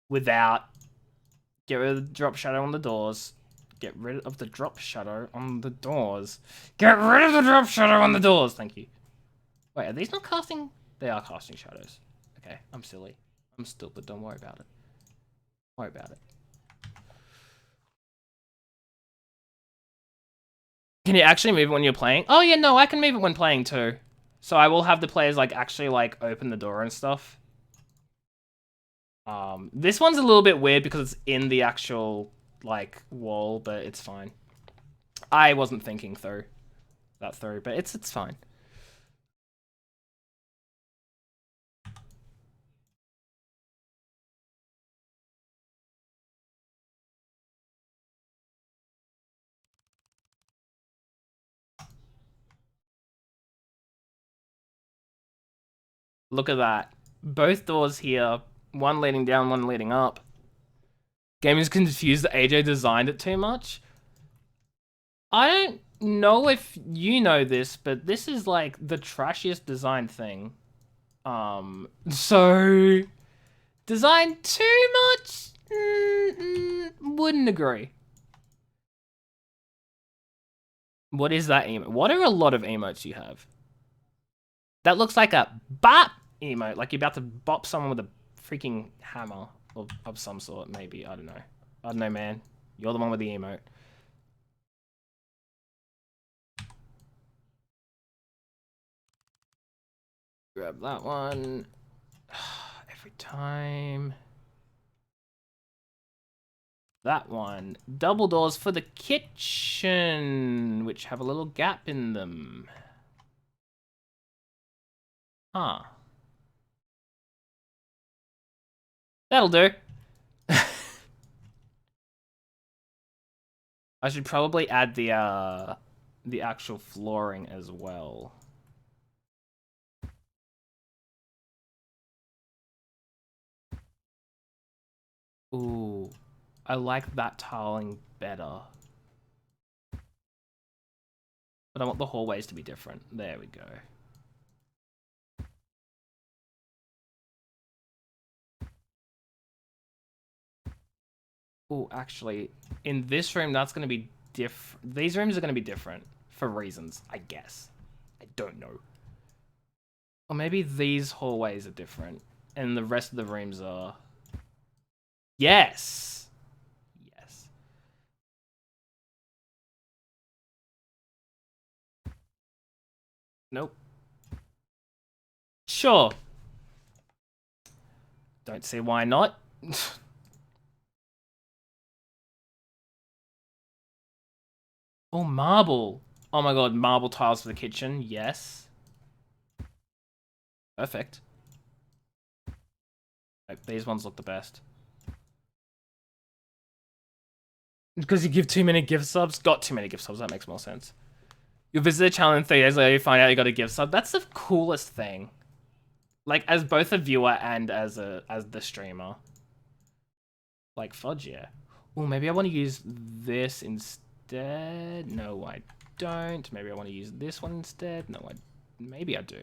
Without. Get rid of the drop shadow on the doors. Get rid of the drop shadow on the doors. Get rid of the drop shadow on the doors. Thank you. Wait, are these not casting? They are casting shadows. Okay, I'm silly. I'm stupid. Don't worry about it. Don't worry about it. Can you actually move it when you're playing? Oh yeah, no, I can move it when playing too. So I will have the players like actually like open the door and stuff. This one's a little bit weird because it's in the actual like wall, but it's fine. I wasn't thinking through that through, but it's fine. Look at that. Both doors here, one leading down, one leading up. Game is confused that AJ designed it too much. I don't know if you know this, but this is like the trashiest design thing. So designed too much? Wouldn't agree. What is that emote? What are a lot of emotes you have? That looks like a bop emote, like you're about to bop someone with a freaking hammer of some sort, maybe. I don't know. I don't know, man. You're the one with the emote. Grab that one. Every time. That one. Double doors for the kitchen, which have a little gap in them. Huh. That'll do. I should probably add the actual flooring as well. Ooh, I like that tiling better. But I want the hallways to be different. There we go. Oh, actually, in this room, that's going to be different. These rooms are going to be different for reasons, I guess. I don't know. Or maybe these hallways are different, and the rest of the rooms are... Yes! Yes. Nope. Sure. Don't see why not. Oh, marble. Oh my god, marble tiles for the kitchen. Yes. Perfect. Like, these ones look the best. Because you give too many gift subs? Got too many gift subs, that makes more sense. You visit a channel and 3 days later you find out you got a gift sub. That's the coolest thing. Like, as both a viewer and as the streamer. Like, fudge, yeah. Oh, maybe I want to use this instead. No, I don't. Maybe I want to use this one instead. No, maybe I do.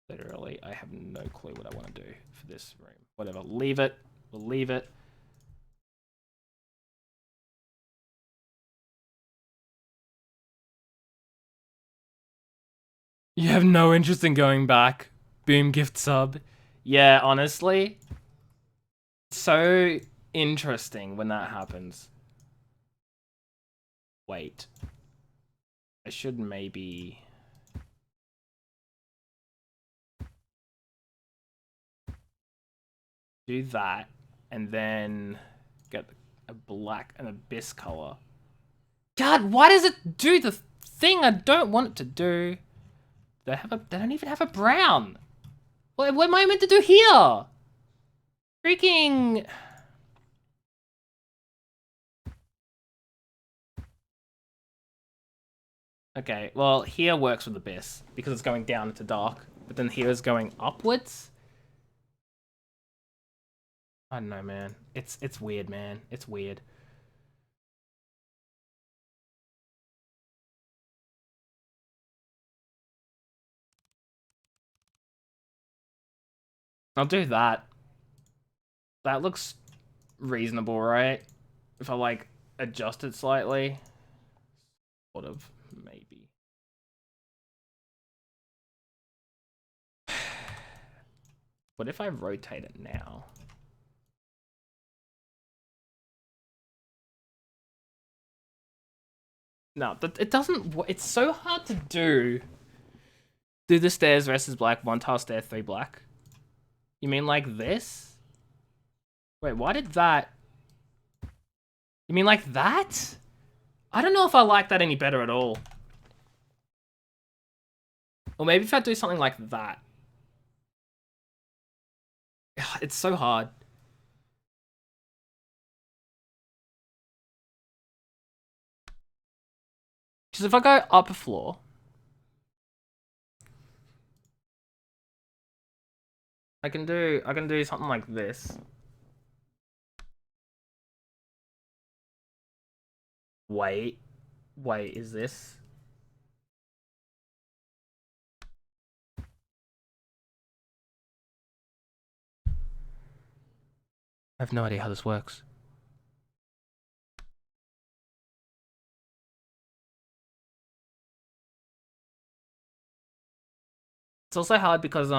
Literally, I have no clue what I want to do for this room. Whatever, leave it. We'll leave it. You have no interest in going back. Boom gift sub. Yeah, honestly. So interesting when that happens. Wait. I should maybe... do that, and then get a black and abyss color. God, why does it do the thing I don't want it to do? They don't even have a brown. What am I meant to do here? Freaking... Okay, well, here works with abyss because it's going down into dark, but then here is going upwards. I don't know, man. It's weird, man. It's weird. I'll do that. That looks reasonable, right? If I, like, adjust it slightly. Sort of, maybe. What if I rotate it now? No, it doesn't. It's so hard to do. Do the stairs versus black, 1 tile stair, 3 black. You mean like this? Wait, why did that? You mean like that? I don't know if I like that any better at all. Or maybe if I do something like that. It's so hard. Because if I go upper floor, I can do something like this. Wait, is this? I have no idea how this works. It's also hard because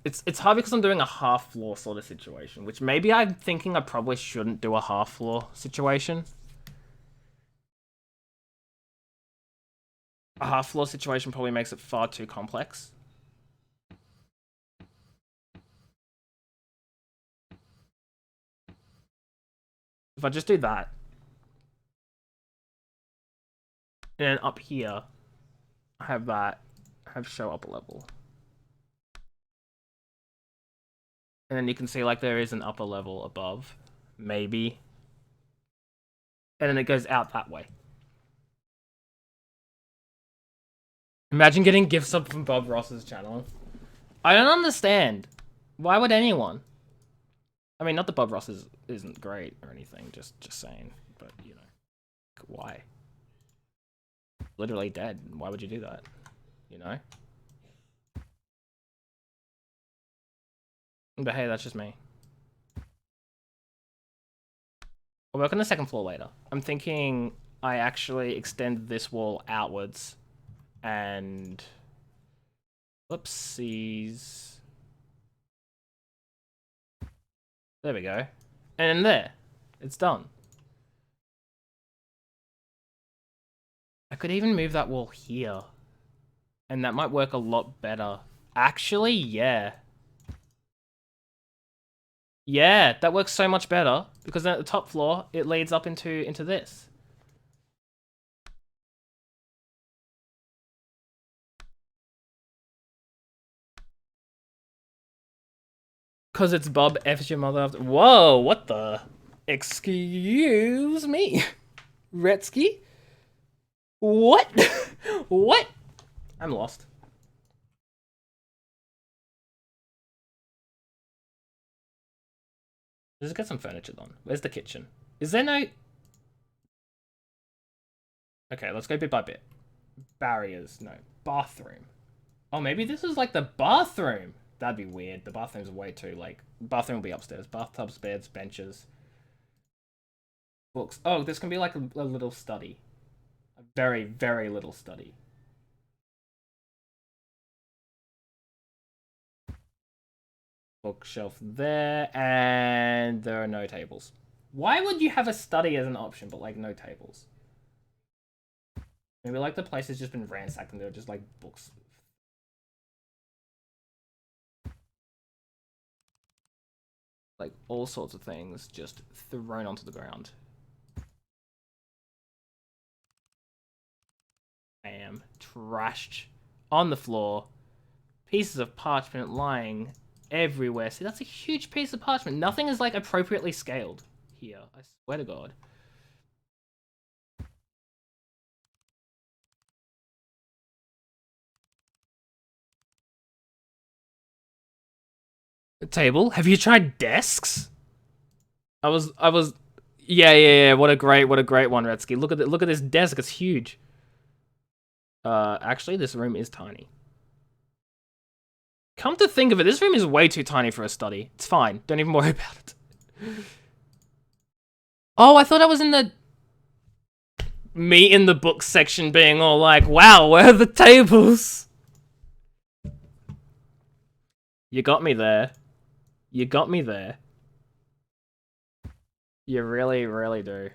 it's hard because I'm doing a half floor sort of situation, which maybe I'm thinking I probably shouldn't do a half floor situation. A half floor situation probably makes it far too complex. If I just do that, and then up here, I have that, I have show upper level. And then you can see like there is an upper level above, maybe. And then it goes out that way. Imagine getting gift sub from Bob Ross's channel. I don't understand. Why would anyone? I mean, not that Bob Ross isn't great or anything, just saying. But, you know, why? Literally dead. Why would you do that? You know? But hey, that's just me. I'll work on the second floor later. I'm thinking I actually extend this wall outwards and... Whoopsies. There we go. And there. It's done. I could even move that wall here. And that might work a lot better. Actually, yeah. Yeah, that works so much better. Because then at the top floor, it leads up into this. Cause it's Bob F's your mother after. Whoa, what the? Excuse me, Retsky. What? What? I'm lost. Let's get some furniture done. Where's the kitchen? Is there no... Okay, let's go bit by bit. Barriers. No. Bathroom. Oh, maybe this is like the bathroom. That'd be weird. The bathroom's way too, like... Bathroom will be upstairs. Bathtubs, beds, benches. Books. Oh, this can be like a little study. A very, very little study. Bookshelf there, and there are no tables. Why would you have a study as an option, but like no tables? Maybe like the place has just been ransacked and there are just like books. Like all sorts of things just thrown onto the ground. Bam. Trashed on the floor. Pieces of parchment lying everywhere. See, that's a huge piece of parchment. Nothing is like appropriately scaled here. I swear to God. A table? Have you tried desks? Yeah. What a great one, Retsky. Look at this desk. It's huge. Actually, this room is tiny. Come to think of it, this room is way too tiny for a study. It's fine. Don't even worry about it. Oh, I thought I was in the... Me in the book section being all like, wow, where are the tables? You got me there. You got me there. You really, really do.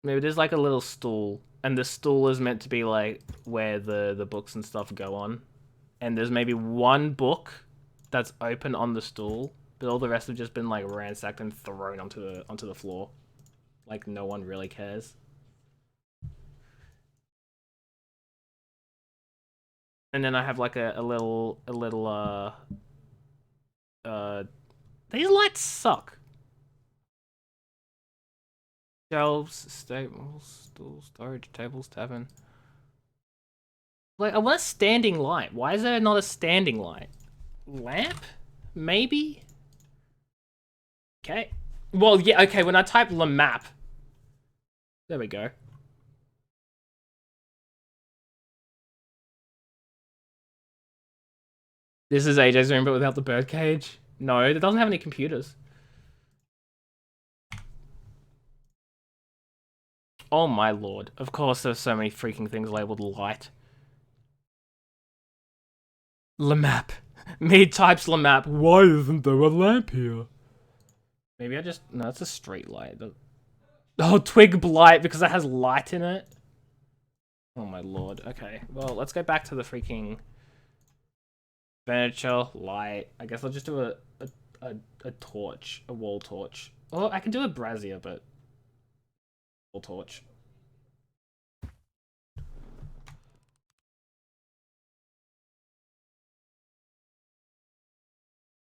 Maybe there's like a little stool, and the stool is meant to be like where the books and stuff go on. And there's maybe one book that's open on the stool, but all the rest have just been like ransacked and thrown onto the floor. Like no one really cares. And then I have like a little these lights suck. Shelves, stables, stools, storage, tables, tavern. Like, I want a standing light. Why is there not a standing light? Lamp? Maybe? Okay. Well, yeah, okay, when I type Le Map. There we go. This is AJ's room, but without the birdcage. No, it doesn't have any computers. Oh my lord. Of course there's so many freaking things labeled light. Le Map. Me types Le Map. Why isn't there a lamp here? Maybe I just... No, it's a street light. Oh, twig blight because it has light in it. Oh my lord. Okay, well, let's go back to the freaking... Furniture, light. I guess I'll just do a torch. A wall torch. Oh, I can do a brazier, but... Wall torch.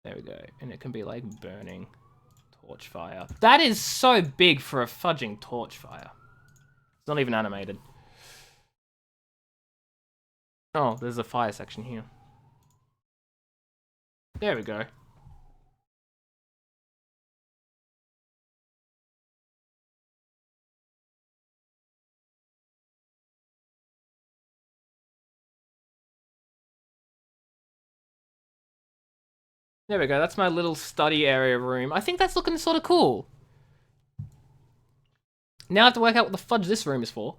There we go. And it can be like burning torch fire. That is so big for a fudging torch fire. It's not even animated. Oh, there's a fire section here. There we go. There we go. That's my little study area room. I think that's looking sort of cool. Now I have to work out what the fudge this room is for.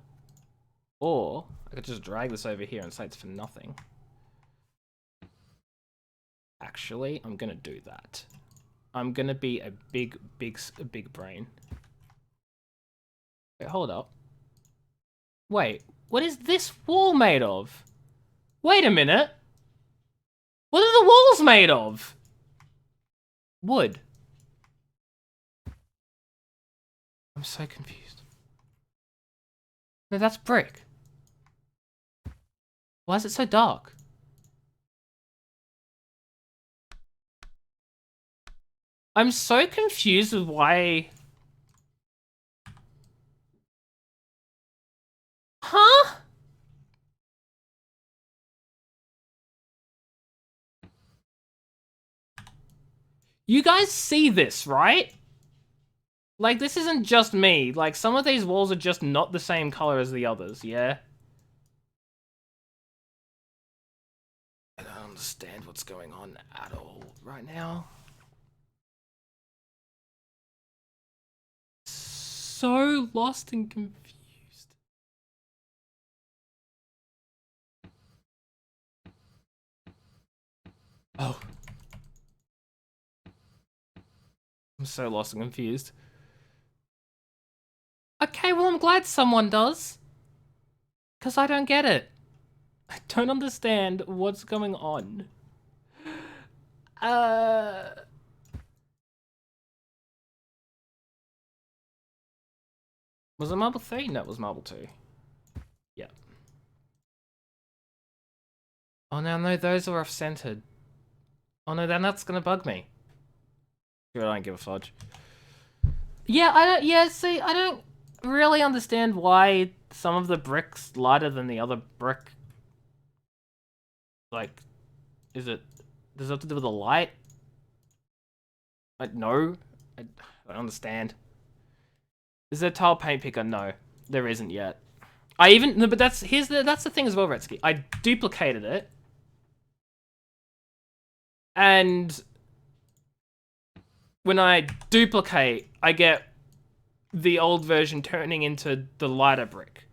Or I could just drag this over here and say it's for nothing. Actually, I'm gonna do that. I'm gonna be a big brain. Wait, hold up. Wait, what is this wall made of? Wait a minute. What are the walls made of? Wood. I'm so confused. No, that's brick. Why is it so dark? I'm so confused with why... Huh? You guys see this, right? Like, this isn't just me. Like, some of these walls are just not the same color as the others, yeah? I don't understand what's going on at all right now. So lost and confused. Oh. I'm so lost and confused. Okay, well, I'm glad someone does. Because I don't get it. I don't understand what's going on. Was it Marble 3? No, it was Marble 2. Yeah. Oh, no, those are off-centered. Oh, no, then that's gonna bug me. I don't give a fudge. Yeah, see, I don't really understand why some of the bricks lighter than the other brick. Like, does it have to do with the light? No. I don't understand. Is there a tile paint picker? No, there isn't yet. No, but that's the thing as well, Retsky. I duplicated it. And when I duplicate, I get the old version turning into the lighter brick.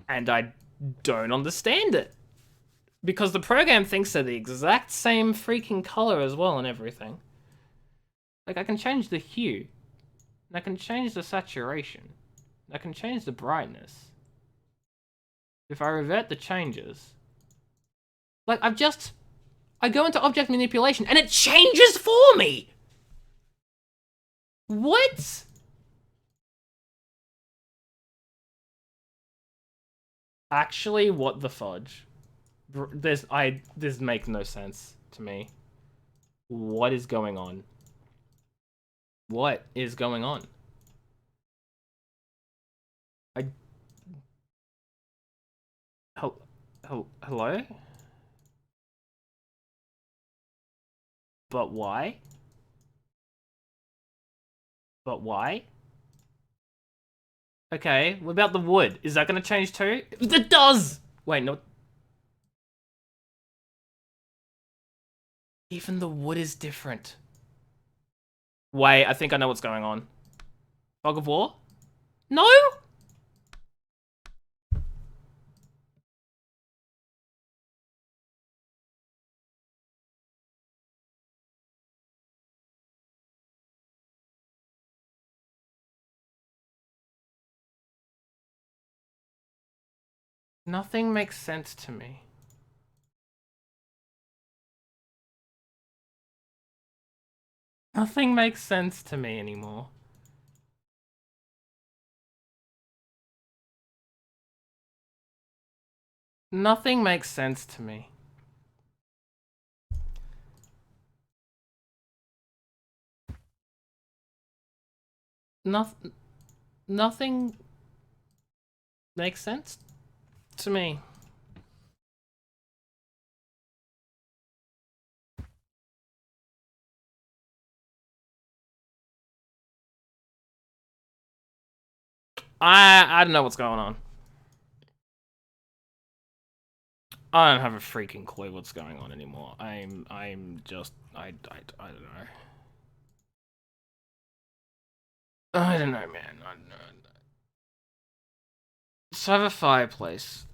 And I don't understand it. Because the program thinks they're the exact same freaking color as well and everything. Like, I can change the hue. And I can change the saturation. And I can change the brightness. If I revert the changes... Like, I go into object manipulation and it changes for me! What? Actually, what the fudge? This makes no sense to me. What is going on? What is going on? Hello? But why? But why? Okay, what about the wood? Is that gonna change too? It does! Wait, no. Even the wood is different. Wait, I think I know what's going on. Fog of War? No? Nothing makes sense to me. Nothing makes sense to me anymore. Nothing makes sense to me. Nothing makes sense to me. I don't know what's going on. I don't have a freaking clue what's going on anymore. I'm just I don't know. I don't know, man. I don't know. So I have a fireplace.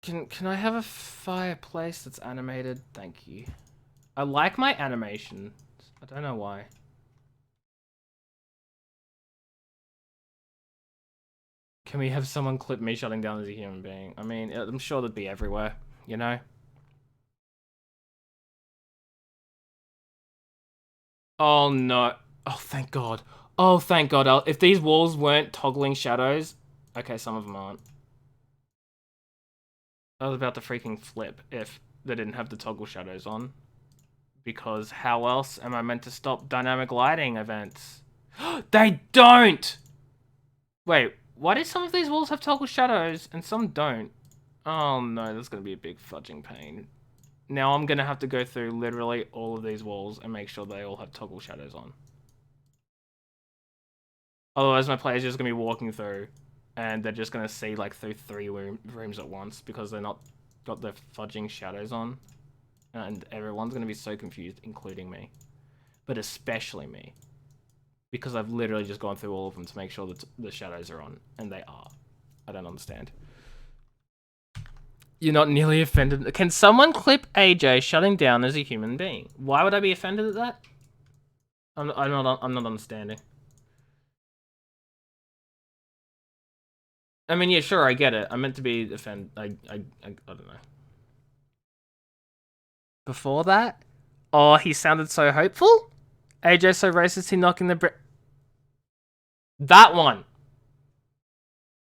Can I have a fireplace that's animated? Thank you. I like my animation. I don't know why. Can we have someone clip me shutting down as a human being? I mean, I'm sure that'd be everywhere, you know? Oh no. Oh, thank God. Oh, thank God. If these walls weren't toggling shadows... Okay, some of them aren't. I was about to freaking flip if they didn't have the toggle shadows on. Because how else am I meant to stop dynamic lighting events? They don't! Wait, why do some of these walls have toggle shadows and some don't? Oh no, that's gonna be a big fudging pain. Now I'm gonna have to go through literally all of these walls and make sure they all have toggle shadows on. Otherwise my player's just gonna be walking through and they're just gonna see like through 3 rooms at once because they're not got the fudging shadows on. And everyone's gonna be so confused, including me. But especially me. Because I've literally just gone through all of them to make sure that the shadows are on. And they are. I don't understand. You're not nearly offended. Can someone clip AJ shutting down as a human being? Why would I be offended at that? I'm not understanding. I mean, yeah, sure, I get it. I meant to be offended. I don't know. Before that? Oh, he sounded so hopeful? AJ so racist, he knocking the That one!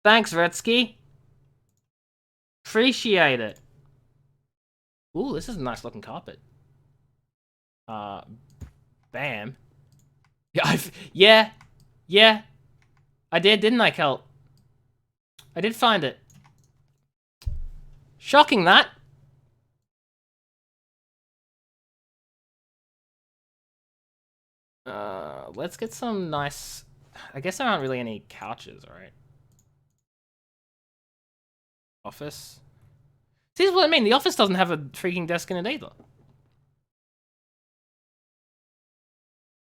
Thanks, Retsky. Appreciate it. Ooh, this is a nice looking carpet. Bam. Yeah, yeah. I did, didn't I, Kel? I did find it. Shocking, that. Let's get some nice... I guess there aren't really any couches, right? Office. See, what I mean. The office doesn't have a freaking desk in it either.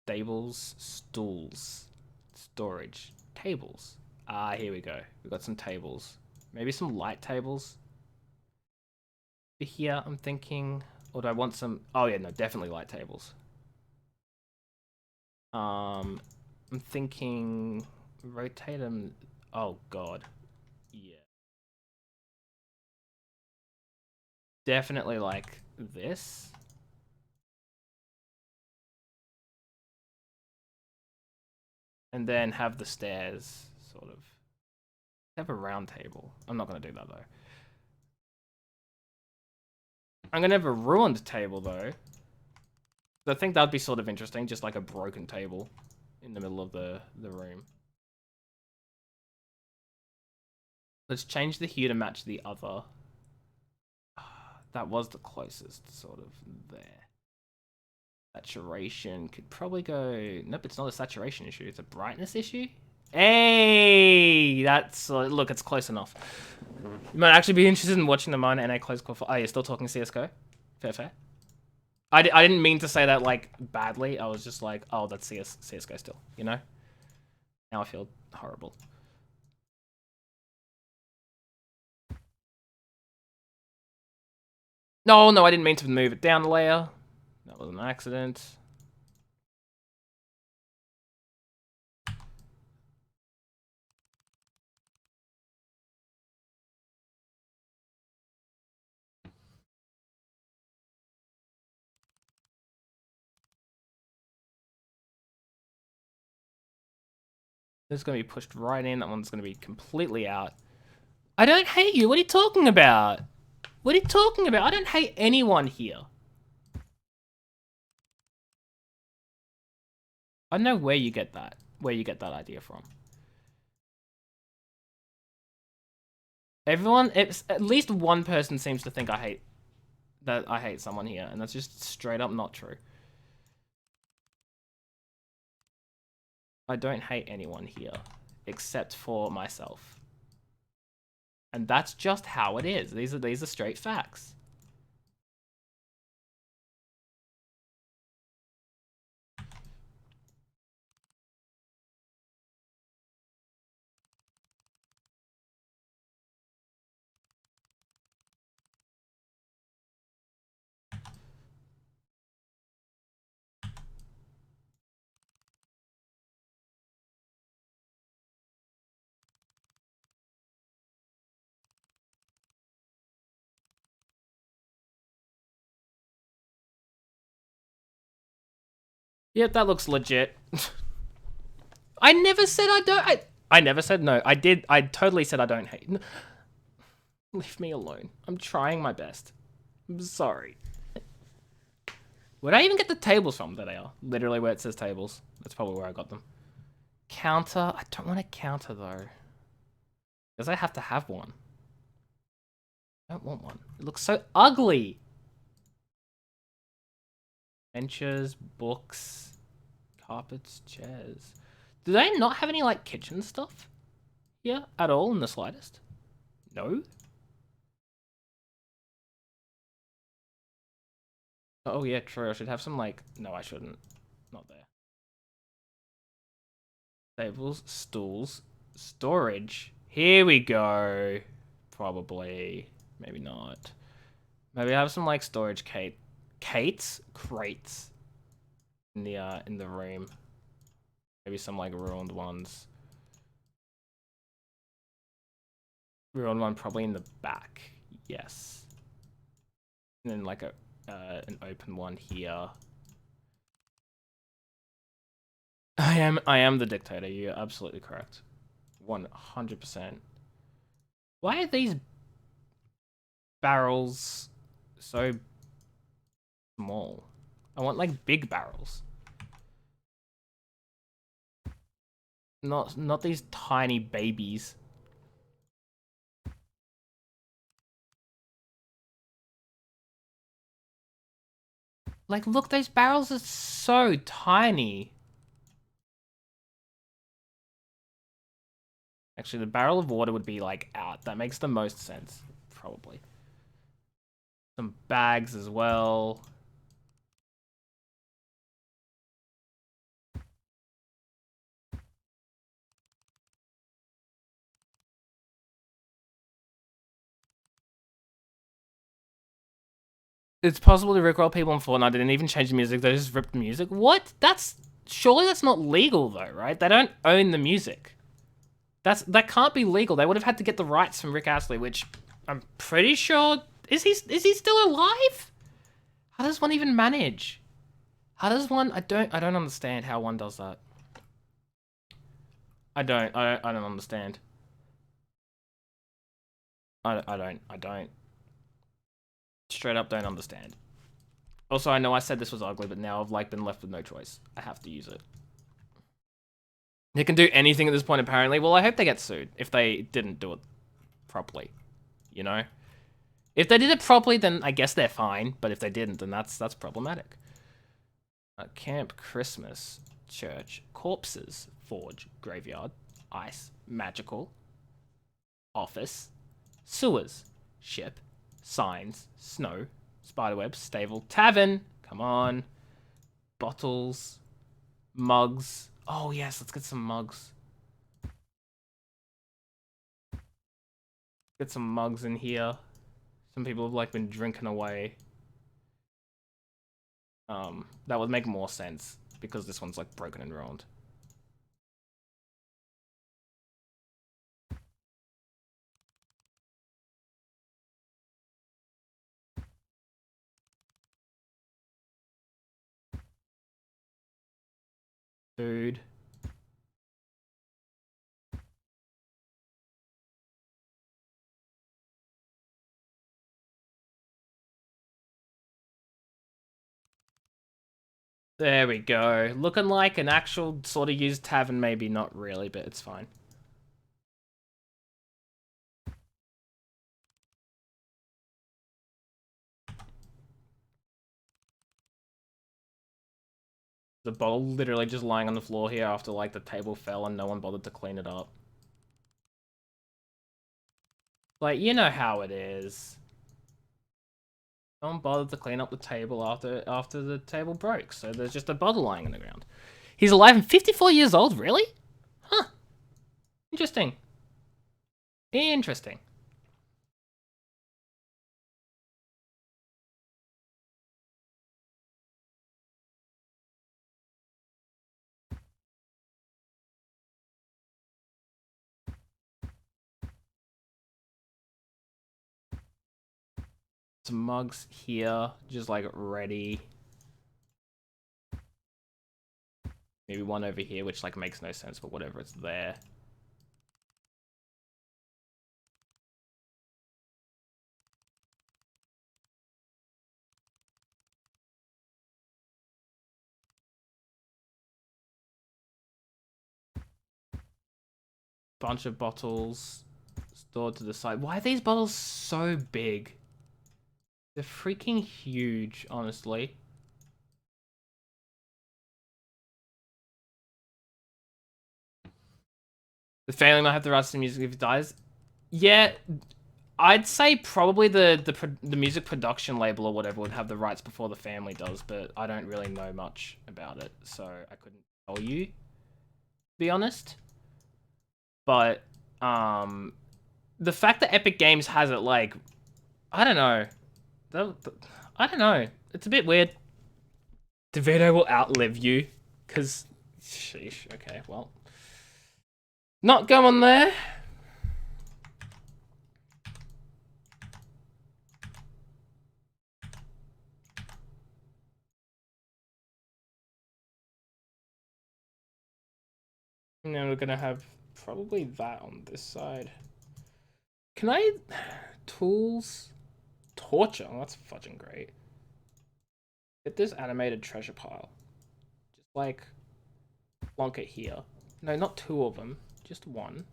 Tables, stools, storage, tables. Ah, here we go. We've got some tables. Maybe some light tables. Here, I'm thinking... Or do I want some... Oh, yeah, no, definitely light tables. I'm thinking... Rotate them... Oh, God. Yeah. Definitely like this. And then have the stairs, sort of. Have a round table. I'm not going to do that, though. I'm going to have a ruined table, though. I think that'd be sort of interesting, just like a broken table in the middle of the room. Let's change the hue to match the other. That was the closest, sort of, there. Saturation could probably go... Nope, it's not a saturation issue. It's a brightness issue. Hey! That's... look, it's close enough. You might actually be interested in watching the Mine NA close call for... Oh, you're still talking CSGO? Fair. I didn't mean to say that, like, badly. I was just like, oh, that's CSGO still, you know? Now I feel horrible. No, I didn't mean to move it down a layer. That was an accident. This is going to be pushed right in. That one's going to be completely out. I don't hate you. What are you talking about? What are you talking about? I don't hate anyone here. I don't know where you get that. Where you get that idea from. Everyone, it's at least one person seems to think I hate someone here, and that's just straight up not true. I don't hate anyone here, except for myself. And that's just how it is. These are straight facts. Yep, that looks legit. I never said I don't. I never said no. I did. I totally said I don't hate. Leave me alone. I'm trying my best. I'm sorry. Where'd I even get the tables from? There they are. Literally where it says tables. That's probably where I got them. Counter. I don't want a counter though. Because I have to have one. I don't want one. It looks so ugly. Benches, books, carpets, chairs. Do they not have any like kitchen stuff here at all in the slightest? No? Oh yeah, true. I should have some like... No, I shouldn't. Not there. Tables, stools, storage. Here we go. Probably. Maybe not. Maybe I have some like storage crates in the room. Maybe some like ruined ones. Ruined one probably in the back. Yes. And then like an open one here. I am the dictator. You're absolutely correct. 100%. Why are these barrels so small? I want like big barrels. Not these tiny babies. Like, look, those barrels are so tiny. Actually, the barrel of water would be, like, out. That makes the most sense, probably. Some bags as well. It's possible to rickroll people in Fortnite. They didn't even change the music. They just ripped the music. What? Surely that's not legal, though, right? They don't own the music. That can't be legal. They would have had to get the rights from Rick Astley, which I'm pretty sure... Is he still alive? How does one even manage? How does one... I don't understand how one does that. I don't understand. I don't. Straight up don't understand. Also, I know I said this was ugly, but now I've like been left with no choice. I have to use it. They can do anything at this point, apparently. Well, I hope they get sued if they didn't do it properly. You know? If they did it properly, then I guess they're fine. But if they didn't, then that's problematic. Camp Christmas, church, corpses, forge, graveyard, ice, magical, office, sewers, ship, signs, snow, spiderweb, stable, tavern. Come on. Bottles, mugs. Oh, yes, let's get some mugs. Get some mugs in here. Some people have like been drinking away. That would make more sense because this one's like broken and ruined. Food. There we go. Looking like an actual sort of used tavern, maybe not really, but it's fine. The bottle literally just lying on the floor here after like the table fell and no one bothered to clean it up. Like, you know how it is. No one bothered to clean up the table after the table broke, so there's just a bottle lying on the ground. He's alive and 54 years old, really? Huh. Interesting. Interesting. Some mugs here, just like ready. Maybe one over here, which like makes no sense, but whatever, it's there. bunch of bottles stored to the side. Why are these bottles so big? They're freaking huge, honestly. The family might have the rights to music if it dies. Yeah, I'd say probably the music production label or whatever would have the rights before the family does, but I don't really know much about it, so I couldn't tell you, to be honest. But the fact that Epic Games has it, like, I don't know. I don't know. It's a bit weird. DeVito will outlive you, because, sheesh. Okay, well, not going there. And then we're gonna have probably that on this side. Can I... Tools... Torture? Oh, that's fucking great. Get this animated treasure pile. Just, like, plonk it here. No, not two of them. Just one.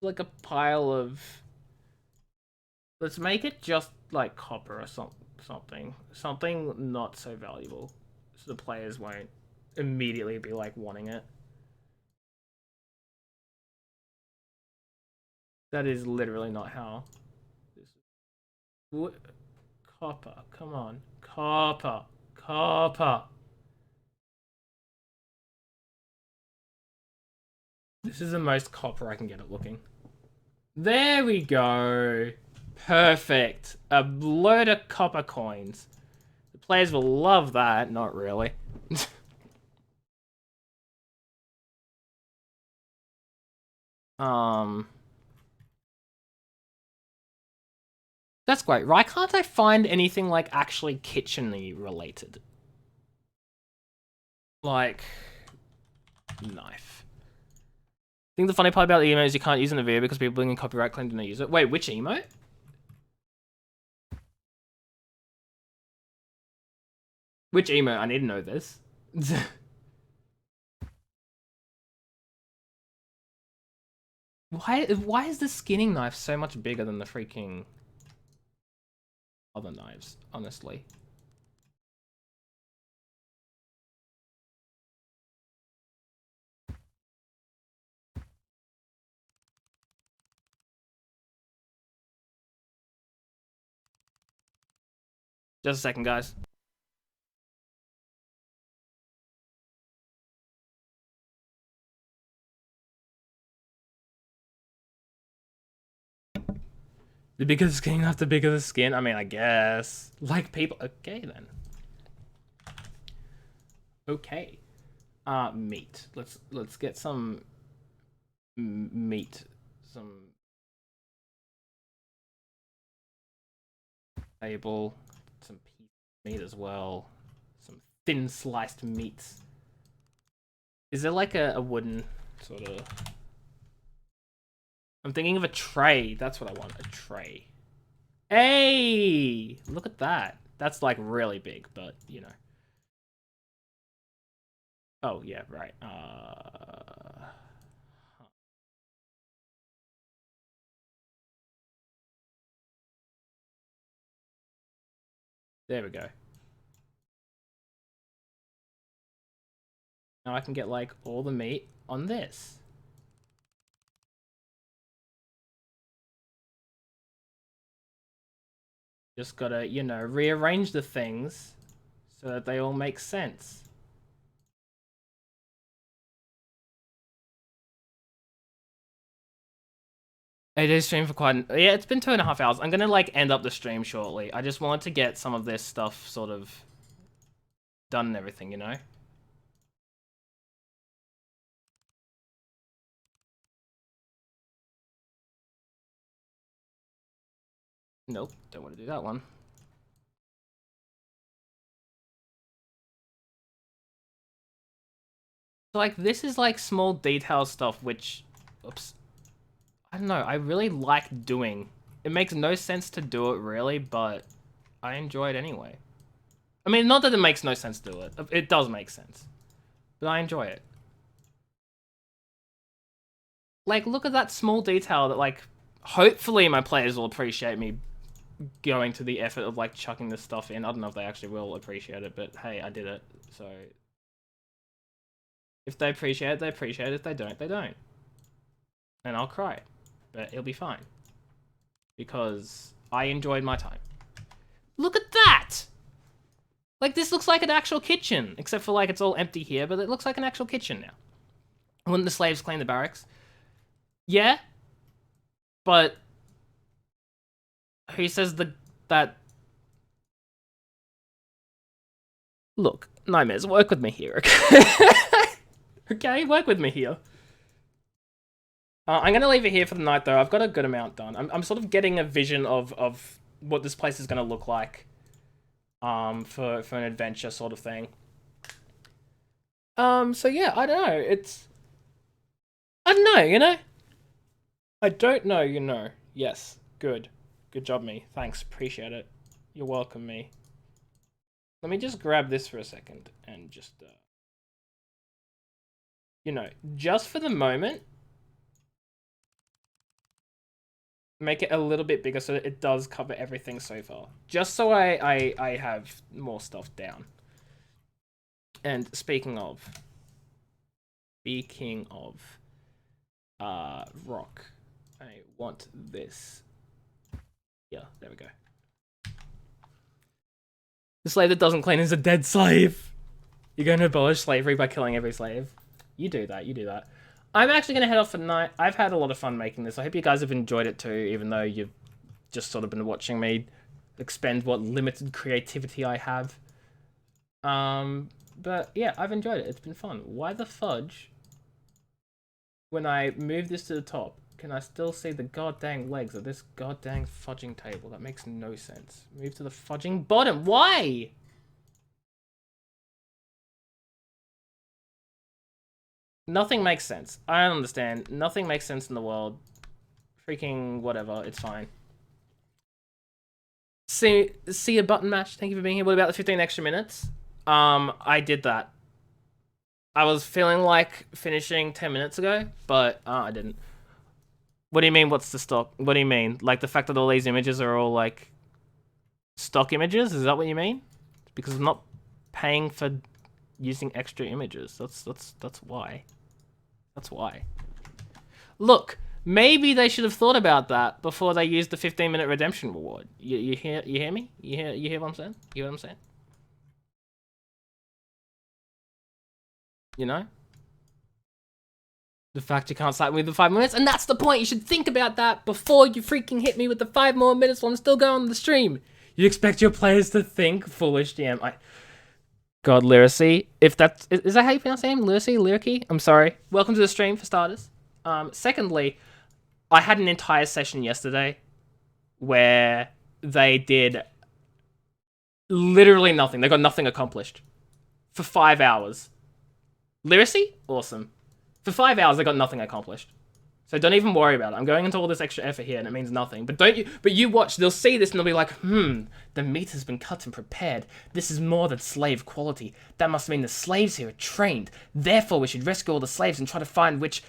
Like a pile of... Let's make it just, like, copper or something. Something not so valuable. So the players won't immediately be, like, wanting it. That is literally not how. What? Copper, come on. Copper. Copper. This is the most copper I can get at looking. There we go. Perfect. A load of copper coins. The players will love that. Not really. That's great. Why can't I find anything, like, actually kitchen-y related? Like, knife. I think the funny part about the emote is you can't use it in the video because people bring in copyright claim to not use it. Wait, which emote? Which emote? I need to know this. Why is the skinning knife so much bigger than the freaking other knives, honestly? Just a second, guys. The bigger the skin, not the bigger the skin. I mean, I guess. Like people. Okay, then. Okay. Meat. Let's get some meat. Some table. Some piece of meat as well. Some thin sliced meats. Is there like a wooden sort of... I'm thinking of a tray. That's what I want. A tray. Hey! Look at that. That's like really big, but you know. Oh, yeah, right. There we go. Now I can get like all the meat on this. Just gotta, you know, rearrange the things so that they all make sense. AJ stream for quite yeah, it's been 2.5 hours. I'm gonna like end up the stream shortly. I just wanted to get some of this stuff sort of done and everything, you know? Nope, don't want to do that one. So, like, this is like small detail stuff which, oops, I don't know, I really like doing. It makes no sense to do it really, but I enjoy it anyway. I mean, not that it makes no sense to do it. It does make sense, but I enjoy it. Like, look at that small detail that, like, hopefully my players will appreciate me going to the effort of, like, chucking this stuff in. I don't know if they actually will appreciate it, but hey, I did it. So if they appreciate it, they appreciate it. If they don't, they don't. And I'll cry. But it'll be fine. Because I enjoyed my time. Look at that! Like, this looks like an actual kitchen. Except for, like, it's all empty here, but it looks like an actual kitchen now. Wouldn't the slaves clean the barracks? Yeah? But who says that... Look, Nightmares, work with me here, okay? Okay, work with me here. I'm going to leave it here for the night, though. I've got a good amount done. I'm sort of getting a vision of what this place is going to look like for an adventure sort of thing. So yeah, I don't know. I don't know, you know? I don't know, you know. Yes, good. Good job, me. Thanks, appreciate it. You're welcome, me. Let me just grab this for a second and just, you know, just for the moment, make it a little bit bigger so that it does cover everything so far. Just so I have more stuff down. And speaking of rock, I want this. Yeah, there we go. The slave that doesn't clean is a dead slave. You're going to abolish slavery by killing every slave. You do that, you do that. I'm actually going to head off for the night. I've had a lot of fun making this. I hope you guys have enjoyed it too, even though you've just sort of been watching me expend what limited creativity I have. But yeah, I've enjoyed it. It's been fun. Why the fudge, when I move this to the top, can I still see the goddamn legs of this goddamn fudging table? That makes no sense. Move to the fudging bottom. Why? Nothing makes sense. I don't understand. Nothing makes sense in the world. Freaking whatever. It's fine. See a button match. Thank you for being here. What about the 15 extra minutes? I did that. I was feeling like finishing 10 minutes ago, but I didn't. What do you mean, what's the stock? What do you mean? Like the fact that all these images are all like stock images? Is that what you mean? Because I'm not paying for using extra images. That's why. That's why. Look, maybe they should have thought about that before they used the 15-minute redemption reward. You hear me? You hear what I'm saying? You hear what I'm saying? You know? The fact you can't start with the 5 minutes, and that's the point. You should think about that before you freaking hit me with the 5 more minutes while I'm still going on the stream. You expect your players to think, foolish DM. God, Lyracy. If that's... Is that how you pronounce his name? Lyracy? I'm sorry. Welcome to the stream, for starters. Secondly, I had an entire session yesterday where they did literally nothing. They got nothing accomplished. For 5 hours. Lyracy? Awesome. For 5 hours, they got nothing accomplished. So don't even worry about it. I'm going into all this extra effort here, and it means nothing. But you watch, they'll see this, and they'll be like, the meat has been cut and prepared. This is more than slave quality. That must mean the slaves here are trained. Therefore, we should rescue all the slaves and try to find which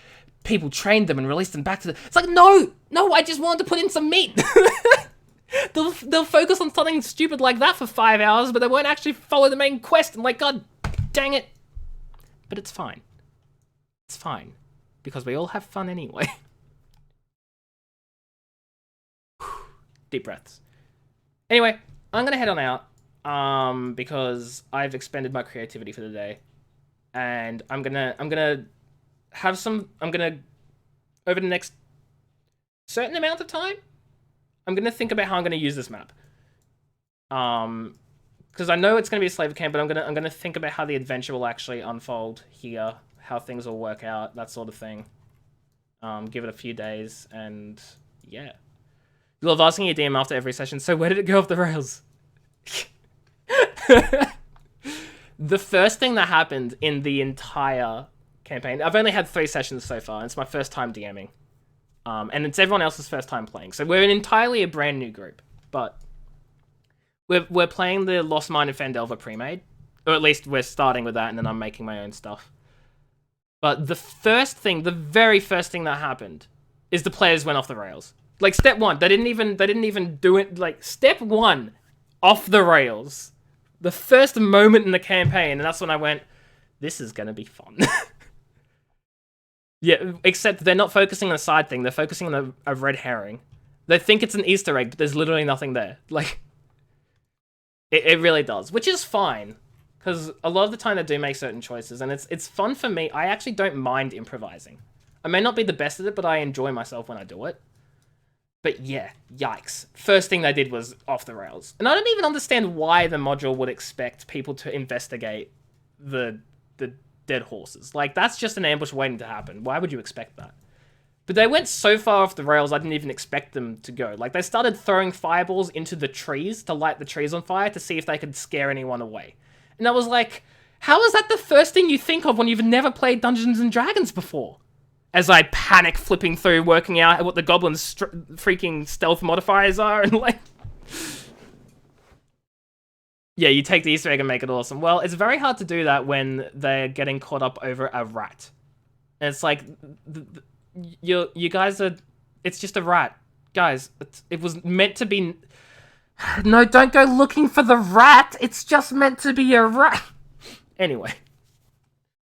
people trained them and release them back to the... It's like, no, I just wanted to put in some meat. They'll focus on something stupid like that for 5 hours, but they won't actually follow the main quest. And like, God dang it. But it's fine. It's fine. Because we all have fun anyway. Deep breaths. Anyway, I'm gonna head on out. Because I've expended my creativity for the day. And I'm gonna over the next certain amount of time, I'm gonna think about how I'm gonna use this map. Because I know it's gonna be a slave camp, but I'm gonna think about how the adventure will actually unfold here, how things will work out, that sort of thing. Give it a few days, and yeah. You love asking your DM after every session, so where did it go off the rails? The first thing that happened in the entire campaign, I've only had 3 sessions so far, and it's my first time DMing. And it's everyone else's first time playing, so we're entirely a brand new group, but we're playing the Lost Mine of Phandelver pre-made, or at least we're starting with that, and then I'm making my own stuff. But the very first thing that happened is the players went off the rails. Like, step one, they didn't even do it. Like, step one, off the rails. The first moment in the campaign, and that's when I went, this is gonna be fun. Yeah, except they're not focusing on a side thing, they're focusing on a red herring. They think it's an Easter egg, but there's literally nothing there. Like, it really does, which is fine. Because a lot of the time they do make certain choices, and it's fun for me. I actually don't mind improvising. I may not be the best at it, but I enjoy myself when I do it. But yeah, yikes. First thing they did was off the rails. And I don't even understand why the module would expect people to investigate the dead horses. Like, that's just an ambush waiting to happen. Why would you expect that? But they went so far off the rails, I didn't even expect them to go. Like, they started throwing fireballs into the trees to light the trees on fire to see if they could scare anyone away. And I was like, how is that the first thing you think of when you've never played Dungeons & Dragons before? As I panic flipping through, working out what the goblins' freaking stealth modifiers are, and like... Yeah, you take the Easter egg and make it awesome. Well, it's very hard to do that when they're getting caught up over a rat. And it's like, you guys are... It's just a rat. Guys, it was meant to be... No, don't go looking for the rat. It's just meant to be a rat. Anyway.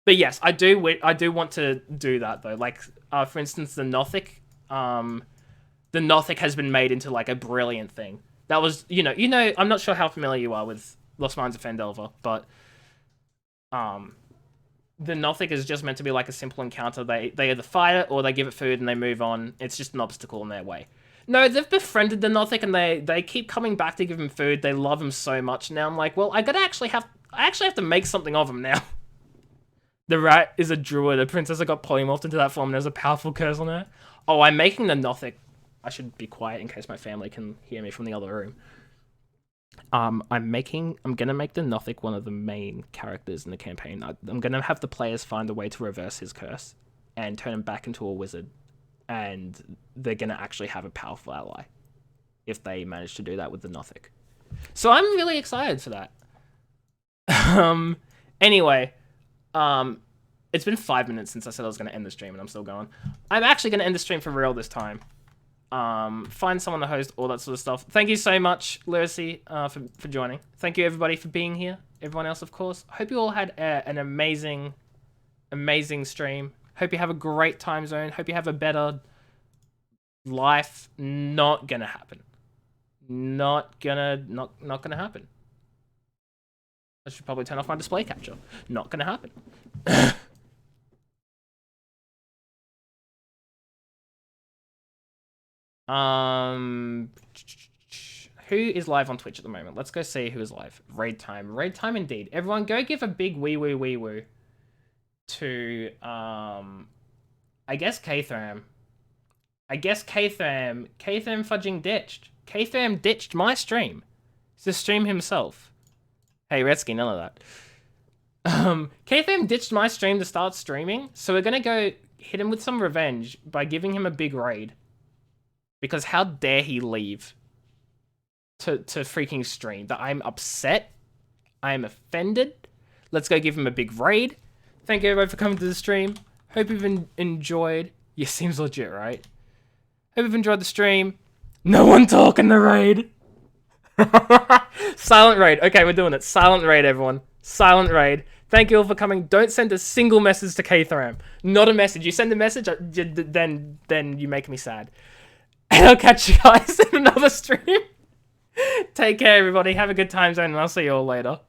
But yes, I do want to do that, though. Like, for instance, the Nothic. The Nothic has been made into, like, a brilliant thing. That was, you know, I'm not sure how familiar you are with Lost Mines of Phandelver, but... the Nothic is just meant to be, like, a simple encounter. They either fight it, or they give it food and they move on. It's just an obstacle in their way. No, they've befriended the Nothic, and they keep coming back to give him food. They love him so much. Now I'm like, well, I actually have to make something of him now. The rat is a druid. A princess that got polymorphed into that form. And there's a powerful curse on her. Oh, I'm making the Nothic. I should be quiet in case my family can hear me from the other room. I'm gonna make the Nothic one of the main characters in the campaign. I'm gonna have the players find a way to reverse his curse and turn him back into a wizard. And they're going to actually have a powerful ally if they manage to do that with the Nothic. So I'm really excited for that. Anyway, it's been 5 minutes since I said I was going to end the stream, and I'm still going. I'm actually going to end the stream for real this time. Find someone to host, all that sort of stuff. Thank you so much, Lyracy, for joining. Thank you, everybody, for being here. Everyone else, of course. Hope you all had an amazing stream. Hope you have a great time zone. Hope you have a better life. Not gonna happen. Not gonna happen. I should probably turn off my display capture. Not gonna happen. Who is live on Twitch at the moment? Let's go see who is live. Raid time. Raid time indeed. Everyone go give a big wee woo to, I guess K-Therm. K-Therm fudging ditched. K-Therm ditched my stream. It's the stream himself. Hey, Redsky, none of that. K-Therm ditched my stream to start streaming, so we're gonna go hit him with some revenge by giving him a big raid. Because how dare he leave to freaking stream? That I'm upset. I am offended. Let's go give him a big raid. Thank you everybody for coming to the stream. Hope you've enjoyed. Yeah, seems legit, right? Hope you've enjoyed the stream. No one talking the raid. Silent raid. Okay, we're doing it. Silent raid, everyone. Silent raid. Thank you all for coming. Don't send a single message to K-Therm. Not a message. You send a message, then you make me sad. And I'll catch you guys in another stream. Take care, everybody. Have a good time zone, and I'll see you all later.